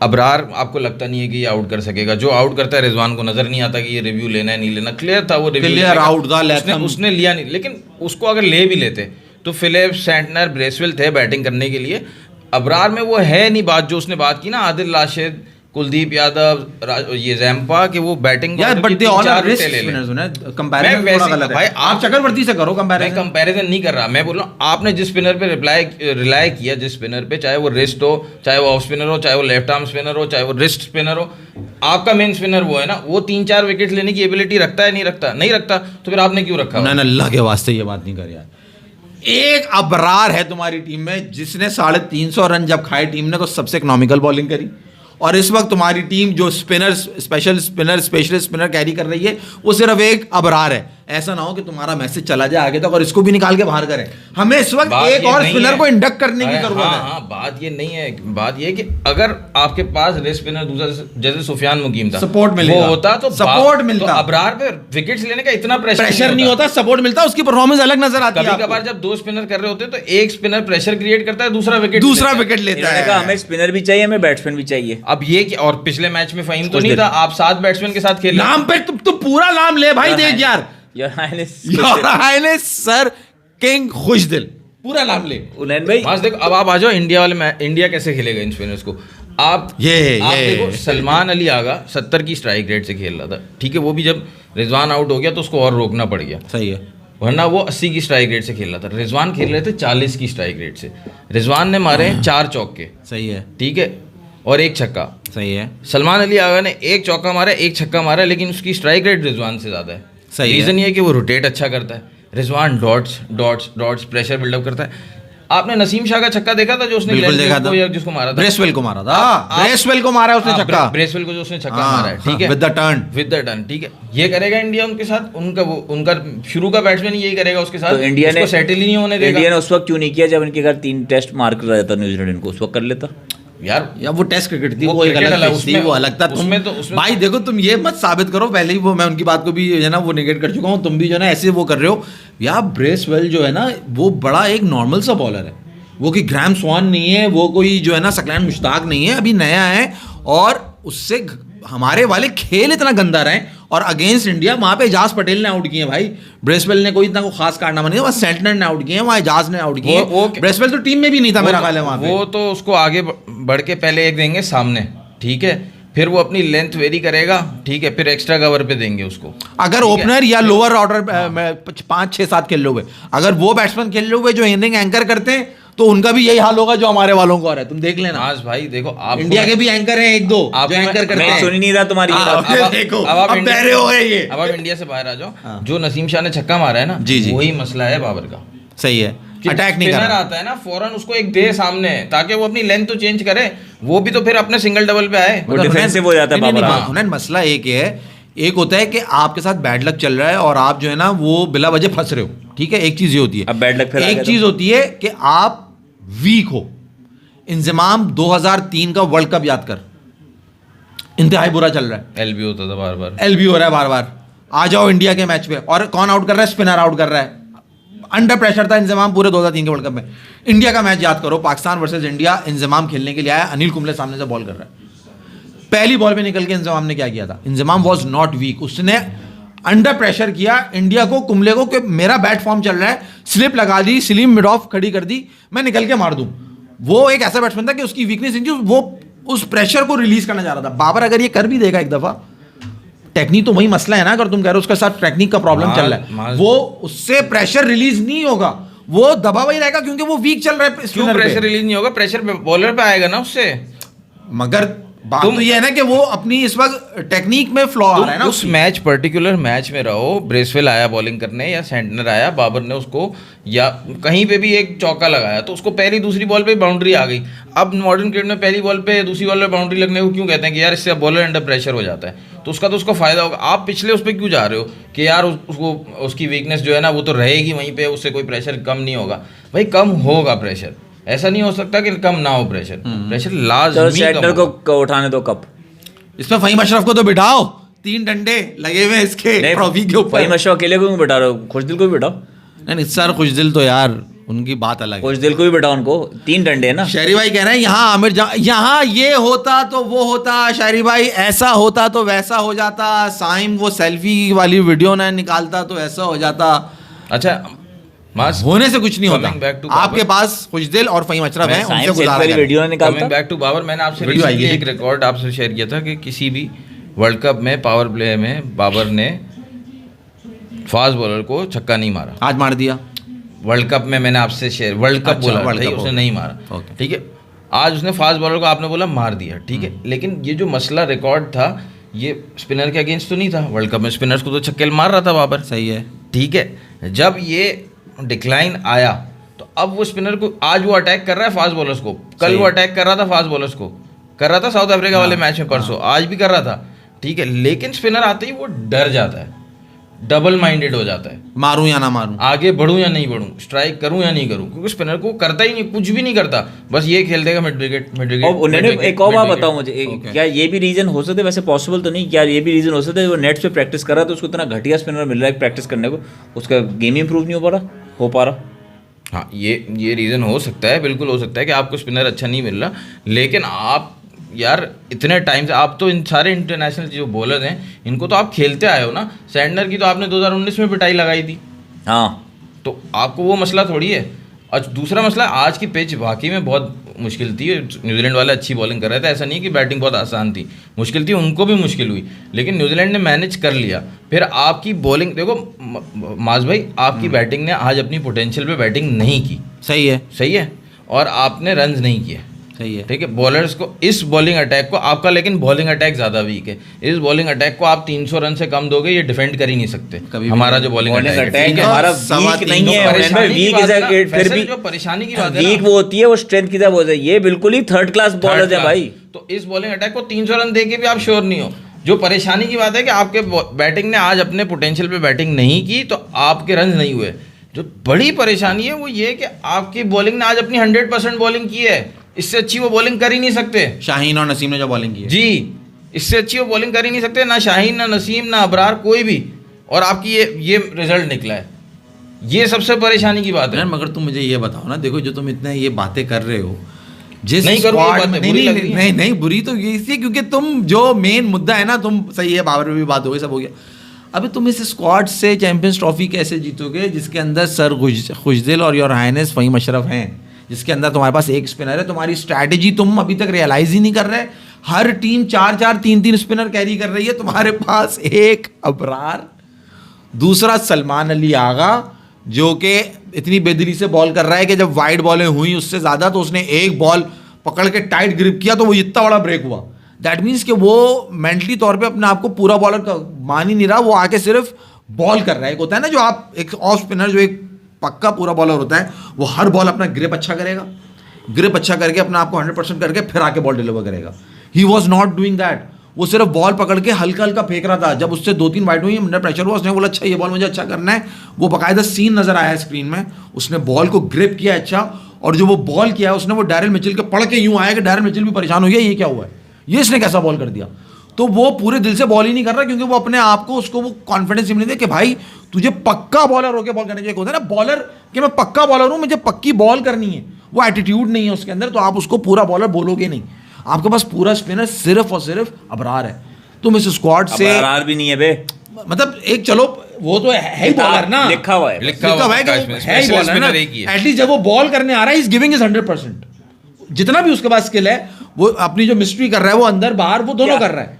अबरार आपको लगता नहीं है कि ये आउट कर सकेगा। जो आउट करता है रिजवान को नजर नहीं आता कि ये रिव्यू लेना है नहीं लेना। क्लियर था वो रिव्यू, क्लियर आउट था, उसने लिया नहीं। लेकिन उसको अगर ले भी लेते तो फिलिप्स, सैंटनर, ब्रेसवेल थे बैटिंग करने के लिए। अबरार में वो है नहीं बात जो उसने बात की ना, आदिल राशिद, कुलदीप यादव, ये जैम्पा कि वो बैटिंग यार but they all are risk spinners होना, कंपैरिजन थोड़ा गलत है भाई। आप चक्रवर्ती से करो कंपैरिजन। मैं कंपैरिजन नहीं कर रहा, मैं बोल रहा हूँ आपने जिस स्पिनर पे रिलाय किया, जिस स्पिनर पे, चाहे वो रिस्ट हो, चाहे वो ऑफ स्पिनर हो, चाहे वो लेफ्ट आर्म स्पिनर हो, चाहे वो रिस्ट स्पिनर हो, आपका मेन स्पिनर वो है ना, वो 3-4 विकेट लेने की एबिलिटी रखता है नहीं रखता? नहीं रखता, तो फिर आपने क्यों रखा? ना अल्लाह के वास्ते ये बात नहीं कर यार। एक अबरार है तुम्हारी टीम में जिसने 350 रन जब खाए टीम ने तो सबसे इकोनॉमिकल बॉलिंग करी, और इस वक्त तुम्हारी टीम जो स्पेशलिस्ट स्पिनर कैरी कर रही है वो सिर्फ एक अबरार है। ऐसा ना हो कि तुम्हारा मैसेज चला जाए आगे तक और इसको भी निकाल के बाहर करें। हमें इस वक्त एक और स्पिनर को इंडक्ट करने की जरूरत है। हाँ, बात ये नहीं है, बात ये है कि अगर आपके पास रेस्ट स्पिनर दूसरा जैसे सुफियान मुकीम था, सपोर्ट मिलेगा, वो होता तो सपोर्ट मिलता, तो अबरार पे विकेट्स लेने का इतना प्रेशर नहीं होता, सपोर्ट मिलता, उसकी परफॉर्मेंस अलग नजर आती है। कभी कभार जब 2 स्पिनर कर रहे होते हैं तो एक स्पिनर प्रेशर क्रिएट करता है, दूसरा विकेट लेता है। हमें स्पिनर भी चाहिए, हमें बैट्समैन भी चाहिए। अब ये कि और पिछले मैच में फहीम तो नहीं था, आप 7 बैट्समैन के साथ खेल रहे नाम पे तुम पूरा नाम ले भाई, देख यार, योर हाइनेस सर किंग खुशदिल, पूरा नाम ले उनैन भाई। बस देखो, अब आप आ जाओ इंडिया वाले इंडिया कैसे खेलेगा इन स्पिनर्स को। आप देखो सलमान अली आगा 70 की स्ट्राइक रेट से खेल रहा था, ठीक है, वो भी जब रिजवान आउट हो गया तो उसको और रोकना पड़ गया, सही है, वरना वो 80 की स्ट्राइक रेट से खेल रहा था। रिजवान खेल रहे थे 40 की स्ट्राइक रेट से। रिजवान ने मारे 4 चौके, सही है, ठीक है, और 1 छक्का, सही है। सलमान अली आगा ने 1 चौका मारा, 1 छक्का मारा, लेकिन उसकी स्ट्राइक रेट रिजवान से ज़्यादा है। सही रीज़न ये है कि वो रोटेट अच्छा करता है, रिजवान डॉट्स प्रेशर बिल्डअप करता है। आपने नसीम शाह का छक्का देखा था जो उसने जिसको मारा था, ब्रेसवेल को मारा था, ब्रेसवेल को मारा उसने छक्का, ब्रेसवेल को जो उसने छक्का मारा है, ठीक है, विद द टर्न, ठीक है। ये करेगा इंडिया उनके साथ, उनका शुरू का बैट्समैन यही करेगा उसके साथ, तो इंडिया ने सेटल ही नहीं होने देगा। इंडिया ने उस वक्त क्यों नहीं किया जब इनके घर 3 टेस्ट मार्क रहा था न्यूजीलैंड इनको, उस वक्त कर लेता यार वो टेस्ट क्रिकेट थी, वो एक अलग थी, वो अलग था। उसमें भाई देखो तुम ये मत साबित करो, पहले ही वो मैं उनकी बात को भी है ना वो निगेट कर चुका हूँ, तुम भी जो है ना ऐसे वो कर रहे हो यार। ब्रेसवेल जो है ना वो बड़ा एक नॉर्मल सा बॉलर है, वो कि ग्राहम स्वान नहीं है, वो कोई जो है ना सकलैन मुश्ताक नहीं है, अभी नया है, और उससे हमारे वाले खेल इतना गंदा रहे। और अगेंस्ट इंडिया वहां पे एजाज पटेल ने आउट किए भाई, ब्रेसवेल ने कोई इतना कोई खास कारनामा नहीं है, बस सेंटनर ने आउट किए, वहां एजाज ने आउट किए, ब्रेसवेल तो टीम में भी नहीं था मेरा ख्याल है वहां पे। वो तो उसको आगे बढ़ के पहले एक देंगे सामने, ठीक है, फिर वो अपनी लेंथ वेरी करेगा, ठीक है, फिर एक्स्ट्रा कवर पे देंगे उसको। अगर ओपनर या लोअर ऑर्डर 5-6-7 खेल लोगे, अगर वो बैट्समैन खेल लोगे जो इनिंग एंकर करते हैं तो उनका भी यही हाल होगा जो हमारे वालों को हो रहा है, तुम देख लेना। आज भाई देखो, आप इंडिया के भी एंकर हैं 1-2 जो एंकर करते हैं, सुन ही नहीं रहा तुम्हारी देखो अब बहरे हो गए ये। अब आप इंडिया से बाहर आ जाओ, जो नसीम शाह ने छक्का मारा है ना, वही मसला है बाबर का। सही है, अटैक नहीं कर रहा आता है ना, फौरन उसको एक दे सामने ताकि वो अपनी लेंथ तो चेंज करे, वो भी तो फिर अपने सिंगल डबल पे आए, वो डिफेंसिव हो जाता है बाबर। मसला एक है, एक होता है कि आपके साथ बैड लक चल रहा है और आप जो है ना वो बिला वजह फंस रहे हो, ठीक है, एक चीज ये होती है। अब बैड लक एक चीज होती है कि आप वीक हो। इंजमाम 2003 का वर्ल्ड कप याद कर, इंतहाई बुरा चल रहा है, एलबी होता था बार बार, एलबी हो रहा है बार बार। आ जाओ इंडिया के मैच पे और कौन आउट कर रहा है? स्पिनर आउट कर रहा है, अंडर प्रेशर था इंजमाम पूरे 2003 के वर्ल्ड कप में। इंडिया का मैच याद करो, पाकिस्तान वर्सेस इंडिया, इंजमाम खेलने के लिए आया, अनिल कुंबले सामने से बॉल कर रहा है, पहली बॉल पे निकल के इंजमाम ने क्या किया था? इंजमाम वॉज नॉट वीक, उसने अंडर प्रेशर किया इंडिया को, कुंबले को, कि मेरा बैट फॉर्म चल रहा है, स्लिप लगा दी, स्लिम मिड ऑफ खड़ी कर दी, मैं निकल के मार दूं। वो एक ऐसा बैट्समैन था कि उसकी वीकनेस थी, वो उस प्रेशर को रिलीज करना चाह रहा था। बाबर अगर ये कर भी देगा एक दफा, टेक्निक तो वही मसला है ना, अगर तुम कह रहे हो उसके साथ टेक्निक का प्रॉब्लम चल रहा है, वो उससे प्रेशर रिलीज नहीं होगा, वो दबा हुआ ही रहेगा क्योंकि वो वीक चल रहा है। क्यों प्रेशर रिलीज नहीं होगा? प्रेशर बॉलर पे आएगा ना उससे। मगर बात तो ये है ना कि वो अपनी इस वक्त टेक्निक में फ्लॉ आ रहा है ना। उस मैच पर्टिकुलर मैच में रहो, ब्रेसवेल आया बॉलिंग करने या सेंटनर आया, बाबर ने उसको या कहीं पे भी एक चौका लगाया तो उसको पहली दूसरी बॉल पे बाउंड्री आ गई। अब मॉडर्न क्रिकेट में पहली बॉल पे दूसरी बॉल पे बाउंड्री लगने को क्यों कहते हैं कि यार इससे बॉलर अंडर प्रेशर हो जाता है, तो उसको फायदा होगा। आप पिछले उस पर क्यों जा रहे हो कि यार उसको उसकी वीकनेस जो है ना वो तो रहेगी वहीं पे, उससे कोई प्रेशर कम नहीं होगा। भाई कम होगा प्रेशर, ऐसा नहीं हो सकता कि कम ना हो प्रेशर। प्रेशर लाजमी कम होगा। को उठाने दो कप। इसमें फहीम अशरफ को तो बिठाओ, 3 डंडे लगे हुए हैं इसके ट्रॉफी के ऊपर। फहीम अशरफ अकेले को क्यों बिठा रहे हो? खुशदिल को भी बिठाओ। नहीं सर, खुशदिल तो यार उनकी बात अलग है। खुशदिल को भी बिठाओ, उनको 3 डंडे है ना। शायरी भाई कह रहे हैं यहाँ आमिर यहाँ ये होता तो वो होता, शायरी भाई ऐसा होता तो वैसा हो जाता, साइम वो सेल्फी वाली वीडियो ना निकालता तो ऐसा हो जाता। अच्छा होने से कुछ नहीं Coming back होता। to आपके पास खुशदिल और फहीम अशरफ हैं, उनसे गुजारा वाली करें। वीडियो निकालता। कमिंग बैक टू बाबर, मैंने आपसे वीडियो recently आएगी। एक रिकॉर्ड आपसे शेयर किया था कि किसी भी वर्ल्ड कप में पावर प्ले में बाबर ने फास्ट बॉलर को छक्का नहीं मारा। आज मार दिया वर्ल्ड कप में मैंने आपसे शेयर, वर्ल्ड कप अच्छा, बोला वर्ल्ड भाई, कप, उसने ओके। नहीं मारा। ओके। ठीक है, आज उसने फास्ट बॉलर को आपने बोला मार दिया, ठीक है, लेकिन ये जो मसला रिकॉर्ड था ये स्पिनर के अगेंस्ट तो नहीं था। वर्ल्ड कप में स्पिनर्स को तो छक्के मार रहा था बाबर, सही है। ठीक है। जब ये डिक्लाइन आया तो अब वो स्पिनर को, आज वो अटैक कर रहा है फास्ट बॉलर्स को, कल वो अटैक कर रहा था फास्ट बॉलर्स को, कर रहा था साउथ अफ्रीका वाले मैच में परसों, आज भी कर रहा था, ठीक है। लेकिन स्पिनर आते ही वो डर जाता है, डबल माइंडेड हो जाता है, मारूं या ना मारूं, आगे बढ़ूं या नहीं बढ़ूं, स्ट्राइक करूं या नहीं करूं, क्योंकि स्पिनर को करता ही नहीं, कुछ भी नहीं करता, बस ये खेल देगा मिड विकेट मिड विकेट। और उन्होंने एक और बात बताओ मुझे, क्या ये भी रीजन हो सकता है, वैसे पॉसिबल तो नहीं, क्या ये भी रीजन हो सकता है वो नेट्स पे प्रैक्टिस कर रहा है तो उसको इतना घटिया स्पिनर मिल रहा है प्रैक्टिस करने को, उसका गेम ही इंप्रूव नहीं हो पा रहा। हाँ, ये रीज़न हो सकता है, बिल्कुल हो सकता है कि आपको स्पिनर अच्छा नहीं मिल रहा, लेकिन आप यार इतने टाइम से आप तो इन सारे इंटरनेशनल जो बॉलर हैं इनको तो आप खेलते आए हो ना। सैंडनर की तो आपने 2019 में पिटाई लगाई थी, हाँ, तो आपको वो मसला थोड़ी है। और दूसरा मसला, आज की पिच वाकई में बहुत मुश्किल थी। न्यूजीलैंड वाले अच्छी बॉलिंग कर रहे थे, ऐसा नहीं कि बैटिंग बहुत आसान थी, मुश्किल थी, उनको भी मुश्किल हुई, लेकिन न्यूजीलैंड ने मैनेज कर लिया। फिर आपकी बॉलिंग देखो माज भाई, आपकी बैटिंग ने आज अपनी पोटेंशियल पे बैटिंग नहीं की, सही है, सही है, और आपने रन्स नहीं किए, सही है, ठीक है। बॉलर्स को इस बॉलिंग अटैक को आपका, लेकिन बॉलिंग अटैक ज़्यादा वीक है, इस बॉलिंग अटैक को आप 300 रन से कम दोगे ये डिफेंड कर ही नहीं सकते। कभी हमारा जो बॉलिंग अटैक है हमारा वीक नहीं है, फिर भी जो परेशानी की बात है वीक वो होती है, वो स्ट्रेंथ की तरह होता है, ये बिल्कुल ही थर्ड क्लास बॉलर है भाई। तो इस बॉलिंग अटैक को 300 रन देके भी आप श्योर नहीं हो। जो परेशानी की बात है कि आपके बैटिंग ने आज अपने पोटेंशियल पे बैटिंग नहीं की तो आपके रन नहीं हुए। जो बड़ी परेशानी है वो ये कि आपकी बॉलिंग ने आज अपनी 100% बॉलिंग की है, इससे अच्छी वो बॉलिंग कर ही नहीं सकते। शाहीन और नसीम ने जो बॉलिंग की है, जी, इससे अच्छी वो बॉलिंग कर ही नहीं सकते, ना शाहीन, ना नसीम, ना अबरार, कोई भी, और आपकी ये रिजल्ट निकला है। ये सबसे परेशानी की बात है। मगर तुम मुझे ये बताओ ना, देखो जो तुम इतने ये बातें कर रहे हो, जिस नहीं करूँ ये squad बातें, में- बुरी लग रही है। नहीं बुरी तो ये इसलिए क्योंकि तुम जो मेन मुद्दा है ना, तुम सही है, बाबर में भी बात हो गई, सब हो गया। अबे तुम इस स्क्वाड से चैंपियंस ट्रॉफी कैसे जीतोगे जिसके अंदर सर खुशदिल और योर हाइनेस फहीम अशरफ हैं, जिसके अंदर तुम्हारे पास एक स्पिनर है। तुम्हारी स्ट्रैटेजी तुम अभी तक रियलाइज ही नहीं कर रहे। हर टीम 4-4 3-3 स्पिनर कैरी कर रही है, तुम्हारे पास एक अबरार, दूसरा सलमान अली आगा जो कि इतनी बेदिली से बॉल कर रहा है कि जब वाइड बॉलें हुई उससे ज़्यादा तो उसने एक बॉल पकड़ के टाइट ग्रिप किया तो वो इतना बड़ा ब्रेक हुआ। दैट मीन्स कि वो मेंटली तौर पे अपने आप को पूरा बॉलर का मान ही नहीं रहा, वो आके सिर्फ बॉल कर रहा है। एक होता है ना जो आप एक ऑफ स्पिनर जो एक पक्का पूरा बॉलर होता है, वो हर बॉल अपना ग्रिप अच्छा करेगा, ग्रिप अच्छा करके अपना आपको 100% करके फिर आके बॉल डिलीवर करेगा। He was not doing that, वो सिर्फ बॉल पकड़ के हल्का हल्का फेंक रहा था। जब उससे 2-3 वाइड हुई, अंडर प्रेशर हुआ, उसने बोला अच्छा ये बॉल मुझे अच्छा करना है, वो बाकायदा सीन नजर आया है स्क्रीन में, उसने बॉल को ग्रिप किया अच्छा, और जो वो बॉल किया उसने वो डैरेल मिचेल के पढ़ के यूं आया कि डैरेल मिचेल भी परेशान हो गया, ये क्या हुआ है, ये इसने कैसा बॉल कर दिया। तो वो पूरे दिल से बॉल ही नहीं कर रहा क्योंकि वो अपने आप को, उसको वो कॉन्फिडेंस ही नहीं दे कि भाई तुझे पक्का बॉलर होकर बॉल करने चाहिए। होता है ना बॉलर कि मैं पक्का बॉलर हूं, मुझे पक्की बॉल करनी है, वो एटीट्यूड नहीं है उसके अंदर, तो आप उसको पूरा बॉलर बोलोगे नहीं। आपके पास पूरा स्पिनर सिर्फ और सिर्फ अबरार है। तुम इस स्क्वाड से अबरार भी नहीं है बे, मतलब एक चलो वो तो है ही बॉलर ना, लिखा हुआ है, लिखा हुआ है कि इसमें, वो है ही special बॉलर ना, spinner एक ही है। एटलीस्ट जब वो बॉल करने आ रहा है इज गिविंग इज 100%, जितना भी उसके पास स्किल है वो अपनी जो मिस्ट्री कर रहा है वो अंदर बाहर वो दोनों क्या? कर रहा है,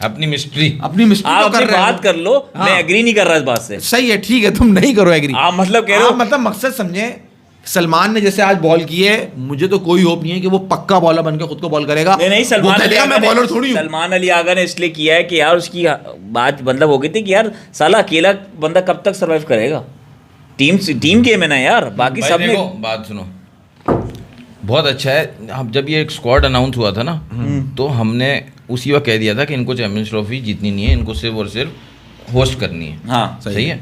अपनी मिस्ट्री। अपनी मिस्ट्री आप तो अपनी कर रहा है बात कर लो, हाँ। मैं एग्री नहीं कर रहा इस बात से। सही है, ठीक है, तुम नहीं करो एग्री, आप मतलब कह रहे हो, मतलब मकसद समझे। सलमान ने जैसे आज बॉल की है, मुझे तो कोई होप नहीं है कि वो पक्का बॉलर बनकर खुद को बॉल करेगा। नहीं नहीं, वो सलमान अली कहेगा आगा मैं ने- बॉलर थोड़ी हूँ। सलमान अली आगा ने इसलिए किया है कि यार उसकी बात मतलब हो गई थी कि यार साला अकेला बंदा कब तक सरवाइव करेगा, टीम गेम है ना यार, बाकी भाई सब देखो, बात सुनो, बहुत अच्छा है। अब जब ये एक स्क्वाड अनाउंस हुआ था ना, तो हमने उसी वक्त कह दिया था कि इनको चैंपियंस ट्रॉफी जीतनी नहीं है, इनको सिर्फ और सिर्फ होस्ट करनी है। हाँ सही है।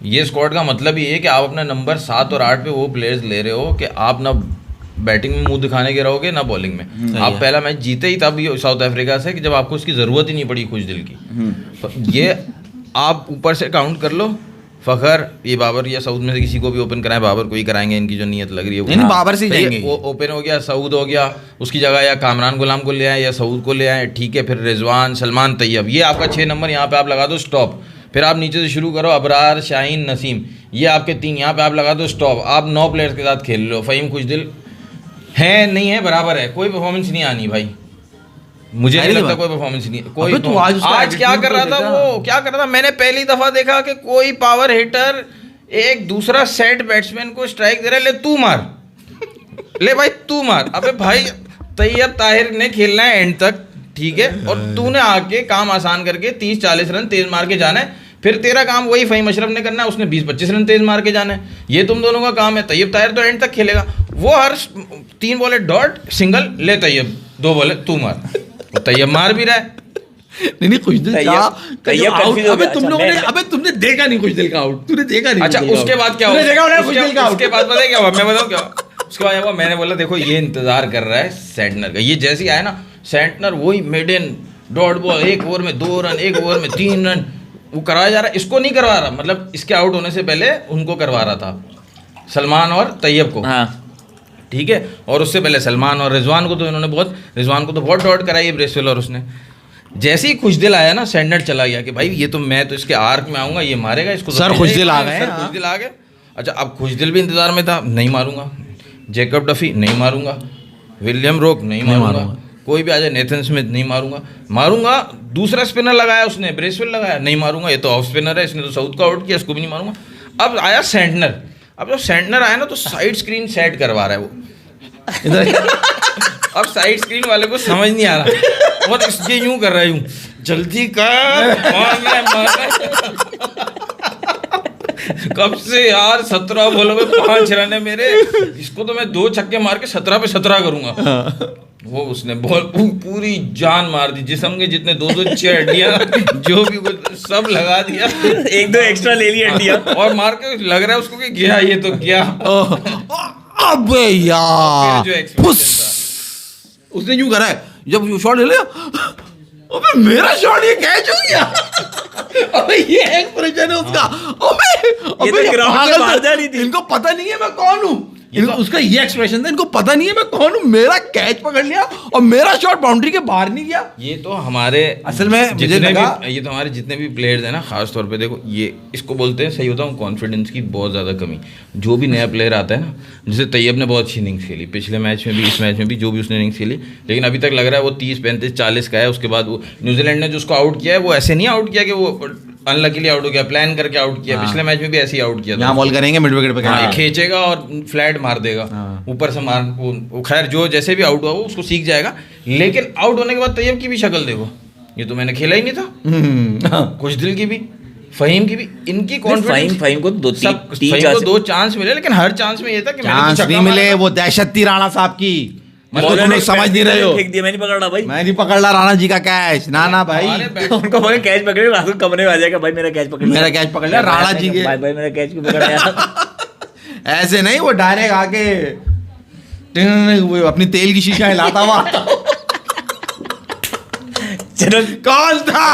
ये स्क्वाड का मतलब ये है कि आप अपना नंबर 7 और 8 पे वो प्लेयर्स ले रहे हो कि आप ना बैटिंग में मुंह दिखाने के रहोगे ना बॉलिंग में। आप पहला मैच जीते ही तब ये साउथ अफ्रीका से कि जब आपको उसकी ज़रूरत ही नहीं पड़ी कुछ दिल की। तो ये आप ऊपर से काउंट कर लो, फ़खर, ये बाबर या सऊद में से किसी को भी ओपन कराएं, बाबर को ही कराएंगे, इनकी जो नीयत लग रही है वो। नहीं, बाबर से ही सही है, जाएंगे। वो ओपन हो गया, सऊद हो गया, उसकी जगह या कामरान गुलाम को ले आए या सऊद को ले आए, ठीक है। फिर रिजवान, सलमान, तैयब, ये आपका 6 नंबर यहाँ पे आप लगा दो स्टॉप। फिर आप नीचे से शुरू करो, अबरार, शाहीन, नसीम, ये आपके 3, यहाँ पे आप लगा दो स्टॉप। आप 9 प्लेयर्स के साथ खेल लो। फ़हीम खुशदिल है नहीं है बराबर है, कोई परफॉर्मेंस नहीं आनी भाई, मुझे नहीं लगता कोई परफॉर्मेंस नहीं है। कोई अबे तू आज उसका आज क्या attitude कर रहा तो था देखा। वो, क्या कर रहा था, मैंने पहली दफा देखा कि कोई पावर हिटर एक दूसरा सेट बैट्समैन को स्ट्राइक दे रहा है, ले तू मार, ले भाई तू मार। अबे भाई तैयब ताहिर ने खेलना है एंड तक, ठीक है, और तूने आके काम आसान करके 30-40 रन तेज मार के जाना है। फिर तेरा काम वही फ़हीम अशरफ ने करना है, उसने 20-25 रन तेज मार के जाना है। ये तुम दोनों का काम है। तैयब ताहिर तो एंड तक खेलेगा, वो हर 3 बॉले डॉट सिंगल, ले तैयब 2 बॉले तू मार, वो तैयब मार भी रहा है। नहीं कुछ दिल तैयब आउट, confuse हो अबे गया। तुम अच्छा, लोगों ने, मैं- अबे तुमने देखा नहीं कुछ दिल का आउट, तूने देखा नहीं। अच्छा कुछ दिल का उसके out। बाद क्या तूने देखा हुआ, होना कुछ दिल का उसके आउट। बाद पता है क्या हुआ, मैं बताऊँ क्या हुआ? उसके बाद हुआ, मैंने बोला देखो ये इंतजार कर रहा है सैंटनर का। ये जैसे ही आया ना सैंटनर, वही मेडन डॉट बॉल, 1 ओवर में 2 रन, 1 ओवर में 3 रन, वो कराया जा रहा है। इसको नहीं करवा रहा, मतलब इसके आउट होने से पहले उनको करवा रहा था, सलमान और तैयब को, हाँ ठीक है। और उससे पहले सलमान और रिजवान को तो इन्होंने बहुत डॉट कराई है ब्रेसवेल, और उसने जैसे ही खुशदिल आया ना, सैंडर चला गया कि भाई ये तो मैं तो इसके आर्क में आऊंगा, ये मारेगा इसको। सर खुशदिल आ गए, सर हाँ। खुशदिल आ गए। अच्छा अब खुशदिल भी इंतजार में था, नहीं मारूंगा, जैकब डफी नहीं मारूंगा, विलियम रोक नहीं मारूंगा, कोई भी आ जाए, नेथन स्मिथ नहीं मारूंगा। दूसरा स्पिनर लगाया उसने, ब्रेसवेल लगाया, नहीं मारूंगा, ये तो ऑफ स्पिनर है, इसने तो साउथ का आउट किया, इसको भी नहीं मारूंगा। अब आया सैंटनर, अब जब सैंटनर आया ना तो साइड स्क्रीन सेट करवा रहा है वो। अब साइड स्क्रीन वाले को समझ नहीं आ रहा, और इसलिए यूं कर रहा है, यूं जल्दी कर, कब से यार 17 बॉलों में 5 रन है मेरे, इसको तो मैं 2 छक्के मार के 17 पे 17 करूंगा। वो उसने बॉल पूरी जान मार दी, जिस्म के जितने 206 हड्डियां जो भी कुछ सब लगा दिया, 1-2 एक्स्ट्रा ले लिया इंडिया। और मार के लग रहा है उसको कि गया, ये तो गया। अबे यार फिर जो expression फुस, उसने यूं करा है, जब शॉट ले लिया, अबे मेरा शॉट ये कैच हो गया। अबे ये एक्सप्रेशन है उसका, अबे तो ground पागल में बाहर था। जा रही थी। इनको पता नहीं है मैं कौन हूँ, उसका ये एक्सप्रेशन था, इनको पता नहीं है मैं कौन हूँ, मेरा कैच पकड़ लिया और मेरा शॉट बाउंड्री के बाहर नहीं गया। ये तो हमारे असल में मुझे जितने लगा, भी, ये तो हमारे जितने भी प्लेयर्स हैं ना, खास तौर पे देखो, ये इसको बोलते हैं, सही बताऊं, कॉन्फिडेंस की बहुत ज़्यादा कमी। जो भी नया प्लेयर आता है ना, जैसे तैयब ने बहुत अच्छी इनिंग्स खेली पिछले मैच में भी, इस मैच में भी, जो भी उसने इनिंग्स खेली, लेकिन अभी तक लग रहा है वो 30-35-40 का है। उसके बाद वो न्यूजीलैंड ने जो उसको आउट किया है, वो ऐसे नहीं आउट किया कि वो अनलकीली आउट हो गया, प्लान करके आउट किया। पिछले मैच में भी ऐसे ही आउट किया था। यहाँ बॉल करेंगे मिड विकेट पे, हाँ, खींचेगा और फ्लैट मार देगा, ऊपर से मार, वो खैर जो जैसे भी आउट हुआ वो उसको सीख जाएगा। लेकिन आउट होने के बाद तैयब की भी शक्ल देखो, ये तो मैंने खेला ही नहीं था। खुशदिल की भी, फ़हीम की भी, इनकी कॉन्फिडेंस, फ़हीम को 2-3 फ़हीम को 2 चांस मिले, लेकिन हर चांस में ये था कि मैंने तो चांस छक्का नहीं मिले। मारा। वो दहशत थी राणा साहब की, मतलब बॉलर तुम ने लोग समझ नहीं रहे हो। फेंक दिया, मैं नहीं पकड़ रहा भाई। मैं नहीं पकड़ रहा राणा जी का कैच, ना भाई, हमारे बैट- उनको बोले कैच पकड़े, रात को कमरे में आ जाएगा, भाई मेरा कैच पकड़ लिया, मेरा कैच पकड़ लिया, राणा जी के। भाई मेरा कैच क्यों पकड़ा यार। ऐसे नहीं, वो डायरेक्ट आके वो अपनी तेल की शीशा हिलाता हुआ आता। चलो कौन था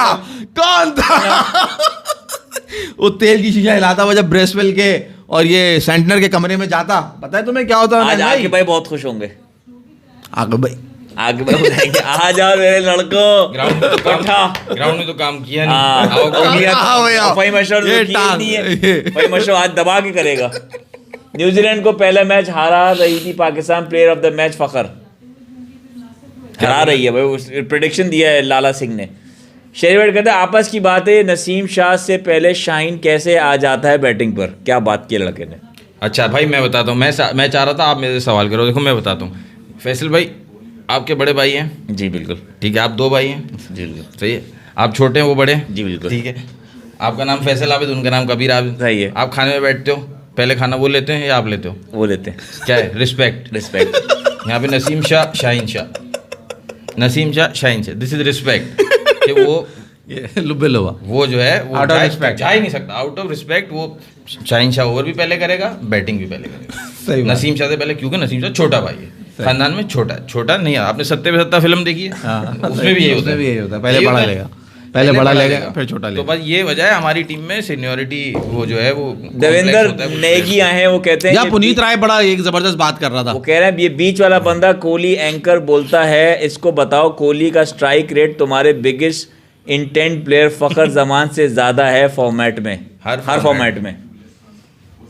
वो तेल की शीशा हिलाता हुआ जब ब्रेसवेल के और ये सेंटनर के कमरे में जाता, पता है तुम्हें क्या होता है आज भाई? आके भाई बहुत खुश होंगे। आगे भाई आगे बताएंगे, आ जाओ मेरे लड़कों, ग्राउंड में तो काम किया नहीं। आओ भैया। फहीम अशरफ ये तो किया टांग, नहीं है, ये। फहीम अशरफ आज दबा के करेगा। न्यूजीलैंड को पहला मैच हरा रही थी Pakistan, player of the match Fakhar हरा रही है भाई, प्रेडिक्शन दिया है लाला सिंह ने। शेरवेट कहते हैं आपस की बात है, नसीम शाह से पहले शाहीन कैसे आ जाता है बैटिंग पर, क्या बात की लड़के ने। अच्छा भाई मैं बताता हूँ, मैं चाह रहा था आप मेरे से सवाल करो। देखो मैं बताता हूँ, फैसल भाई आपके बड़े भाई हैं। जी बिल्कुल। ठीक है, आप 2 भाई हैं। जी बिल्कुल सही है, आप छोटे हैं वो बड़े हैं। जी बिल्कुल। ठीक है, आपका नाम फैसल आबिद, उनका नाम कबीर आबिद। सही है। आप खाने में बैठते हो, पहले खाना वो लेते हैं या आप लेते हो? वो लेते हैं। क्या है? रिस्पेक्ट। रिस्पेक्ट। यहाँ पे Naseem Shah Shaheen Shah, Naseem Shah Shaheen Shah, this is respect. कि ये लुब्बे लोबा वो जो है वो Out of respect. जा ही नहीं सकता, आउट ऑफ रिस्पेक्ट। वो शाहीन शाह ओवर भी पहले करेगा, बैटिंग भी पहले करेगा। सही बात। नसीम शाह से पहले, क्योंकि नसीम शाह छोटा भाई है खानदान में, छोटा नहीं है। आपने सत्ते पे सत्ता फिल्म देखी है? उसमें भी यही होता है। भी यही होता है, पहले यही बड़ा होता है। लेगा, पहले बड़ा लेगा फिर छोटा तो लेगा। बस ये वजह है हमारी टीम में सीनियरिटी, वो जो है वो देवेंद्र नेगी आए हैं, वो कहते हैं या कि पुनीत राय बड़ा एक जबरदस्त बात कर रहा था। वो कह रहे हैं ये बीच वाला बंदा कोहली एंकर बोलता है, इसको बताओ कोहली का स्ट्राइक रेट तुम्हारे बिगेस्ट इंटेंट प्लेयर फखर जमान से ज्यादा है फॉर्मेट में, हर फॉर्मेट में।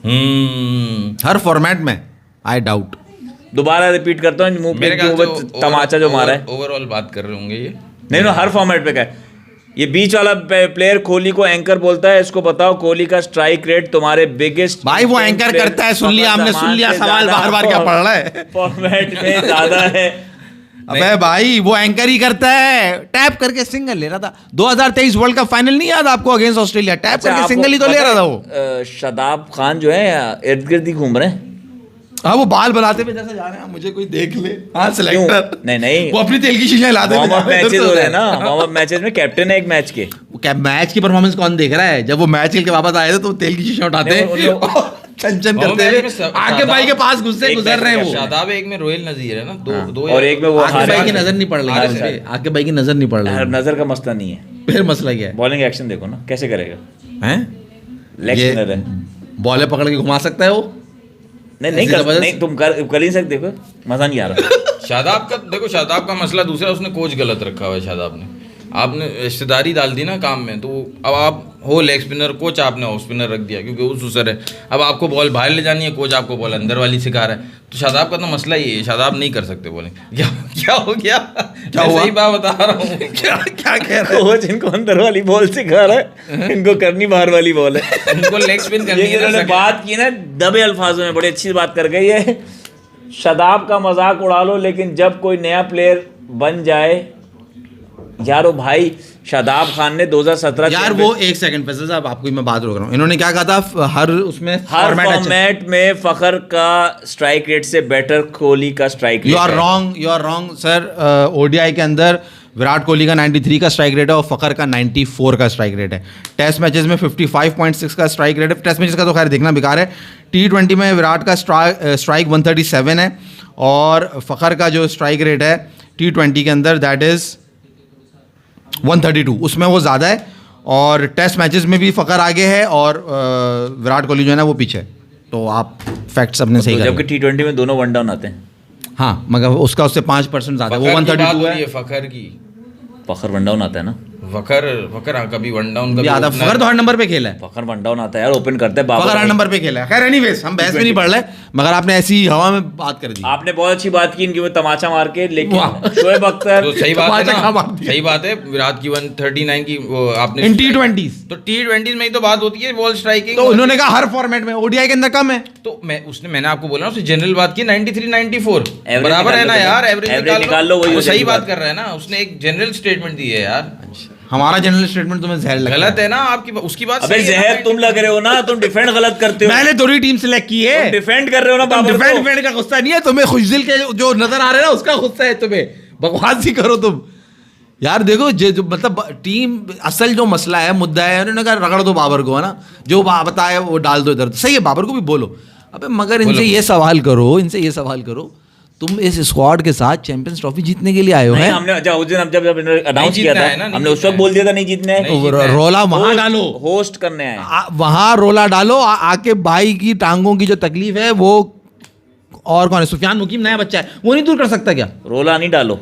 हम्म। हर फॉर्मेट में आई डाउट। दोबारा रिपीट करता हूँ, मुंह पे मेरे ख्याल जो से तमाचा जो मारा है, ओवरऑल बात कर रहे होंगे ये। नहीं हर फॉर्मेट पे क्या है, ये बीच वाला प्लेयर कोहली को एंकर बोलता है, इसको बताओ कोहली का स्ट्राइक रेट तुम्हारे बिगेस्ट। भाई वो एंकर करता है, सुन लिया हमने, सुन लिया सवाल बार बार क्या पढ़ रहा है। फॉर्मेट में ज्यादा है। अबे भाई वो एंकर ही करता है, टैप करके सिंगल ले रहा था। 2023 वर्ल्ड कप फाइनल नहीं याद आपको, अगेंस्ट ऑस्ट्रेलिया, टैप करके सिंगल ही तो ले रहा था वो। शादाब खान जो है इर्द गिर्द ही घूम रहे हैं। हाँ वो बाल बनाते हुए जैसे जा रहे हैं, मुझे कोई देख ले। हाँ सिलेक्टर नहीं वो अपनी तेल की शीशियां लाते वार्म अप मैचेस हो रहे हैं ना, वार्म अप मैचेस में कैप्टन है एक मैच के। क्या मैच की परफॉर्मेंस कौन देख रहा है? जब वो मैच खेल के वापस आए थे तो तेल की शीशियां उठाते हैं, चंचन करते हुए आके भाई के पास गुजर रहे हैं वो। शादाब एक में रोहिल नजीर है ना, दो और एक में वो आके भाई की नजर नहीं पड़ रही है, आके भाई की नजर नहीं पड़ रही है। नजर का मसला नहीं है, फिर मसला क्या है? बॉलिंग एक्शन देखो ना कैसे करेगा, हैं? लेग ये स्पिनर है। बॉले पकड़ के घुमा सकता है वो। नहीं तुम कर ही सकते, देखो मजा नहीं आ रहा। शादाब का देखो, शादाब का मसला दूसरा, उसने कोच गलत रखा हुआ है शादाब ने। आपने रिश्तेदारी डाल दी ना काम में, तो अब आप हो लेग स्पिनर, कोच आपने ऑफ स्पिनर रख दिया क्योंकि वो दूसर है। अब आपको बॉल बाहर ले जानी है, कोच आपको बॉल अंदर वाली सिखा रहा है। तो शादाब का तो मसला ये है, शादाब नहीं कर सकते बॉलिंग। क्या हो गया? क्या हुआ? सही बात बता रहा हूँ। क्या कह रहे हो? कोच इनको अंदर वाली बॉल सिखा रहा है, इनको करनी बाहर वाली बॉल है। इनको लेग स्पिन करनी ये है। जिन्होंने बात की ना दबे अल्फाजों में, बड़ी अच्छी बात कर गई है। शादाब का मजाक उड़ा लो, लेकिन जब कोई नया प्लेयर बन जाए यार, वो भाई शादाब खान ने 2017 यार वो एक सेकंड फैसल साहब, आपको मैं बात रोक रहा हूँ। इन्होंने क्या कहा था, हर उसमें हर फॉर्मेट में फखर का स्ट्राइक रेट से बेटर कोहली का strike rate. You are wrong sir. ODI के अंदर विराट कोहली का 93 का स्ट्राइक रेट है और फखर का 94 का स्ट्राइक रेट है। टेस्ट मैचेस में 55.6 का स्ट्राइक रेट है। टेस्ट मैचेस का तो खैर देखना बेकार है। T20 में विराट का स्ट्राइक 137 है और फखर का जो स्ट्राइक रेट है T20 के अंदर दैट इज़ 132, उसमें वो ज़्यादा है। और टेस्ट मैचेस में भी फ़खर आगे है और विराट कोहली जो है ना वो पीछे है। तो आप फैक्ट्स अपने सही करें। जबकि T20 में दोनों वन डाउन आते हैं। हाँ मगर उसका उससे 5% ज़्यादा है, वो 132 है। फखर की फखर वन डाउन आता है ना। फखर हाँ, कभी वन डाउन कभी आधा। फखर तो हर नंबर पे खेला है। फखर वन डाउन आता है यार, ओपन करते हैं। फखर हर नंबर पे खेला है। खैर एनीवेज हम बहस में नहीं पढ़ रहे, मगर आपने ऐसी हवा में बात कर दी। आपने बहुत अच्छी बात की इनकी वो तमाचा मार के, लेकिन शोएब अख्तर तो सही बात है तमाचा ना, खा सही बात है। विराट की 139 की वो आपने इन T20s तो T20 में ही तो बात होती है बॉल स्ट्राइकिंग। तो उन्होंने कहा हर फॉर्मेट में, ओडीआई के अंदर कम है। तो मैंने आपको बोला ना, उसने जनरल बात की 93 94 Average बराबर है ना निकाल लो, यार। average एवरेज निकाल लो, वही वो हो सही जाएगी बात बात। कर रहा है ना, उसने एक जनरल स्टेटमेंट दी है यार। हमारा जनरल स्टेटमेंट तुम्हें जहर लगता गलत है ना आपकी, उसकी बात अबे सही है ना। जहर तुम लग रहे हो ना, तुम डिफेंड गलत करते हो। मैंने थोड़ी टीम सेलेक्ट की है। डिफेंड कर रहे हो ना तुम बाबर को। डिफेंड का गुस्सा नहीं है तुम्हें, खुशदिल के जो नजर आ रहे हैं ना उसका गुस्सा है तुम्हें। बकवास ही करो तुम यार। देखो जो मतलब टीम असल जो मसला है, मुद्दा है, उन्होंने कहा रगड़ दो बाबर को, है ना, जो बताया वो डाल दो इधर। सही है, बाबर को भी बोलो। अबे मगर इनसे ये सवाल करो, तुम इस स्क्वाड के साथ चैंपियंस ट्रॉफी जीतने के लिए आए हो हैं। हमने जब अनाउंस किया था, हमने उस वक्त बोल दिया था नहीं जीतने हैं। तो रोला वहां डालो, होस्ट करने आए। वहां रोला डालो। आके भाई की टांगों की जो तकलीफ है वो, और कौन है, सुफियान मुकीम नया बच्चा है, वो नहीं दूर कर सकता क्या? रोला नहीं डालो,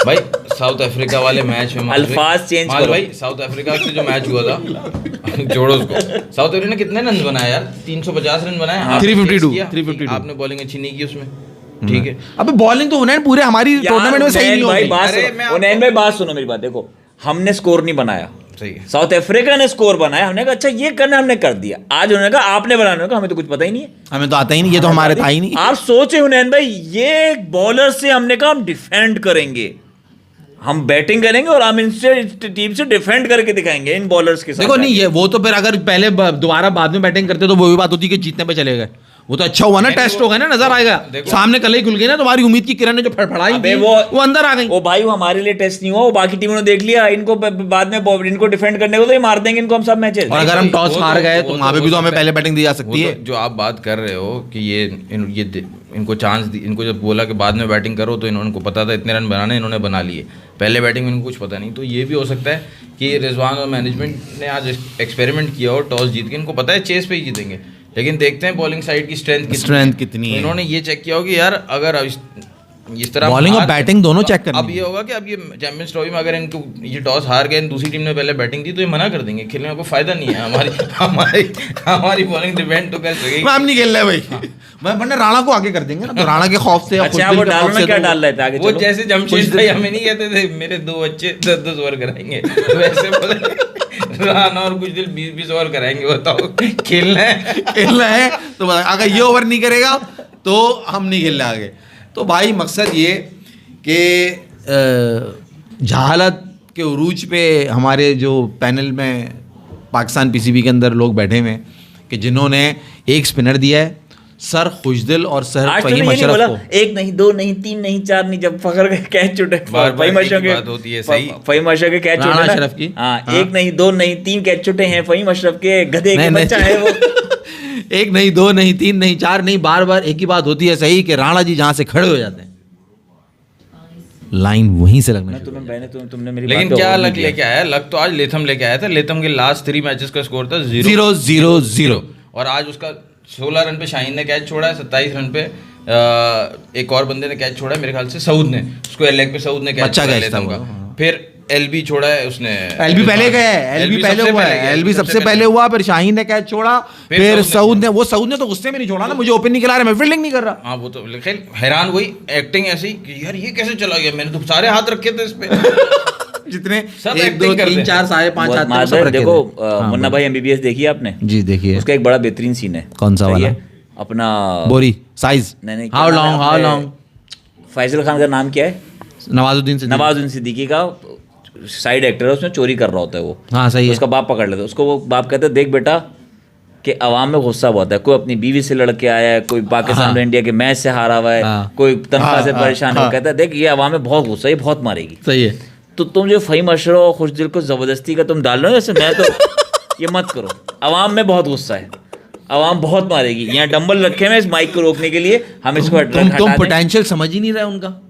भाई साउथ अफ्रीका वाले मैच में अल्फाज चेंज करो भाई, साउथ अफ्रीका से जो मैच हुआ था जोड़ो उसको, साउथ अफ्रीका ने कितने रन बनाए यार, 350 रन बनाए, आपने 352, किया, 352। आपने बॉलिंग अच्छी नहीं की उसमें, ठीक है। अबे बॉलिंग तो होना है पूरे, हमारी टूर्नामेंट में सही नहीं भाई होती। बात अरे सुनो, मैं आपको- उनैन भाई बात सुनो मेरी बात, देखो हमने स्कोर नहीं बनाया, सही है। साउथ अफ्रीका ने स्कोर बनाया, हमने कहा अच्छा ये करना, हमने कर दिया। आज उन्होंने कहा आपने बनाने, उन्होंने कहा हमें तो कुछ पता ही नहीं है, हमें तो आता ही नहीं, ये तो हमारे था ही नहीं। आप सोचे हुनैन भाई, ये बॉलर से हमने कहा हम डिफेंड करेंगे, हम बैटिंग करेंगे और हम इनसे टीम से डिफेंड करके दिखाएंगे इन बॉलर्स के साथ। देखो नहीं, ये वो तो फिर अगर पहले दोबारा बाद में बैटिंग करते तो वो भी बात होती कि जीतने पे चले गए। वो तो अच्छा हुआ ना, टेस्ट हो गया ना, नजर आएगा देखो- सामने, कल ही खुल गई ना तुम्हारी उम्मीद की किरण ने जो फड़फड़ाई अबे थी, वो अंदर आ गई। वो भाई वो हमारे लिए टेस्ट नहीं हुआ, वो बाकी टीमों ने देख लिया इनको, बाद में इनको डिफेंड करने को तो ये मार देंगे इनको हम सब मैचेस। और अगर हम टॉस वो हार तो- गए वो तो तो वहां पे हो भी तो हमें सकता है। पहले बैटिंग दी जा सकती वो है। तो जो आप बात कर रहे हो कि इनको चांस दी, इनको जब बोला कि बाद में बैटिंग करो तो इनको पता था इतने रन बनाने, इन्होंने बना लिए, पहले बैटिंग में इनको कुछ पता नहीं। तो ये भी हो सकता है कि रिजवान और मैनेजमेंट ने आज एक्सपेरिमेंट किया और टॉस जीत के इनको पता है चेस पे ही जीतेंगे, लेकिन देखते हैं बॉलिंग साइड की स्ट्रेंथ कितनी है। इन्होंने ये चेक किया हो कि यार अगर इस तरह बॉलिंग और बैटिंग दोनों चेक करनी अब ये होगा कि अब ये चैंपियंस ट्रॉफी में अगर इनको ये टॉस हार गए, दूसरी टीम ने पहले बैटिंग दी तो ये मना कर देंगे, खेलने में कोई फायदा नहीं है, हमारी बॉलिंग डिपेंड तो कर सकेगी। हम नहीं खेल रहे भाई, वरना राणा को आगे कर देंगे ना, तो राणा के खौफ से, अच्छा वो डालना क्या डाल रहे थे आगे, वो चलो। जैसे जमशेद भाई हमें नहीं कहते थे मेरे 2 बच्चे 10-10 ओवर कराएंगे, वैसे बोले राणा और कुछ दिल 20-20 ओवर कराएंगे, बताओ खेलना है तो अगर ये ओवर नहीं करेगा तो हम नहीं खेल रहे आगे। तो भाई मकसद ये कि जहालत के उरूज पे हमारे जो पैनल में पाकिस्तान पीसीबी के अंदर लोग बैठे हुए हैं कि जिन्होंने एक स्पिनर दिया है, सर खुशदिल और सर आज फहीम तुमने ये नहीं अशरफ बोला को। 1 नहीं 2 नहीं 3 नहीं 4 नहीं, जब फखर के कैच छूटे, बार-बार फहीम एक ही अशरफ बात होती है, सही। फहीम अशरफ के कैच राणा छूटे ना, अशरफ की? हाँ हाँ। 1 नहीं 2 नहीं 3 कैच छूटे हैं फहीम अशरफ के, गधे के नहीं, बच्चा है वो। एक नहीं, 2 नहीं, 3 नहीं, 4 नहीं, बार बार एक ही बात होती है सही कि राणा जी जहां से खड़े हो जाते हैं लाइन वहीं से लगना शुरू। तुमने मेरी लेकिन बात पे क्या गौर नहीं लक किया। लेके आया, लक तो आज लेथम लेके आया था। लेथम के लास्ट 3 मैचेस का स्कोर था 0-0-0 और आज उसका 16 रन पे शाहीन ने कैच छोड़ा है, 27 रन पे एक और बंदे ने कैच छोड़ा है, मेरे ख्याल से सऊद ने, उसको लेग पे सऊद ने कैच अच्छा छोड़ा कैच था लेथम वो, का। हाँ। फिर एलबी छोड़ा है उसने, एलबी पहले गया है, एलबी पहले हुआ है, एलबी सबसे पहले हुआ, फिर शाहीन ने कैच छोड़ा, फिर सऊद ने तो गुस्से में नहीं छोड़ा ना, मुझे ओपन नहीं खिला रहा, मैं फील्डिंग नहीं कर रहा। हाँ वो तो लेकिन हैरान वही एक्टिंग ऐसी कि यार ये कैसे चला गया, मैंने तो सारे हाथ रखे थे इस पे जितने सब 1 2 acting करते 3 हैं। 4 5.5 बहुत 7 मार सब दे, रखे देखो थे। हाँ, मुन्ना भाई एमबीबीएस देखिए आपने, जी देखिए उसका एक बड़ा बेहतरीन सीन है। कौन सा सही वाला? है? अपना बोरी साइज नहीं हाउ लॉन्ग फैजल खान का नाम क्या है? नवाजुद्दीन सिद्दीकी। नवाजुद्दीन सिद्दीकी का साइड एक्टर है, उसमें चोरी कर रहा होता है वो, हाँ सही है। उसका बाप पकड़ लेता है उसको, वो बाप कहता है देख बेटा कि अवाम में गुस्सा बहुत है, कोई अपनी बीवी से लड़के आया है, कोई पाकिस्तान और इंडिया के मैच से हारा हुआ है, हाँ। कोई तनख्वाह से हाँ, परेशान है, हाँ। वो कहता है देख ये अवाम में बहुत गुस्सा है, ये बहुत मारेगी। सही है। तो तुम जो फहीम अशरफ और खुशदिल को ज़बरदस्ती का तुम डाल रहे हो जैसे, मैं तो ये मत करो, अवाम में बहुत गुस्सा है, अवाम बहुत मारेगी, यहाँ डंबल रखे हैं इस माइक को रोकने के लिए, हम इसको तुम हटा दें। पोटेंशियल समझ ही नहीं रहे उनका।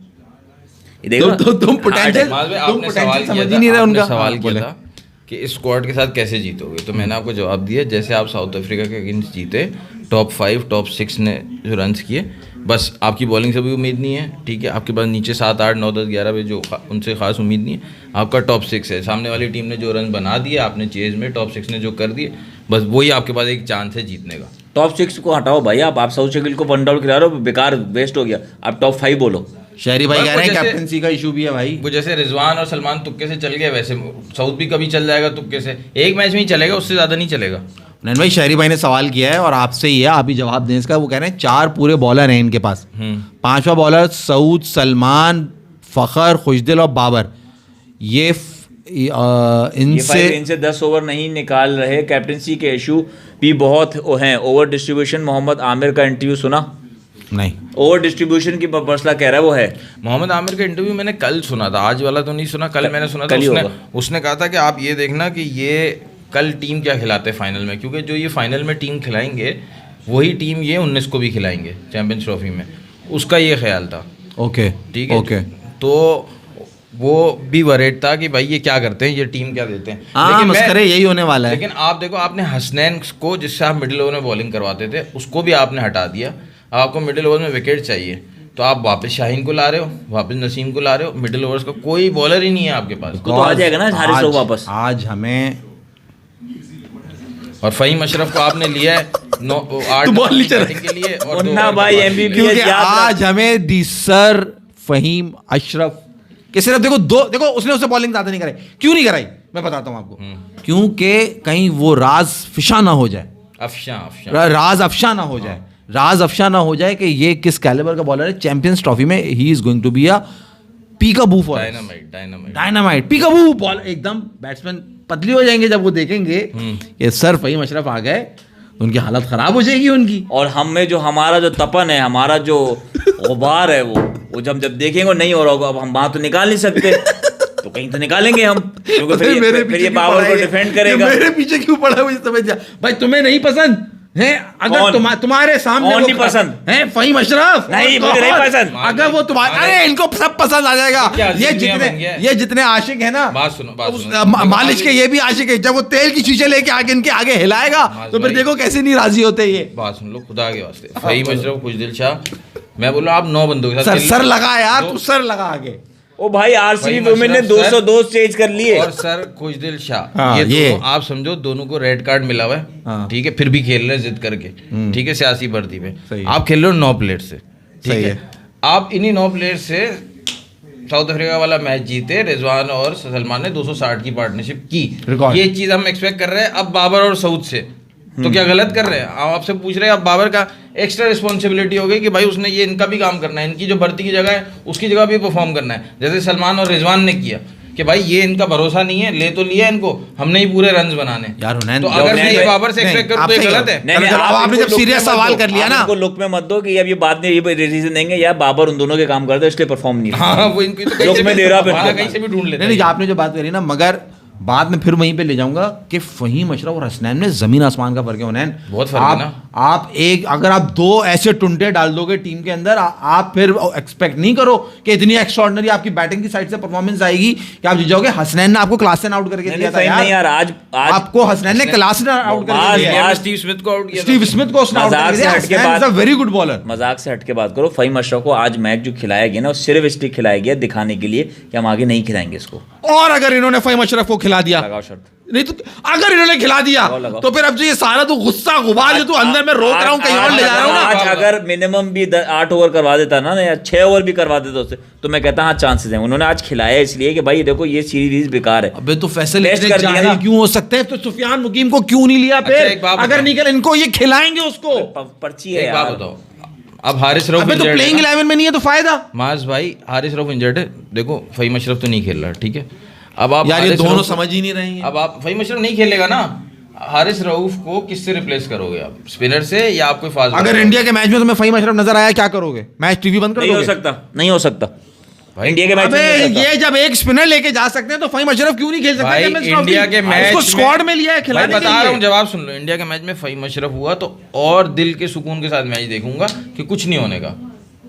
ये देखो ना, तुम potential- माज़ भाई, तुम आपने potential सवाल समझ किया ही था, नहीं रहे आपने उनका। सवाल हाँ, किया बोले। था कि इस स्क्वाड के साथ कैसे जीतोगे, तो मैंने आपको जवाब दिया जैसे आप साउथ अफ्रीका के अगेंस्ट जीते, टॉप 5 टॉप 6 ने जो रन्स किए, बस आपकी बॉलिंग से भी उम्मीद नहीं है, ठीक है, आपके पास नीचे 7 8 9 10 11 पे जो उनसे खास उम्मीद नहीं है, आपका टॉप 6 है, सामने वाली टीम ने जो रन बना दिए, आपने चेज में टॉप 6 ने जो कर दिए, बस वही आपके पास एक चांस है जीतने का। टॉप 6 को हटाओ भाई, आप साउथ शकील को 1 डाउन खिला रहे हो, बेकार वेस्ट हो गया, आप टॉप 5 बोलो। शहरी भाई भाई, कह रहे हैं वो जैसे- कैप्टनसी का इशू भी है भाई। वो जैसे रिजवान और सलमान तुक्के से चल गए, वैसे साउथ भी कभी चल जाएगा तुक्के से, एक मैच में ही चलेगा, उससे ज़्यादा नहीं चलेगा। नैन भाई शहरी भाई ने सवाल किया है और आपसे ही है, आप ही जवाब दें इसका। वो कह रहे हैं 4 पूरे बॉलर हैं इनके पास, 5वां बॉलर सऊद, सलमान, फ़खर, खुशदिल और बाबर, ये इनसे 10 ओवर नहीं निकाल रहे, कैप्टनसी के इशू भी बहुत हैं, ओवर डिस्ट्रीब्यूशन। मोहम्मद आमिर का इंटरव्यू सुना? नहीं, ओवर डिस्ट्रीब्यूशन की मसला कह रहा है वो है। मोहम्मद आमिर का इंटरव्यू मैंने कल सुना था, आज वाला तो नहीं सुना, कल मैंने सुना था। कल ही होगा। उसने कहा था कि आप ये देखना कि ये कल टीम क्या खिलाते हैं फाइनल में, क्योंकि जो ये फाइनल में टीम खिलाएंगे वही टीम ये 19 को भी खिलाएंगे चैंपियंस ट्रॉफी में, उसका ये ख्याल था। ओके ठीक है, ओके। तो वो भी वरीड था कि भाई ये क्या करते हैं, ये टीम क्या देते हैं। हाँ लेकिन मैं- मस्करे यही होने वाला है। लेकिन आप देखो, आपने हसनैन को, जिससे आप मिडिल ओवर में बॉलिंग करवाते थे, उसको भी आपने हटा दिया, अब आपको मिडिल ओवर में विकेट चाहिए। तो आप वापस शाहीन को ला रहे हो, वापस नसीम को ला रहे हो, मिडिल ओवर्स का कोई बॉलर ही नहीं है आपके पास। तो आ जाएगा ना हारिस रऊफ वापस। आज हमें और फ़हीम अशरफ को आपने लिया है 8 बॉल नहीं चल बैटिंग के लिए और मुन्ना 2 भाई बॉलिंग के लिए। MVP क्योंकि याद रख। आज हमें दी सर फहीम अशरफ कि सिर्फ देखो उसने उससे बॉलिंग ज्यादा नहीं कराई। क्यों नहीं कराई मैं बताता हूं आपको। क्योंकि कहीं वो राज फिशा ना हो जाए, राज अफशा ना हो जाए, राज अफशा ना हो जाए कि ये किस कैलिबर का बॉलर है। चैंपियंस ट्रॉफी में he is going to be a peekaboo for dynamite peekaboo ball. एकदम बैट्समैन पतली हो जाएंगे जब वो देखेंगे कि सर फहीम अशरफ आ गए, तो उनकी हालत खराब हो जाएगी उनकी। और हमें जो हमारा जो तपन है, हमारा जो गुबार है, वो जब देखेंगे नहीं हो रहा होगा, अब हम वहां तो निकाल नहीं सकते तो कहीं तो निकालेंगे हम, क्योंकि फिर ये बाबर को डिफेंड करेगा। मेरे पीछे क्यों पड़ा है मुझे समझ जा। भाई तुम्हें नहीं पसंद है, अगर तुम्हारे सामने कौन नहीं पसंद है फहीम अशरफ, नहीं मुझे नहीं पसंद। अगर वो तुम्हारे, अरे इनको सब पसंद आ जाएगा। ये जितने आशिक है ना, बात सुनो, मालिश के ये भी आशिक है। जब वो तेल की शीशे लेके आगे इनके आगे हिलाएगा तो फिर देखो कैसे नहीं राजी होते ये। बात सुन लो खुदा के वास्ते, फहीम अशरफ, खुशदिल शाह, मैं बोल रहा हूं आप 9 बंदों के साथ सर लगा यार, तू सर लगा आगे। ओ भाई आरसीबी वुमेन ने 202 चेंज कर लिए। और सर खुशदिल शाह, हाँ, ये ये। दोनों आप समझो दोनों को रेड कार्ड मिला हुआ हाँ। है, ठीक है, फिर भी खेल रहे हैं जिद करके, ठीक है, सियासी भर्ती सही में। है। आप खेल रहे हो 9 प्लेयर से, ठीक सही है, है। आप इन्हीं 9 प्लेयर से साउथ अफ्रीका वाला मैच जीते, रिजवान और सलमान ने 260 की पार्टनरशिप की। रिकॉर्ड। ये चीज हम एक्सपेक्ट कर रहे हैं अब बाबर और सऊद से, तो क्या गलत कर रहे हैं? आप आपसे पूछ रहे हैं, अब बाबर का एक्स्ट्रा रिस्पॉन्सिबिलिटी हो गई कि भाई उसने ये इनका भी काम करना है, इनकी जो भर्ती की जगह है उसकी जगह भी परफॉर्म करना है, जैसे सलमान और रिजवान ने किया कि भाई ये इनका भरोसा नहीं है, ले तो लिया इनको, हमने ही पूरे रन्स बनाने। यार हुनैन, तो अगर मैं ये बाबर से एक्सपेक्ट करूं तो ये गलत है। नहीं, चलो, आपने जब सीरियस सवाल कर लिया ना, उनको लुक में मत दो कि अब ये बाद में ये रीजन देंगे यार बाबर उन दोनों के काम करते इसलिए परफॉर्म नहीं। हाँ, वो इनकी तो लुक में दे रहा है, कहीं से भी ढूंढ लेते नहीं, हैं। आपने जो बात करी ना, मगर बाद में फिर वहीं पे ले जाऊंगा कि फहीम अशरफ और हसनैन में जमीन आसमान का फर्क है। हुनैन बहुत फर्क है ना। आप अगर आप 2 ऐसे टुंटे डाल दोगे टीम के अंदर, आप फिर एक्सपेक्ट नहीं करो कि इतनी एक्स्ट्राऑर्डिनरी आपकी बैटिंग की साइड से परफॉर्मेंस आएगी कि आप जीत जाओगे। हसनैन ने आपको क्लास से आउट करके दिया था यार। आज आपको हसनैन ने क्लास से आउट करके दिया है। स्टीव स्मिथ को आउट किया, स्टीव स्मिथ को उसने आउट कर दिया। Hasnain is a very good bowler. मजाक से हट के बात करो, फहीम अशरफ को आज मैच जो खिलाया गया ना, वो सिर्फ इसलिए खिलाया गया दिखाने के लिए कि हम आगे नहीं खिलाएंगे इसको। और अगर इन्होंने फहीम अशरफ को खिला दिया, लगाओ शर्त। नहीं तो अगर इन्होंने खिला दिया लगाओ। तो फिर अब जो ये सारा तो गुस्सा गुबार जो तू अंदर में रोक रहा हूं कहीं और ले जा रहा हूं ना। आज अगर मिनिमम भी 8 ओवर करवा देता ना, या 6 ओवर भी करवा देता उससे, तो मैं कहता हाँ चांसेस हैं। उन्होंने आज खिलाया इसलिए कि भाई देखो ये सीरीज बेकार है। अबे तो फैसले टेस्ट इतने कर दिया जाहिल ना। क्यों हो सकते हैं? तो सुफियान मुकीम को क्यों नहीं लिया अच्छा, फिर? एक बात अगर बताओ। निकल इनको ये खिलाएंगे उसको। पर्ची है एक बात यार। बताओ, अब हारिस रऊफ अबे तो injured है प्लेइंग ना? 11 में नहीं है तो फायदा। माज भाई हारिस रऊफ इंजर्ड है, देखो फहीम अशरफ तो नहीं खेल रहा, ठीक है। अब आप यार ये हारिस दोनों रऊफ- समझ ही नहीं रहे हैं। अब आप फहीम अशरफ नहीं खेलेगा ना, हारिस रऊफ को किससे रिप्लेस करोगे आप? स्पिनर से या आप कोई फास्ट अगर इंडिया के मैच में तुम्हें फहीम अशरफ नजर आया क्या करोगे? मैच टीवी बंद कर नहीं हो दोगे? सकता, नहीं हो सकता भाई, इंडिया के मैच में अबे नहीं हो सकता। ये जब एक स्पिनर लेके जा सकते हैं तो फहीम अशरफ क्यों नहीं खेल सकते? भाई Champions Trophy? इंडिया के मैच उसको में- स्क्वाड में लिया है भाई खिलाने के बता रहा हूँ, लिए। जवाब सुन लो। इंडिया के मैच में फहीम अशरफ हुआ तो और दिल के सुकून के साथ मैच देखूंगा कि कुछ नहीं होने का,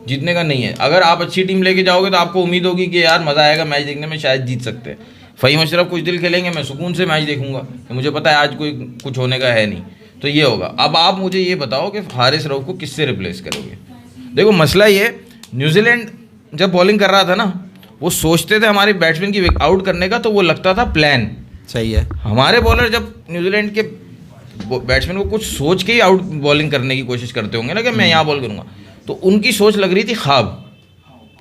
जीतने का नहीं है। अगर आप अच्छी टीम लेके जाओगे तो आपको उम्मीद होगी कि यार मजा आएगा मैच देखने में, शायद जीत सकते हैं। फहीम अशरफ कुछ दिल खेलेंगे, मैं सुकून से मैच देखूंगा कि मुझे पता है आज कोई कुछ होने का है नहीं, तो ये होगा। अब आप मुझे ये बताओ कि हारिस रऊफ को किससे रिप्लेस करोगे? देखो मसला ये, न्यूजीलैंड जब बॉलिंग कर रहा था ना, वो सोचते थे हमारे बैट्समैन की आउट करने का, तो वो लगता था प्लान। सही है। हमारे बॉलर जब न्यूजीलैंड के बैट्समैन को कुछ सोच के ही आउट बॉलिंग करने की कोशिश करते होंगे ना कि मैं यहाँ बॉल करूँगा, तो उनकी सोच लग रही थी ख्वाब।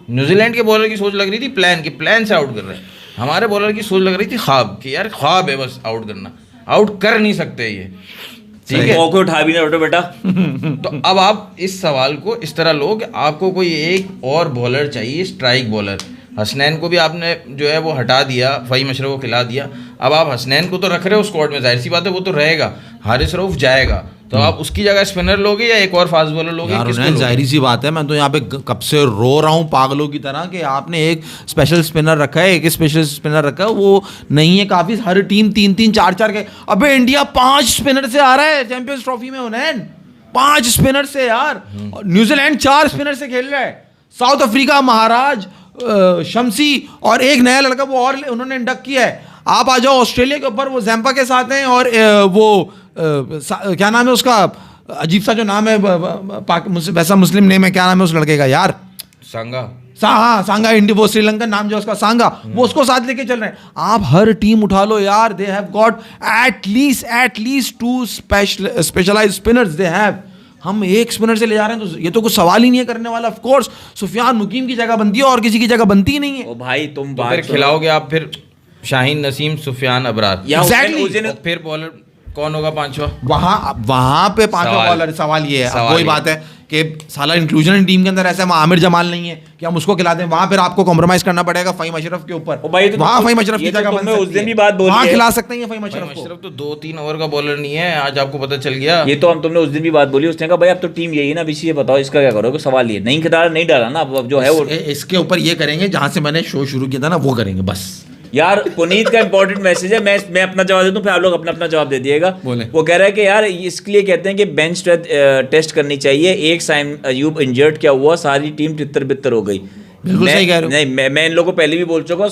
न्यूजीलैंड के बॉलर की सोच लग रही थी प्लान, कि प्लान से आउट कर रहे हैं। हमारे बॉलर की सोच लग रही थी ख्वाब, कि यार ख्वाब है बस आउट करना, आउट कर नहीं सकते ये, ठीक है। मौके उठा भी नहीं बेटा। तो अब आप इस सवाल को इस तरह लो कि आपको कोई एक और बॉलर चाहिए, स्ट्राइक बॉलर। हसनैन को भी आपने जो है वो हटा दिया, फहीम अशरफ को खिला दिया, अब आप हसनैन को तो रख रहे हो स्क्वाड में, जाहिर सी बात है वो तो रहेगा, हारिस रऊफ जाएगा, तो आप उसकी जगह स्पिनर लोगे या एक और फास्ट बॉलर लोगे? यार किसको उन्हें लोगे? जाहिर सी बात है, मैं तो यहाँ पे कब से रो रहा हूँ पागलों की तरह कि आपने एक स्पेशल स्पिनर रखा है, एक स्पेशल स्पिनर रखा है, वो नहीं है काफी। हर टीम 3-3 4-4 के, अबे इंडिया 5 स्पिनर से आ रहा है चैंपियंस ट्रॉफी में। उन्हें 5 स्पिनर से यार, न्यूजीलैंड 4 स्पिनर से खेल रहा है। साउथ अफ्रीका महाराज शमसी और एक नया लड़का वो और उन्होंने इंडक्ट किया है। आप आ जाओ ऑस्ट्रेलिया के ऊपर, वो जैम्पा के साथ हैं, और वो क्या नाम है उसका, अजीब सा जो नाम है, वैसा मुस्लिम नेम है, क्या नाम है उस लड़के का यार? सांगा इंडिया, वो श्रीलंकन नाम जो उसका सांगा, वो उसको साथ लेके चल रहे हैं। आप हर टीम उठा लो यार, they have got at least 2 specialized spinners they have. हम एक स्पिनर से ले जा रहे हैं तो ये तो कुछ सवाल ही नहीं है करने वाला। ऑफ कोर्स सुफियान मुकीम की जगह बनती है और किसी की जगह बनती ही नहीं है। ओ भाई तुम तो बात फिर खिलाओगे आप फिर शाहीन नसीम, सुफियान अबरार, या Exactly. फिर बॉलर कौन होगा पांचवा? वहां पे पांचवा बॉलर, सवाल ये है, अब वही बात है कि साला इंक्लूजन टीम के अंदर ऐसा है, वहाँ आमिर जमाल नहीं है कि हम उसको खिला दें, वहां फिर आपको कॉम्प्रोमाइज करना पड़ेगा फ़हीम अशरफ के ऊपर। वहाँ फ़हीम अशरफ की जगह बन उस दिन भी बात बोली, वहाँ खिला सकते हैं फ़हीम अशरफ को। अशरफ तो 2-3 ओवर का बॉलर नहीं है, आज आपको पता चल गया। ये तो हम तुमने उस दिन भी बात बोली, उसने कहा भाई अब तो टीम यही है ना, अब इसी ये बताओ इसका क्या करोगे। सवाल ये नहीं खिला, नहीं डाला ना, अब जो है वो इसके ऊपर ये करेंगे जहां से मैंने शो शुरू किया था ना, वो करेंगे बस। यार पुनीत का इंपॉर्टेंट मैसेज है, मैं अपना जवाब देता हूँ, फिर आप लोग अपना अपना जवाब दे दिएगा। बोले। वो कह रहा है कि यार इसके लिए कहते हैं कि बेंच टेस्ट करनी चाहिए, एक साइम अयूब इंजर्ड क्या हुआ, सारी टीम तितर बितर हो गई। बिल्कुल सही कह रहे हो। नहीं, मैं इन लोगों को पहले भी बोल चुका हूँ,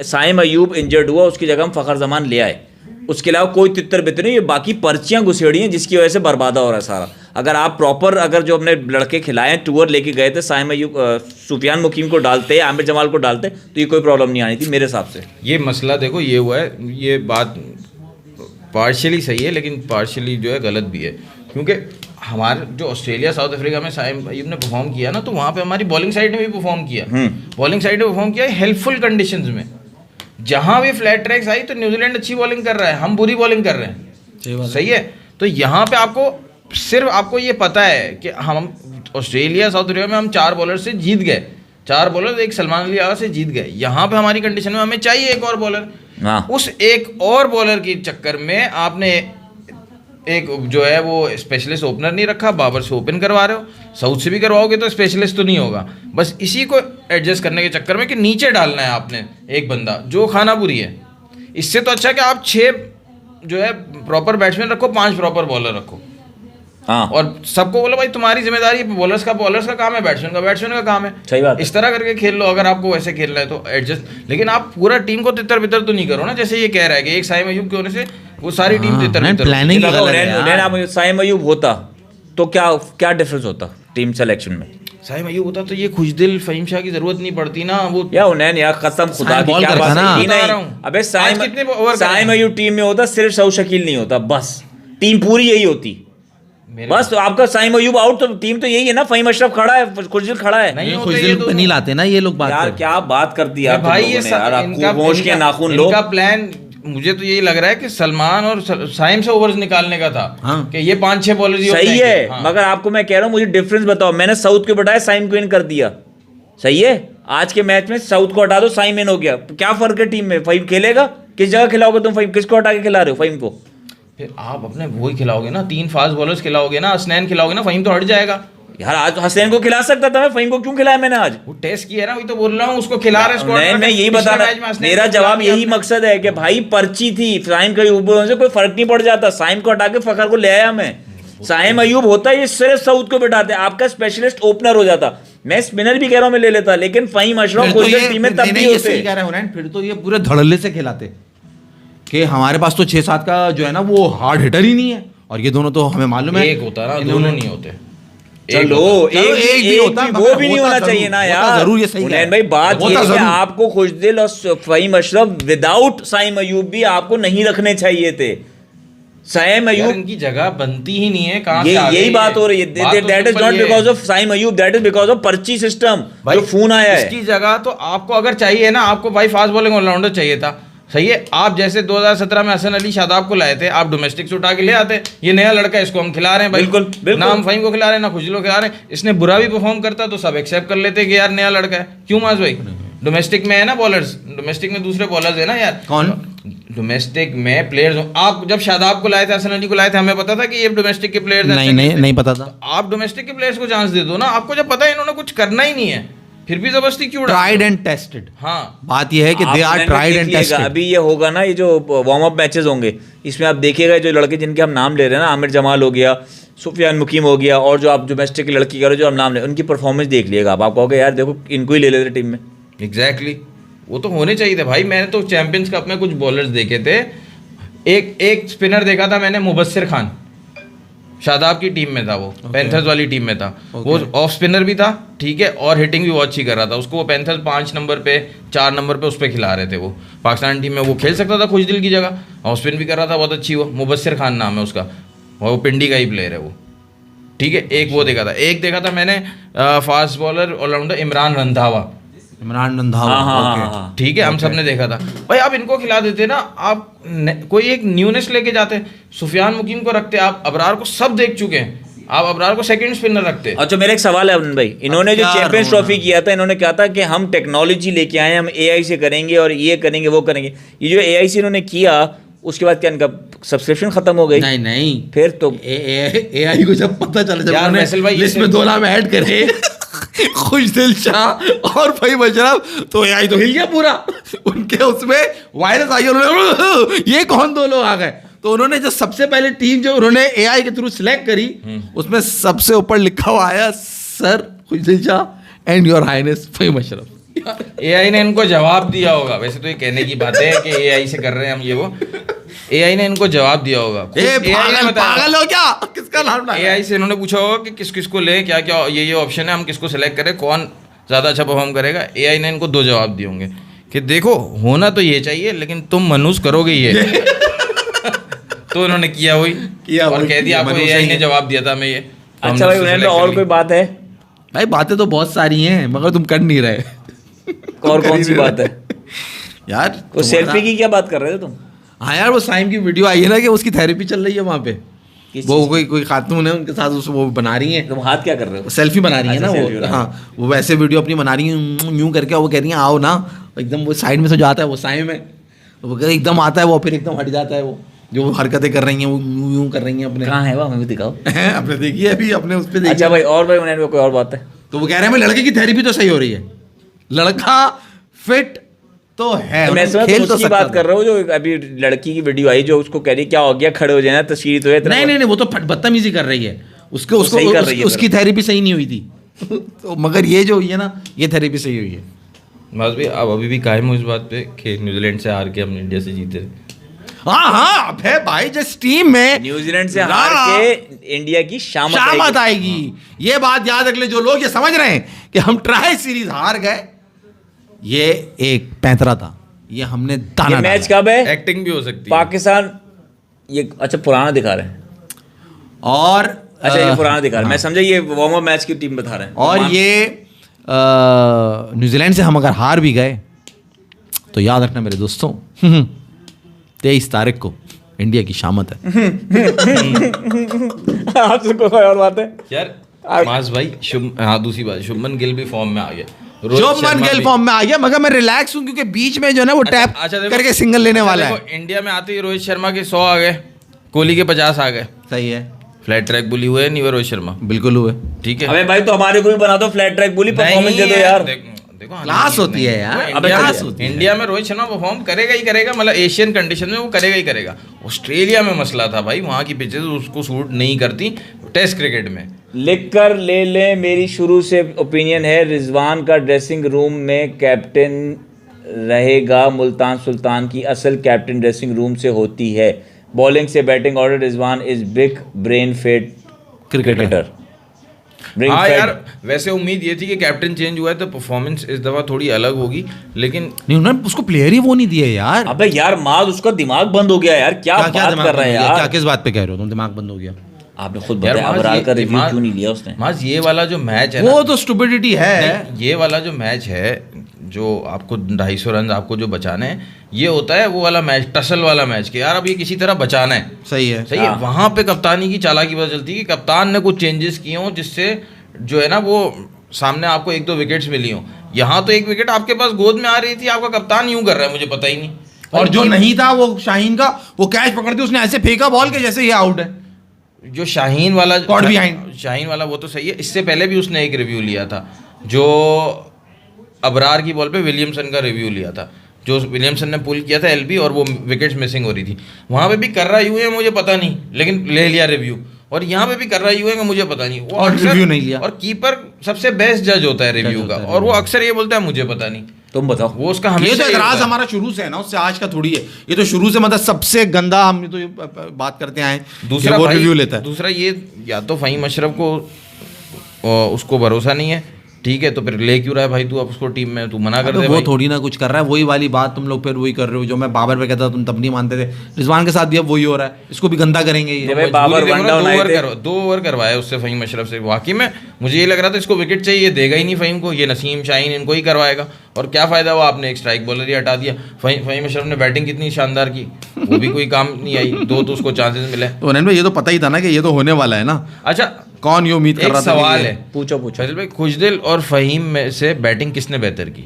साइम अयूब इंजर्ड हुआ, उसकी जगह हम फखर जमान ले आए, उसके अलावा कोई तितर बितर नहीं, ये बाकी पर्चियां घुसेड़ी हैं जिसकी वजह से बर्बादा हो रहा है सारा। अगर आप प्रॉपर, अगर जो अपने लड़के खिलाए टूर लेके गए थे, साइम अयूब, सुफियान मुकीम को डालते, आमिर जमाल को डालते, तो ये कोई प्रॉब्लम नहीं आनी थी मेरे हिसाब से। ये मसला देखो ये हुआ है, ये बात पार्शियली सही है लेकिन पार्शियली जो है गलत भी है, क्योंकि हमारे जो ऑस्ट्रेलिया साउथ अफ्रीका में साइम अयूब ने परफॉर्म किया ना, तो वहाँ पे हमारी बॉलिंग साइड ने भी परफॉर्म किया, बॉलिंग साइड ने परफॉर्म किया हेल्पफुल कंडीशंस में। जहाँ भी फ्लैट ट्रैक्स आई तो न्यूजीलैंड अच्छी बॉलिंग कर रहा है, हम बुरी बॉलिंग कर रहे हैं, सही है। तो यहाँ पे आपको सिर्फ आपको ये पता है कि हम ऑस्ट्रेलिया साउथ अफ्रीका में हम 4 बॉलर से जीत गए, 4 बॉलर एक सलमान अली आगा से जीत गए। यहाँ पे हमारी कंडीशन में हमें चाहिए एक और बॉलर, उस एक और बॉलर के चक्कर में आपने एक जो है वो स्पेशलिस्ट ओपनर नहीं रखा, बाबर से ओपन करवा रहे हो, साउथ से भी करवाओगे तो स्पेशलिस्ट तो नहीं होगा। बस इसी को एडजस्ट करने के चक्कर में कि नीचे डालना है आपने एक बंदा जो खानापुरी है। इससे तो अच्छा कि आप 6 जो है प्रॉपर बैट्समैन रखो, 5 प्रॉपर बॉलर रखो, हाँ, और सबको बोलो भाई तुम्हारी जिम्मेदारी, बॉलर्स का काम है, बैट्समैन का काम है। सही बात। इस तरह करके खेल लो, अगर आपको वैसे खेलना है तो एडजस्ट। लेकिन आप पूरा टीम को तितर बितर तो नहीं करो ना, जैसे ये कह रहा है कि एक साइम अयूब के होने से वो सारी टीम तितर बितर। प्लानिंग साइम अयूब होता तो क्या डिफरेंस होता टीम सिलेक्शन में? साइम अयूब होता तो ये खुशदिल फ़हीम शाह की जरूरत नहीं पड़ती ना। वो या उन्हें यार कसम खुदा की क्या बात है नहीं। अबे साइम अयूब टीम में होता, सिर्फ सऊ शकील नहीं होता, बस टीम पूरी यही होती। बस तो आपका साइम अयूब आउट तो टीम तो यही है ना, फ़हीम अशरफ खड़ा है, खुशदिल खड़ा है। नहीं लाते ना ये लोग बात यार, क्या बात कर दी यार भाई, ये होश के नाखून लो। इनका प्लान मुझे तो यही लग रहा है कि सलमान और साइम से ओवर्स निकालने का था। हाँ। कि ये 5-6 बॉलर सही है। हाँ। मगर आपको मैं कह रहा हूँ, मुझे डिफरेंस बताओ, मैंने साउथ के बटाए साइम को इन कर दिया, सही है। आज के मैच में साउथ को हटा दो, साइम इन हो गया, क्या फर्क है टीम में? फ़हीम खेलेगा, किस जगह खिलाओगे तुम फ़हीम? किसको हटा के खिला रहे हो फ़हीम को? फिर आप अपने वही खिलाओगे ना, 3 फास्ट बॉलर्स खिलाओगे ना, हसनैन खिलाओगे ना, फ़हीम तो हट जाएगा यार। आज हसनैन को खिला सकता था मैं, फ़हीम को क्यों खिलाया मैंने? आज वो टेस्ट किया ना, वही तो बोल रहा हूँ, उसको खिला रहे। मैं यही बता रहा, मेरा जवाब यही मकसद है कि भाई पर्ची थी, साइम का ऊपर से कोई फर्क नहीं पड़ जाता। साइम को हटा के फखर को ले आया मैं, साइम अयूब होता ये सिर्फ साउथ को बिठाते, आपका स्पेशलिस्ट ओपनर हो जाता। मैं स्पिनर भी कह रहा हूँ मैं ले लेता, लेकिन फ़हीम अशरफ टीम में तब भी होते। फिर तो ये पूरे धड़ल्ले से खिलाते कि हमारे पास तो 6-7 का जो है ना वो हार्ड हिटर ही नहीं है, और ये दोनों तो हमें मालूम है एक होता ना, दोनों नहीं होते। चलो एक भी होता, वो भी नहीं होना चाहिए ना यार। जरूर ये सही है भाई, बात ये है कि आपको खुशदिल और फ़हीम अशरफ विदाउट साइम अयूब भी आपको नहीं रखने चाहिए थे। साइम अयूब इनकी जगह बनती ही नहीं है, कहां से यही बात हो रही है। That is not because of Saim Ayub, that is because of पर्ची सिस्टम जो फोन आया है। इसकी जगह तो आपको अगर चाहिए ना, आपको भाई फास्ट बॉलिंग ऑलराउंडर चाहिए था, सही है। आप जैसे 2017 में हसन अली शादाब को लाए थे, आप डोमेस्टिक से उठा के ले आते, ये नया लड़का है, इसको हम खिला रहे हैं भाई, बिल्कुल ना हम फ़हीम को खिला रहे हैं ना खुशदिल को खिला रहे हैं। इसने बुरा भी परफॉर्म करता तो सब एक्सेप्ट कर लेते कि यार नया लड़का है। क्यों माज भाई? डोमेस्टिक में है ना बॉलर्स, डोमेस्टिक में दूसरे बॉलर्स है ना यार। कौन डोमेस्टिक में प्लेयर्स? आप जब शादाब को लाए थे, हसन अली को लाए थे, हमें पता था कि ये डोमेस्टिक के प्लेयर्स हैं? नहीं पता था। आप डोमेस्टिक के प्लेयर्स को चांस दे दो ना, आपको जब पता है इन्होंने कुछ करना ही नहीं है, फिर भी जबरदस्ती क्यों? Tried and tested. हाँ, बात यह है कि they are tried and tested. अभी ये होगा ना, ये जो वार्म अप मैचेस होंगे, इसमें आप देखिएगा जो लड़के जिनके हम नाम ले रहे हैं ना, आमिर जमाल हो गया, सुफियान मुकीम हो गया, और जो आप डोमेस्टिक की लड़की करो जो हम नाम ले, उनकी परफॉर्मेंस देख लीजिएगा आप कहोगे यार देखो इनको ही ले लेते टीम में। एग्जैक्टली, वो तो होने चाहिए थे भाई। मैंने तो चैंपियंस कप में कुछ बॉलर्स देखे थे, एक स्पिनर देखा था मैंने, मुबस्सिर खान, शादाब की टीम में था वो, पैंथर्स वाली टीम में था वो, ऑफ स्पिनर भी था, ठीक है, और हिटिंग भी बहुत अच्छी कर रहा था। उसको वो पैंथर्स 5 नंबर पे 4 नंबर पे उस पर खिला रहे थे। वो पाकिस्तान टीम में वो खेल सकता था खुशदिल की जगह, ऑफ स्पिन भी कर रहा था बहुत अच्छी। वो मुबस्सिर खान नाम है उसका, वो पिंडी का ही प्लेयर है वो, ठीक है। एक वो देखा था, एक देखा था मैंने fast bowler all-rounder Imran Randhawa, हाँ, ठीक है, हम सब ने देखा था। भाई आप इनको खिला देते ना, आप कोई एक न्यूनेस लेके जाते। सुफियान मुकीम को रखते, आप अबरार को सब देख चुके हैं, आप अबरार को सेकंड स्पिनर रखते। अच्छा मेरा एक सवाल है अरुण भाई, इन्होंने जो चैंपियंस ट्रॉफी किया था, इन्होंने कहा था कि हम टेक्नोलॉजी लेके आए, हम एआई से करेंगे और ये करेंगे वो करेंगे। ये जो एआई से इन्होंने किया, उसके बाद क्या इनका सब्सक्रिप्शन खत्म हो गई? नहीं फिर तो एआई को जब पता चला, जब यार उन्होंने फैसल भाई लिस्ट में 2 नाम ऐड करे खुशदिल शाह और भाई मशरफ, तो एआई तो हिल गया पूरा। उनके उसमें वायरस आई, उन्होंने ये कौन 2 लोग आ गए। तो उन्होंने जो सबसे पहले टीम जो उन्होंने एआई के थ्रू सिलेक्ट करी, उसमें सबसे ऊपर लिखा हुआ आया sir Khushdil Shah and your highness Faheem Ashraf. AI ने इनको जवाब दिया होगा। वैसे तो ये कहने की बात है कि एआई से कर रहे हैं हम ये वो, एआई ने इनको जवाब दिया होगा। पागल हो क्या? किसका नाम डाला? एआई से इन्होंने पूछा होगा कि किस किस को ले, क्या क्या ये ऑप्शन है, हम किसको सेलेक्ट करें, कौन ज़्यादा अच्छा परफॉर्म करेगा। एआई ने इनको 2 जवाब दिए होंगे कि देखो होना तो ये चाहिए, लेकिन तुम मनूस करोगे ये तो इन्होंने किया वही और कह दिया आपको एआई ने जवाब दिया था मैं ये। अच्छा भाई उन्होंने और कोई बात है? भाई बातें तो बहुत सारी हैं, मगर तुम कर नहीं रहे। और कौन सी बात है यार? वो सेल्फी की क्या बात कर रहे थे तुम? हाँ यार, वो साइम की वीडियो आई है ना कि उसकी थेरेपी चल रही है वहाँ पे। वो कोई खातून है, उनके साथ वो बना रही है। तुम हाथ क्या कर रहे हो? सेल्फी बना रही है ना वो। हाँ, वो वैसे वीडियो अपनी बना रही है यूं करके। वो कह रही है आओ ना, एकदम वो साइड में से जो आता है वो साइम है, वो एकदम आता है, वो फिर एकदम हट जाता है। वो जो हरकतें कर रही हैं वो यूं कर रही हैं अपने। कहाँ है वो, हमें भी दिखाओ। अपने देखिए अभी अपने उस पर देखिए। अच्छा भाई, और भाई उन्होंने कोई और बात है? तो वो कह रहे हैं लड़के की थेरेपी तो सही हो रही है, लड़का फिट तो है। मैं खेल तो बात कर रहा हूँ जो अभी लड़की की वीडियो आई जो उसको कह रही क्या हो गया, खड़े हो जाना, तस्वीर तो है। नहीं, वो तो बदतमीजी कर रही है, उसकी थेरेपी सही नहीं हुई थी। तो मगर ये जो हुई है ना, ये थेरेपी सही हुई है। बस भी अब अभी भी कायम हूँ इस बात पे कि न्यूजीलैंड से हार के हम इंडिया से जीते। हाँ अब है भाई, जिस टीम में न्यूजीलैंड से हार के इंडिया की शामत आएगी। ये बात याद रख ले जो लोग ये समझ रहे हैं कि हम ट्राई सीरीज हार गए, ये एक पैंतरा था, ये हमने दाना। ये मैच कब है? एक्टिंग भी हो सकती है। पाकिस्तान ये अच्छा पुराना दिखा रहे हैं, और अच्छा ये पुराना दिखा रहे हैं। मैं समझा ये वार्म अप मैच की टीम बता रहे हैं। और ये न्यूजीलैंड से हम अगर हार भी गए तो याद रखना मेरे दोस्तों, 23 तारीख को इंडिया की शामत है। आपसे कोई और बात है यार मास भाई? हाँ, दूसरी बात, शुभमन गिल भी फॉर्म में आ गया, शुभमन गिल फॉर्म में आ गया, मगर मैं रिलैक्स हूँ क्योंकि बीच में जो है ना वो टैप करके सिंगल लेने वाला है। इंडिया में आते ही रोहित शर्मा के 100 आ गए, कोहली के 50 आ गए। सही है, फ्लैट ट्रैक बुली हुए नहीं हुए रोहित शर्मा? बिल्कुल हुए। ठीक है, अबे भाई तो हमारे को भी बना दो फ्लैट ट्रैक बुली, परफॉर्मेंस दे दो यार। देखो क्लास होती है यार। इंडिया में रोहित शर्मा परफॉर्म करेगा ही करेगा, मतलब एशियन कंडीशन में वो करेगा ही करेगा। ऑस्ट्रेलिया में मसला था भाई, वहाँ की पिचेस उसको सूट नहीं करती टेस्ट क्रिकेट में। लिख कर ले लें, मेरी शुरू से ओपिनियन है रिजवान का ड्रेसिंग रूम में कैप्टन रहेगा। मुल्तान सुल्तान की असल कैप्टन ड्रेसिंग रूम से होती है। बॉलिंग से batting order, Rizwan is big brain fade cricketer. हाँ यार, वैसे उम्मीद ये थी कि कैप्टन चेंज हुआ है तो परफॉर्मेंस इस दफा थोड़ी अलग होगी, लेकिन नहीं, उन्होंने उसको प्लेयर ही वो नहीं दिए यार। अबे यार माज, उसका दिमाग बंद हो गया यार। क्या बात कर रहे हैं यार? क्या किस बात पे कह रहे हो तुम? दिमाग बंद हो गया? आपने खुद बताया, अबरार का रिव्यू क्यों नहीं लिया उसने? माज ये वाला जो मैच है वो तो स्टुपिडिटी है। ये वाला जो मैच है, जो आपको 250 रन आपको जो बचाने हैं, ये होता है वो वाला मैच, टसल वाला मैच कि यार अब ये किसी तरह बचाना है। सही है, सही है। वहां पे कप्तानी की चालाकी पता चलती है कि कप्तान ने कुछ चेंजेस किए हों जिससे जो है ना वो सामने आपको 1-2 विकेट्स मिली हों। यहाँ तो 1 विकेट आपके पास गोद में आ रही थी, आपका कप्तान यूं कर रहा है मुझे पता ही नहीं। और जो नहीं था वो शाहीन का, वो कैच पकड़ के उसने ऐसे फेंका बॉल के जैसे ये आउट है। जो शाहीन वाला शाहीन वाला वो तो सही है। इससे पहले भी उसने एक रिव्यू लिया था, जो अबरार की बॉल पे विलियमसन का रिव्यू लिया था, जो विलियमसन ने पुल किया था एलबी और वो विकेट्स मिसिंग हो रही थी। वहाँ पे भी कर रहा यूँ है मुझे पता नहीं, लेकिन ले लिया रिव्यू। और यहाँ पे भी कर रहा यूँ है कि मुझे पता नहीं, वो और रिव्यू नहीं लिया। और कीपर सबसे बेस्ट जज होता है रिव्यू का, और वो अक्सर ये बोलता है मुझे पता नहीं। तुम बताओ। वो उसका ये हमेशा तो ही एतराज होता है। हमारा शुरू से है ना, उससे आज का थोड़ी है। ये तो शुरू से मतलब सबसे गंदा हम तो ये बात करते आए हैं। दूसरा वो भाई, रिव्यू लेता है। दूसरा ये, या तो फ़हीम अशरफ को उसको भरोसा नहीं है, ठीक है, तो फिर ले क्यों रहा है भाई तू अब उसको टीम में, तू मना कर तो दे वो भाई। थोड़ी ना कुछ कर रहा है, वही वाली बात तुम लोग फिर वही कर रहे हो जो मैं बाबर पे कहता था, तुम तब नहीं मानते थे। रिजवान के साथ भी अब वही हो रहा है, इसको भी गंदा करेंगे ये। जब भाई मजबूरी बाबर देखो वन ना, डाउन आए थे। 2 ओवर करवाया उससे फ़हीम अशरफ से। वाकई में मुझे ये लग रहा था इसको विकेट चाहिए, देगा ही नहीं फ़हीम को, ये नसीम शाहीन इनको ही करवाएगा। और क्या फ़ायदा हुआ, आपने एक स्ट्राइक बॉलर ही हटा दिया। फ़हीम अशरफ ने बैटिंग कितनी शानदार की, वो भी कोई काम नहीं आई। 2 तो उसको चांसेस मिले। तो अनिल भाई ये तो पता ही था ना कि ये तो होने वाला है ना। अच्छा, कौन ये उम्मीद कर एक रहा था? सवाल है, पूछो। फैजल भाई, खुशदिल और फ़हीम में से बैटिंग किसने बेहतर की?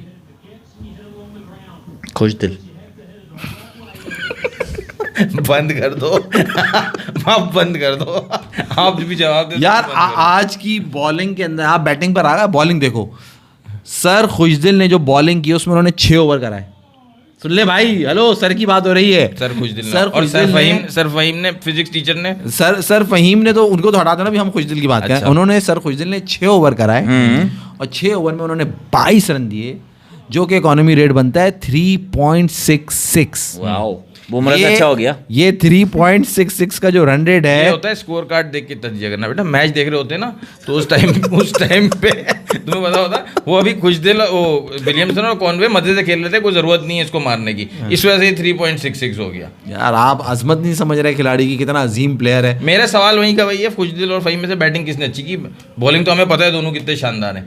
खुशदिल। बंद कर दो आप बंद कर दो, आप भी जवाब दे। यार आज की बॉलिंग के अंदर आप बैटिंग पर आ गए, बॉलिंग देखो। सर खुशदिल ने जो बॉलिंग की उसमें उन्होंने 6 ओवर कराए। सुन ले भाई, हेलो, सर की बात हो रही है। सर खुशदिल ने, सर और खुशदिल ने- सर फ़हीम ने, फिजिक्स टीचर ने। सर फ़हीम ने तो उनको तो हटा देना भी, हम खुशदिल की बात करें। अच्छा। उन्होंने सर खुशदिल ने 6 ओवर कराए और 6 ओवर में उन्होंने 22 रन दिए, जो कि इकोनॉमी रेट बनता है 3.66। वाओ, बुमराह से अच्छा हो गया। ये 3.66 का जो रन रेट ये है, होता है स्कोर कार्ड देख के तजिया करना। बेटा मैच देख रहे होते हैं ना, तो उस टाइम पे तुम्हें पता होता है वो अभी खुशदिल, वो विलियमसन और कॉनवे मजे से खेल रहे थे, कोई जरूरत नहीं है इसको मारने की, इस वजह से 3.66 हो गया। यार आप अजमत नहीं समझ रहे खिलाड़ी की, कितना अजीम प्लेयर है। मेरा सवाल वहीं का वही है, खुशदिल और फ़हीम में से बैटिंग किसने अच्छी की? बॉलिंग तो हमें पता है दोनों कितने शानदार हैं।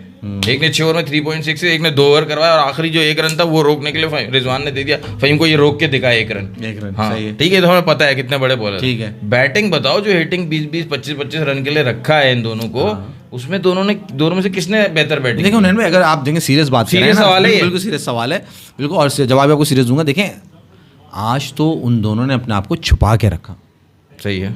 एक ने 6 ओवर में 3.6, एक ने 2 ओवर करवाया, और आखिरी जो 1 रन था वो रोकने के लिए रिजवान ने दे दिया। फ़हीम को ये रोक के दिखाया 1 रन। 1 रन, हाँ सही है। ठीक है, तो हमें पता है कितने बड़े बॉलर। ठीक है। बैटिंग बताओ, जो हिटिंग 20-20, 25-25 रन के लिए रखा है इन दोनों को, उसमें दोनों में से किसने बेहतर बैटिंग? देखो नैन भाई, अगर आप देखें सीरियस बात कर रहे हैं Serious ना, सवाल है ये। बिल्कुल सीरियस सवाल है, बिल्कुल, और जवाब आपको सीरियस दूंगा। देखें, आज तो उन दोनों ने अपने आप को छुपा के रखा, सही है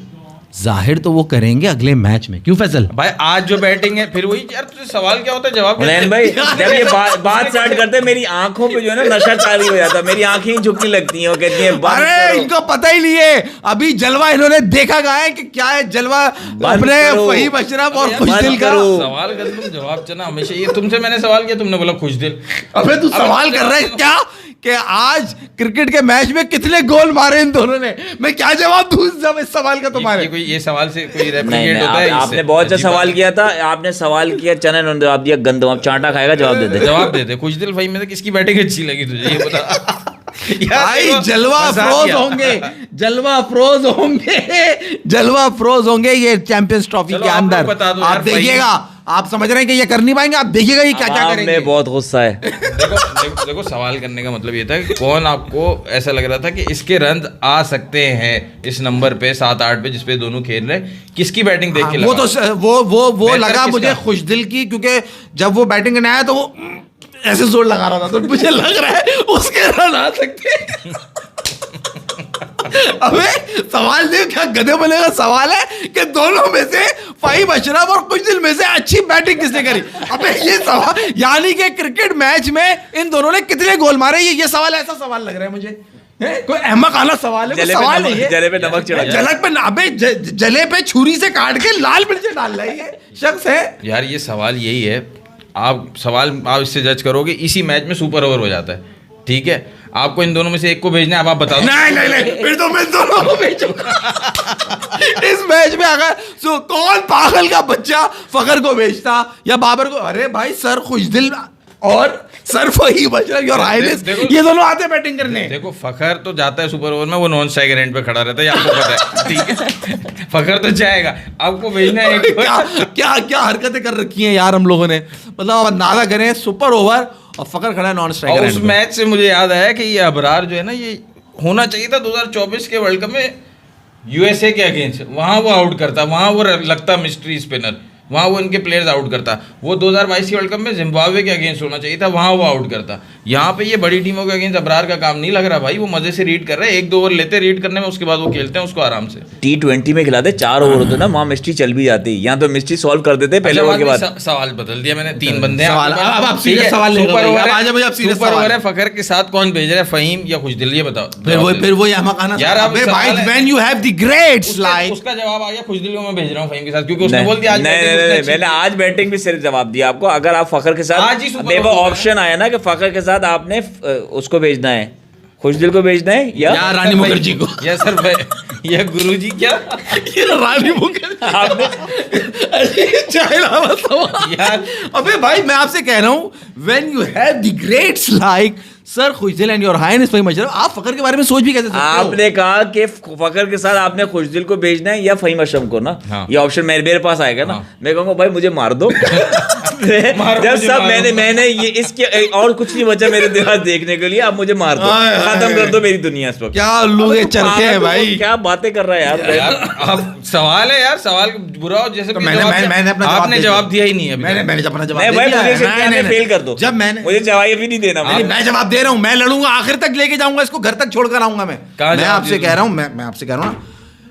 जाहिर तो वो करेंगे अगले मैच में। क्यों फैसल? भाई, आज जो बैटिंग है, फिर वही यार, तुझे सवाल क्या होता है, जवाब क्या मुलायम देते भाई, हैं? जब ये बात स्टार्ट करते हैं, मेरी आंखों पे जो है ना नशा चालू हो जाता है, मेरी आंखें ही झुकने लगती हैं, वो कहती हैं बंद अरे करो। इनको पता ही नहीं है अभी जलवा इन्होंने देखा कहाँ है कि क्या है जलवा अपने करो। फ़हीम अशरफ और बंद खुशदिल का। करो। सवाल कर तुम जवाब चना हमेशा ये। तुमसे मैंने सवाल किया, तुमने बोला खुशदिल। अबे तू सवाल कर रहा है क्या कि आज क्रिकेट के मैच में कितने गोल मारे इन दोनों ने? मैं क्या जवाब दूं इस सवाल का तुम्हारे? ये सवाल से कोई नहीं, रेप्लिकेट होता है? आपने इससे बहुत अच्छा अजीब सवाल बात किया था, आपने सवाल किया, चना इन्होंने जवाब दिया गंदम, अब चांटा खाएगा, जवाब दे है। दे। जवाब दे दे। खुशदिल फ़हीम में से किसकी बैटिंग अच्छी लगी तुझे, ये बता। यार भाई देखो, जलवा मजाक अफरोज किया। होंगे, जलवा अफरोज होंगे, जलवा अफरोज होंगे ये चैंपियंस ट्रॉफी चलो के आप लोग अंदर। बता दो आप यार, देखिएगा, आप समझ रहे हैं कि ये कर नहीं पाएंगे, आप देखिएगा ये क्या क्या आवाम करेंगे। में बहुत गुस्सा है। देखो सवाल करने का मतलब ये था कि कौन आपको ऐसा लग रहा था कि इसके रन आ सकते हैं इस नंबर पे 7-8 पे, जिसपे दोनों खेल रहे, किसकी बैटिंग देख के वो लगा? तो वो बेहतर लगा किसका? मुझे खुशदिल की, क्योंकि जब वो बैटिंग करने आया तो वो ऐसे जोर लगा रहा था, तो मुझे लग रहा है उसके रन आ सकते हैं। अबे सवाल नहीं, क्या गधे बने का सवाल है कि दोनों में से फ़हीम अशरफ और खुशदिल में से अच्छी बैटिंग किसने करी? अबे ये सवाल, यानी कि क्रिकेट मैच में इन दोनों ने कितने गोल मारे, ये सवाल ऐसा सवाल लग रहा है मुझे। कोई अहमक आना सवाल है, कोई सवाल नहीं है। जले पे नमक चढ़ा जलक पे अबे जले पे छुरी से काट के लाल मिर्च डाल रहा है ये शख्स है। यार ये सवाल यही है, आप इससे जज करोगे, इसी मैच में सुपर ओवर हो जाता है, ठीक है? आपको इन दोनों में से एक को भेजना है, अब आप बताओ। नहीं, फिर तो मैं दोनों को भेजूंगा। इस मैच में अगर कौन पागल का बच्चा फखर को भेजता या बाबर को? अरे भाई सर खुशदिल और sir Faheem Ashraf, your highness, ये दोनों आते बैटिंग करने। देखो फखर तो जाता है सुपर ओवर में, वो नॉन स्ट्राइकर एंड पे खड़ा रहता है, ये आपको पता है, ठीक है? फखर तो जाएगा, आपको भेजना है एक को। क्या हरकतें कर रखी हैं यार हम लोगों ने, मतलब आप अंदाजा करें, सुपर ओवर और फखर खड़ा है नॉन और स्ट्राइकर। उस मैच से मुझे याद आया कि ये अबरार जो है ना, ये होना चाहिए था 2024 के वर्ल्ड कप में यूएसए के अगेंस्ट, वहाँ वो आउट करता, वहाँ वो लगता मिस्ट्री स्पिनर, वहाँ वो इनके प्लेयर्स आउट करता। वो 2022 के वर्ल्ड कप में जिम्बाब्वे के अगेंस्ट होना चाहिए था, वहाँ वो आउट करता। यहाँ पे ये बड़ी टीमों के अगेंस्ट अबरार का काम नहीं लग रहा भाई, वो मजे से रीड कर रहे हैं, 1-2 ओवर लेते रीड करने में, उसके बाद वो खेलते हैं उसको आराम से। T20 में खिलाते 4 ओवर होते ना, वहाँ मिस्ट्री चल भी जाती, यहाँ तो मिस्ट्री सॉल्व कर देते पहले ओवर के बाद। सवाल बदल दिया मैंने, 3 बंदे हैं सवाल, आपके पास। अब आप ठीक serious है, सवाल लेकर सुपर भाई, ओवर अब है, आ जाओ भाई, अब serious सुपर सवाल ओवर है, है। फखर के साथ कौन भेज रहा है, फ़हीम या खुशदिल, ये बताओ। फिर वो ये अहमक आना यार, अब अबे सवाल भाई है। When you have the greats like, उसका जवाब आ गया, खुशदिल को मैं भेज रहा हूँ फ़हीम के साथ, क्योंकि उसने नहीं, बोल दिया आज नहीं, बैटिंग नहीं, अच्छी मैंने आज बैटिंग भी सिर्फ जवाब दिया आपको। अगर आप फखर के आज ही साथ सुपर वो ओवर ऑप्शन आया ना कि फखर के साथ आपने उसको भेजना है, खुशदिल को भेजना है या रानी मुखर्जी को। यस सर भाई, यह गुरुजी क्या रानी मुखर्जी आपने यार अबे भाई मैं आपसे कह रहा हूँ when you have the greats like sir Khushdil and your highness Faheem Ashraf, आप फखर के बारे में सोच भी कैसे सकते हो? आपने कहा कि फखर के साथ आपने खुशदिल को भेजना है या फहीम अशरफ को ना। हाँ। ये ऑप्शन मेरे पास आएगा ना, मैं कहूंगा भाई मुझे मार दो। मारो, जब मुझे सब मारो। मैंने ये इसके और कुछ नहीं बचा मेरे दिमाग देखने के लिए, आप मुझे मार दो, हाय, हाय। खत्म कर दो मेरी दुनिया इस वक्त। क्या लोग चरखे हैं भाई। क्या बातें कर रहा है यार। यार अब सवाल है यार, सवाल बुरा हो जैसे तो भी मैंने जवाब मैंने दिया। मैंने अपना आपने जवाब दिया ही नहीं अभी मैंने तक। मैंने अपना जवाब मैं दे भाई दिया मुझे है। सिर्फ नहीं, नहीं, फेल कर दो, जब मैंने मुझे जवाब भी नहीं देना। मैं जवाब दे रहा हूँ, मैं लड़ूंगा आखिर तक, लेके जाऊंगा इसको, घर तक छोड़कर आऊंगा मैं। कहाँ मैं जवाब आपसे दिया कह रहा हूँ, मैं आपसे कह रहा हूँ ना,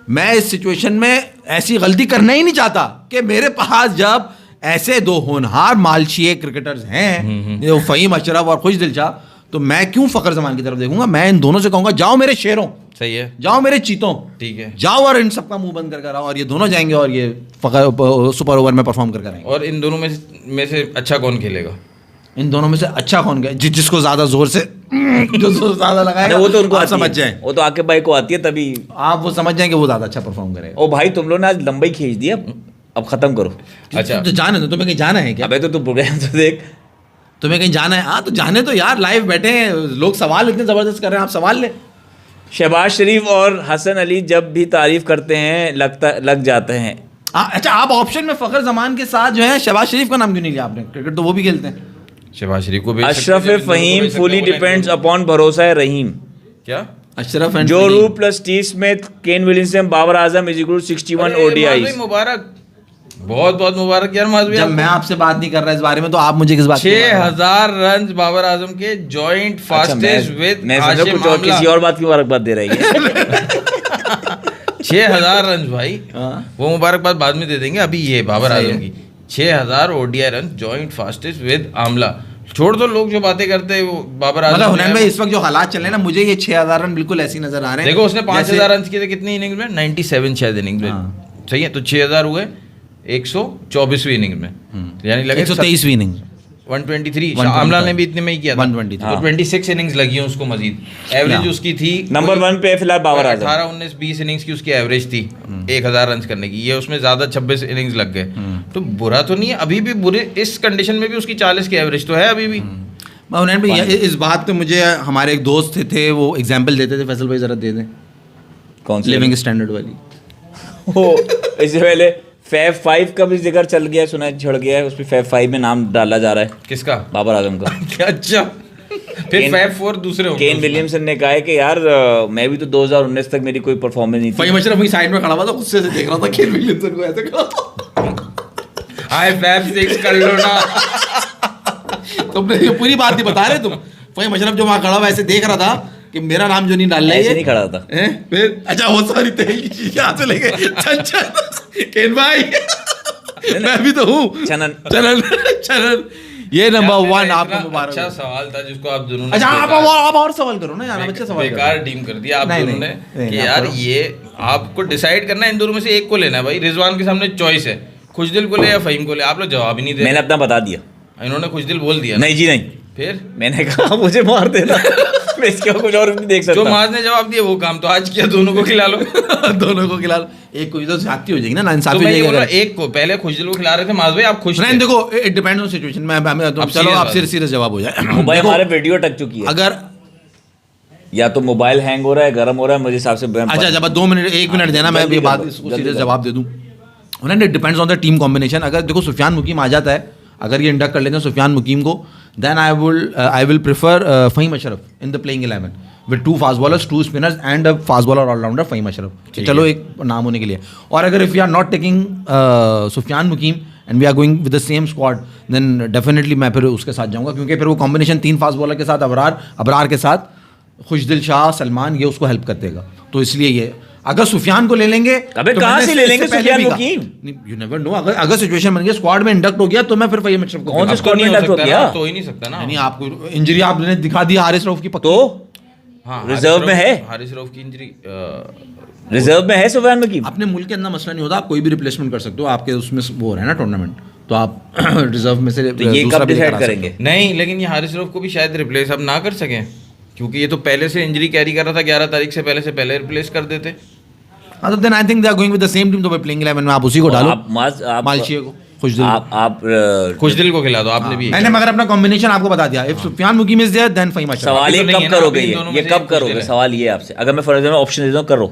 मैं इस सिचुएशन में ऐसी गलती करना ही नहीं चाहता कि मेरे पास जब ऐसे दो होनहार मालशिए क्रिकेटर्स हैं जो फहीम अशरफ और खुशदिल शाह, तो मैं क्यों फखर जमान की तरफ देखूंगा? मैं इन दोनों से कहूंगा जाओ मेरे शेरों, सही है, जाओ मेरे चीतों, ठीक है। जाओ और इन सबका मुंह बंद कर आओ, और ये दोनों जाएंगे और ये सुपर ओवर में परफॉर्म कर आएंगे। और इन दोनों में से अच्छा कौन खेलेगा? इन दोनों में से अच्छा कौन गया? जिसको ज्यादा जोर से जो जोर ज्यादा लगाएगा वो तो उनको आप आती समझ है। जाएं, वो तो आके भाई को आती है, तभी आप वो समझ जाएं कि वो ज्यादा अच्छा परफॉर्म करेगा। ओ भाई तुम लोग ने आज लंबाई खींच दिया, अब खत्म करो। अच्छा तो जाने दो, तुम्हें कहीं जाना है क्या? अबे तो तू प्रोग्राम तो देख। तुम्हें कहीं जाना है? हाँ तो जाने तो यार, लाइव बैठे हैं लोग, सवाल इतने जबरदस्त कर रहे हैं, आप सवाल ले। शहबाज शरीफ और हसन अली जब भी तारीफ करते हैं लग जाते हैं। अच्छा, आप ऑप्शन में फखर जमान के साथ जो है शहबाज शरीफ का नाम क्यों नहीं लिया आपने? क्रिकेट तो वो भी खेलते हैं। शहबाज शरीफ को भेज सकते अशरफ हैं, इन दोनों को फहीम भेज सकते फुली हैं, डिपेंड्स अपॉन भरोसा है रहीम। क्या Ashraf and Joe Root plus T Smith, Kane Williamson, Babar Azam is equal 61 अरे, माज़ ओडीआई। भाई मुबारक, बहुत बहुत मुबारक यार माज़ भाई जब आपको। मैं आपसे बात नहीं कर रहा इस बारे में, तो आप मुझे किस बात की बात कर रहे हैं? 6000 रन बाबर आजम के जॉइंट फास्टेस्ट विद मैं समझा हाशिम कुछ और, आमला। किसी और बात की मुबारकबाद दे रही है। 6000 रन भाई, हाँ। वो मुबारकबाद बाद में दे देंगे, अभी ये बाबर आजम की 6000 ODI run joint fastest with Amla. छोड़ दो लोग जो बातें करते हैं, वो बाबर आजम मतलब हुनैन ने- भाई इस वक्त जो हालात चल रहे हैं ना, मुझे ये 6000 रन बिल्कुल ऐसे ही नजर आ रहे हैं। देखो उसने 5000 जैसे- रन किए थे कितनी इनिंग्स में? 97 शायद इनिंग्स में। हाँ। सही है, तो 6000 हुए 124वीं इनिंग में, यानी लगे 123वीं इनिंग 123। 125 आमला ने भी इतने में ही किया था। 123। तो 26 इनिंग्स लगी हैं उसको मजीद। एवरेज हाँ। उसकी थी नंबर 1 पे फिलहाल बाबर आजम। 18 19 20 इनिंग्स की उसकी एवरेज थी 1000 रन करने की। ये उसमें ज्यादा 26 इनिंग्स लग गए, तो बुरा तो नहीं है अभी भी। बुरे इस कंडीशन में भी उसकी 40 की एवरेज तो है अभी भी। हुनैन भाई इस बात पे मुझे हमारे एक दोस्त थे वो एग्जांपल देते थे, फैसल भाई जरा दे दें कौन सी लिविंग स्टैंडर्ड वाली। वो इससे पहले फैब 5 का भी जिक्र चल गया है, सुना है, झड़ गया है, उस पे फैब 5 में नाम डाला जा रहा है किसका? बाबर आजम का। अच्छा, फिर केन- फैब 4 दूसरे होंगे केन उसमें। विलियमसन ने कहा है कि यार मैं भी तो 2019 तक मेरी कोई परफॉर्मेंस नहीं थी। फहीम अशरफ वहीं साइड में खड़ा हुआ था, गुस्से से देख रहा था केन विलियमसन को ऐसे खड़ा। हाय फैब 6 कर लो ना। तुमने ये पूरी बात नहीं बता रहे तुम। फहीम अशरफ जो वहाँ खड़ा हुआ ऐसे देख रहा था कि मेरा नाम जो नहीं डाल रहा है ऐसे ये। नहीं खड़ा था। हैं? फिर अच्छा वो सारी तेल की चीजें यहाँ से लेके चल केन भाई मैं भी तो हूँ चनन। चनन चनन ये यार, नंबर मेरा 1 इतना आपको मुबारक अच्छा हो। सवाल था जिसको आप दोनों ने अच्छा बेकार- आप और सवाल करो ना यार, आप अच्छा सवाल बेकार करो। डीम कर दिया आप नहीं, दोनों नहीं, ने नहीं, कि आप यार करो। ये आपको डिसाइड करना है, इन दोनों में से एक को लेना है भाई। रिजवान के सामने चॉइस है, खुशदिल को ले या फहीम को ले। आप लोग जवाब ही नहीं दे मैंने अपना बता दिया। रहे। इन्होंने खुशदिल बोल दिया ना। नहीं जी नहीं, फिर मैंने कहा मुझे मार देना। मैं इसके और कुछ और नहीं देख जो सकता। माज ने जवाब दिया वो काम तो आज किया, दोनों को खिला लो। दोनों को खिला लो। एक को तो ज्यादती हो जाएगी ना, तो इंसाफी हो मैं ये जाएगी बोल रहा अगर- एक को पहले खुशदिल को खिला रहे थे माज भाई, आप खुश नहीं थे। देखो इट डिपेंड्स ऑन सिचुएशन। मैं अब चलो serious आप बात। सीरियस जवाब हो जाए। वो भाई देखो, हमारे वीडियो अटक चुकी है, अगर या तो मोबाइल हैंग हो रहा है, गर्म हो रहा है, मुझे हिसाब से अच्छा जब 2 मिनट 1 मिनट देना, मैं जल्दी ये कर बात दो, इसको जल्दी सीरियस कर दो। जवाब दे दूं। उन्होंने depends on the team combination. अगर देखो सुफियान मुकीम आ जाता है, अगर ये इंडक्ट कर लेते हैं सुफियान मुकीम को, then I will prefer Faheem Ashraf in the playing 11 with 2 fast bowlers, 2 spinners and a fast bowler all-rounder Faheem Ashraf. चलो एक नाम होने के लिए। और अगर if you are not taking Sufiyan Muqeem and we are going with the same squad, then definitely मैं फिर उसके साथ जाऊंगा, क्योंकि फिर वो कॉम्बिनेशन 3 फास्ट बॉलर के साथ अबरार के साथ खुशदिल शाह, सलमान, ये उसको हेल्प करतेगा। तो इसलिए ये अगर सुफियान को ले लेंगे, अबे तो कहाँ मैंने से इससे ले लेंगे पहले सुफियान भी कहा- मुकीम? नहीं, you never know, अगर सिचुएशन बन गई स्क्वाड में इंडक्ट हो गया, तो मैं फिर फहीम अशरफ को कौन से खिलाऊंगा। स्क्वाड में नहीं हो induct हो सकता गया? ना, तो ही नहीं सकता ना। नहीं आपको इंजरी आपने दिखा दी हारिस रऊफ की पक्की। तो हाँ, रिजर्व में है, हारिस रऊफ की इंजरी रिजर्व में है सुफियान नकीम। अपने मुल्क के अंदर मसला नहीं होता, आप कोई भी रिप्लेसमेंट कर सकते हो, आपके उसमें वो हो रहा है ना टूर्नामेंट, तो आप रिजर्व में से तो ये दूसरा कब भी लेकर डिसाइड आ सकते हो। करेंगे? नहीं, लेकिन ये हारिस रऊफ को भी शायद रिप्लेस अब ना कर सकें, क्योंकि ये तो पहले से इंजरी कैरी कर रहा था, 11 तारीख से पहले रिप्लेस कर देते। हाँ, तो then I think they are going with the same team, तो वे प्लेइंग 11 में आप उसी को डालो, आप मालशिया को, खुशदिल को। आप खुशदिल को खिला दो, आपने भी मैंने मगर अपना कॉम्बिनेशन आपको बता दिया, if Sufiyan Muqeem is there then Faheem Ashraf. सवाल ये अभी तो नहीं कब है ना, करोगे, अभी इन दोनों में ये से कब एक कुछ करोगे? दिन है। सवाल ये आपसे, अगर मैं फॉर एग्जाम्पल ऑप्शन देता हूँ करो,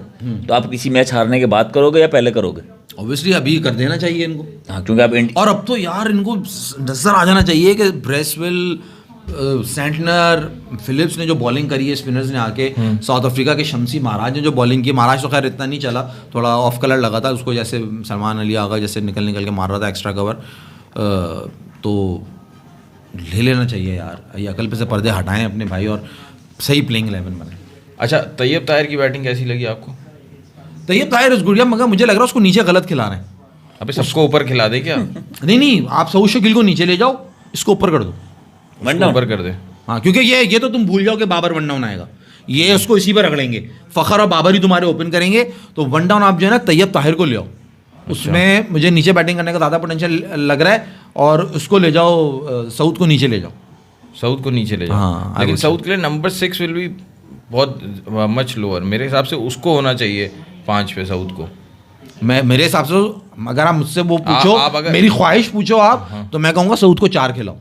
तो आप किसी मैच हारने के बाद करोगे या पहले करोगे? ऑब्वियसली अभी कर देना चाहिए इनको, हाँ, क्योंकि आप और अब तो यार इनको नजर आ जाना चाहिए कि ब्रेसवेल, सेंटनर, फिलिप्स ने जो बॉलिंग करी है, स्पिनर्स ने आके, साउथ अफ्रीका के शमसी महाराज ने जो बॉलिंग की, महाराज तो खैर इतना नहीं चला, थोड़ा ऑफ कलर लगा था उसको, जैसे सलमान अली आगा जैसे निकल के मार रहा था एक्स्ट्रा कवर, तो ले लेना चाहिए यार, ये अकल पे से पर्दे हटाएं अपने भाई और सही प्लेइंग 11 बनाएं। अच्छा, तैयब ताहिर की बैटिंग कैसी लगी आपको? तैयब ताहिर इस गुड़िया, मगर मुझे लग रहा है उसको नीचे गलत खिला रहे हैं। अबे सबको ऊपर खिला दे क्या? नहीं, आप सऊद गिल को नीचे ले जाओ, इसको ऊपर कर दो, उसको ऊपर कर दे। हाँ, क्योंकि ये तो तुम भूल जाओ कि बाबर वन डाउन आएगा, ये उसको इसी पर रगड़ेंगे, फखर और बाबर ही तुम्हारे ओपन करेंगे, तो वन डाउन आप जो है ना तैयब ताहिर को ले आओ, उसमें मुझे नीचे बैटिंग करने का ज़्यादा पोटेंशियल लग रहा है, और उसको ले जाओ, सऊद को नीचे ले जाओ, साउथ को नीचे ले जाओ। हाँ, लेकिन आगे साउथ के लिए नंबर 6 विल बी बहुत मच लोअर, मेरे हिसाब से उसको होना चाहिए 5 पे साउथ को। मेरे हिसाब से अगर आप मुझसे वो पूछो, आप अगर- मेरी ख्वाहिश पूछो आप, तो मैं कहूँगा सऊद को 4 खिलाओ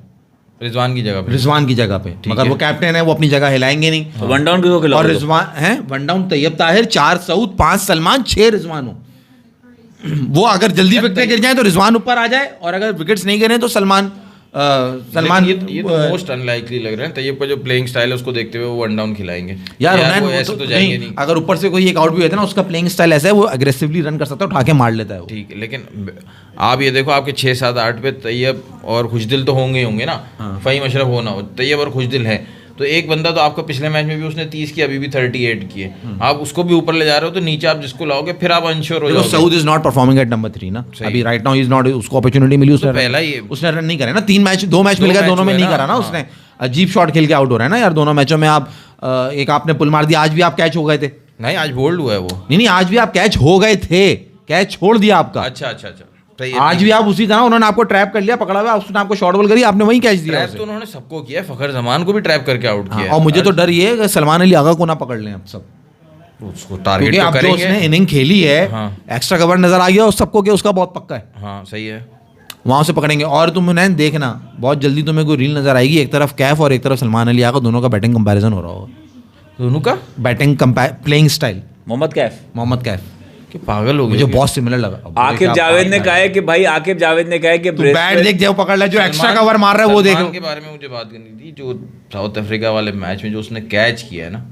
रिजवान की जगह पे। रिजवान की जगह पे, मगर है। वो कैप्टन है, वो अपनी जगह हिलाएंगे नहीं, तो वन डाउन किसको खिलाओगे? और रिजवान है वन डाउन तैयब ताहिर, 4 सऊद, 5 सलमान, 6 रिजवान हो। वो अगर जल्दी विकेट गिर जाए तो रिजवान ऊपर आ जाए, और अगर विकेट्स नहीं गिरे तो सलमान लेकिन ये तो मोस्ट अनलाइकली लग रहा है। तैयब का जो प्लेइंग स्टाइल है उसको देखते हुए वो वन डाउन खिलाएंगे यार वो ऐसे तो जाएंगे नहीं। अगर ऊपर से कोई एक आउट भी होता है ना, उसका प्लेइंग स्टाइल ऐसा है, वो अग्रेसिवली रन कर सकता है, उठा के मार लेता है वो। ठीक है, लेकिन आप ये देखो, आपके 6, 7, 8 पे तैयब और खुशदिल तो होंगे ना, फहीम अशरफ होना हो, तैयब और खुशदिल है, तो एक बंदा तो आपका पिछले मैच में भी उसने 30 किया, अभी भी 38 किए, आप उसको भी ऊपर ले जा रहे हो, तो नीचे आप जिसको लाओगे फिर आप अनश्योर हो देखो जाओगे। Saud is not performing at number 3 ना, अभी राइट नाउ इज नॉट, उसको अपॉर्चुनिटी मिली, उसने पहला ही उसने रन नहीं करे ना, 2 मैच मिल गए, दोनों में नहीं करा ना उसने, अजीब शॉट खेल के आउट हो रहा है ना यार दोनों मैचों में। आप एक आपने पुल मार दिया, आज भी आप कैच हो गए थे, नहीं आज बोल्ड हुआ है वो। नहीं आज भी आप कैच हो गए थे, कैच छोड़ दिया आपका, अच्छा, सही है। आज भी आप उसी तरह, उन्होंने आपको ट्रैप कर लिया, पकड़ा हुआ, उसने आपको शॉर्ट बॉल करी, आपने वही कैच दिया ट्रैप तो उन्होंने सबको किया है, फखर जमान को भी ट्रैप करके आउट किया है। और मुझे तो डर ये है कि सलमान अली आगा को ना पकड़ लें अब सब, उसको टारगेट क्योंकि तो अब जो करेंगे। उसने इनिंग खेली है, हाँ। एक्स्ट्रा कवर नजर आ गया उस सबको कि उसका बहुत पक्का है, हाँ सही है। वहां से पकड़ेंगे। और तुम उन्हें देखना, बहुत जल्दी तुम्हें कोई रील नजर आएगी, एक तरफ कैफ और एक तरफ सलमान अली आगा, दोनों का बैटिंग कंपैरिजन हो रहा होगा, दोनों का batting playing style, Mohammad Kaif, Mohammad Kaif कि पागल हो गए मुझे क्या? बहुत सिमिलर लगा। आकिब जावेद ने कहा है कि भाई, आकिब जावेद ने कहा है कि बैट देख, जो पकड़ लिया, जो एक्स्ट्रा कवर मार रहा है वो देख सलमान के बारे में मुझे बात करनी थी, जो साउथ अफ्रीका वाले मैच में जो उसने कैच किया है ना,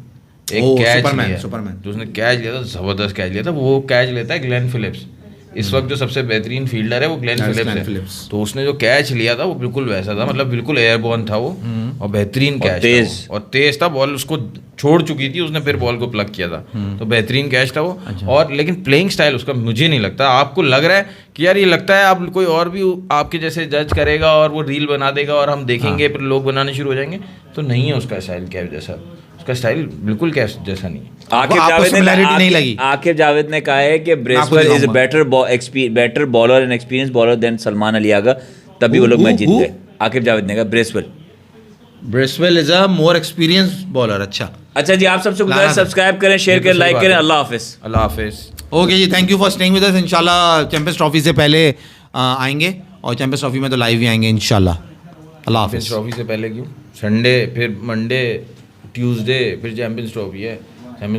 एक ओ, कैच सुपरमैन, लिया, सुपरमैन। जो उसने कैच लिया था, जबरदस्त कैच लिया था, वो कैच लेता है ग्लेन फिलिप्स। इस वक्त जो सबसे बेहतरीन फील्डर है वो ग्लेन Yes, फिलिप्स Glenn है। Phillips। तो उसने जो कैच लिया था वो बिल्कुल वैसा था, मतलब बिल्कुल एयरबॉर्न था वो, और बेहतरीन कैच तेज। था वो। और तेज था, बॉल उसको छोड़ चुकी थी, उसने फिर बॉल को प्लग किया था, तो बेहतरीन कैच था वो। और लेकिन प्लेइंग स्टाइल उसका मुझे नहीं लगता, आपको लग रहा है कि यार ये लगता है आप कोई और भी आपके जैसे जज करेगा और वो रील बना देगा और हम देखेंगे फिर लोग बनाने शुरू हो जाएंगे, तो नहीं है उसका स्टाइल कैफ जैसा, उसका स्टाइल बिल्कुल कैफ जैसा नहीं है। आकिब आपको जावेद ने similarity नहीं लगी? आकिब जावेद ने कहा है कि ब्रेसवेल इज दिखाऊंगा। Better bowler and experience bowler than Salman Ali Agha, तभी वो लोग मैच जीत who? गए। आकिब जावेद ने कहा Bracewell. Bracewell is a more experience bowler. अच्छा जी, आप सबसे गुजारिश, लाना था। सब्सक्राइब करें, शेयर ये तो करें, सही लाइक बात करें। है। अल्लाह हाफिज। अल्लाह हाफिज। ओके जी, thank you for staying with us. इंशाल्लाह चैंपियंस ट्रॉफी से पहले आएंगे, और चैंपियंस ट्रॉफी में तो लाइव ही आएंगे इंशाल्लाह। अल्लाह हाफिज। चैंपियंस ट्रॉफी से पहले क्यों? संडे, फिर मंडे, ट्यूसडे, फिर चैंपियंस ट्रॉफी है। चैंपियंस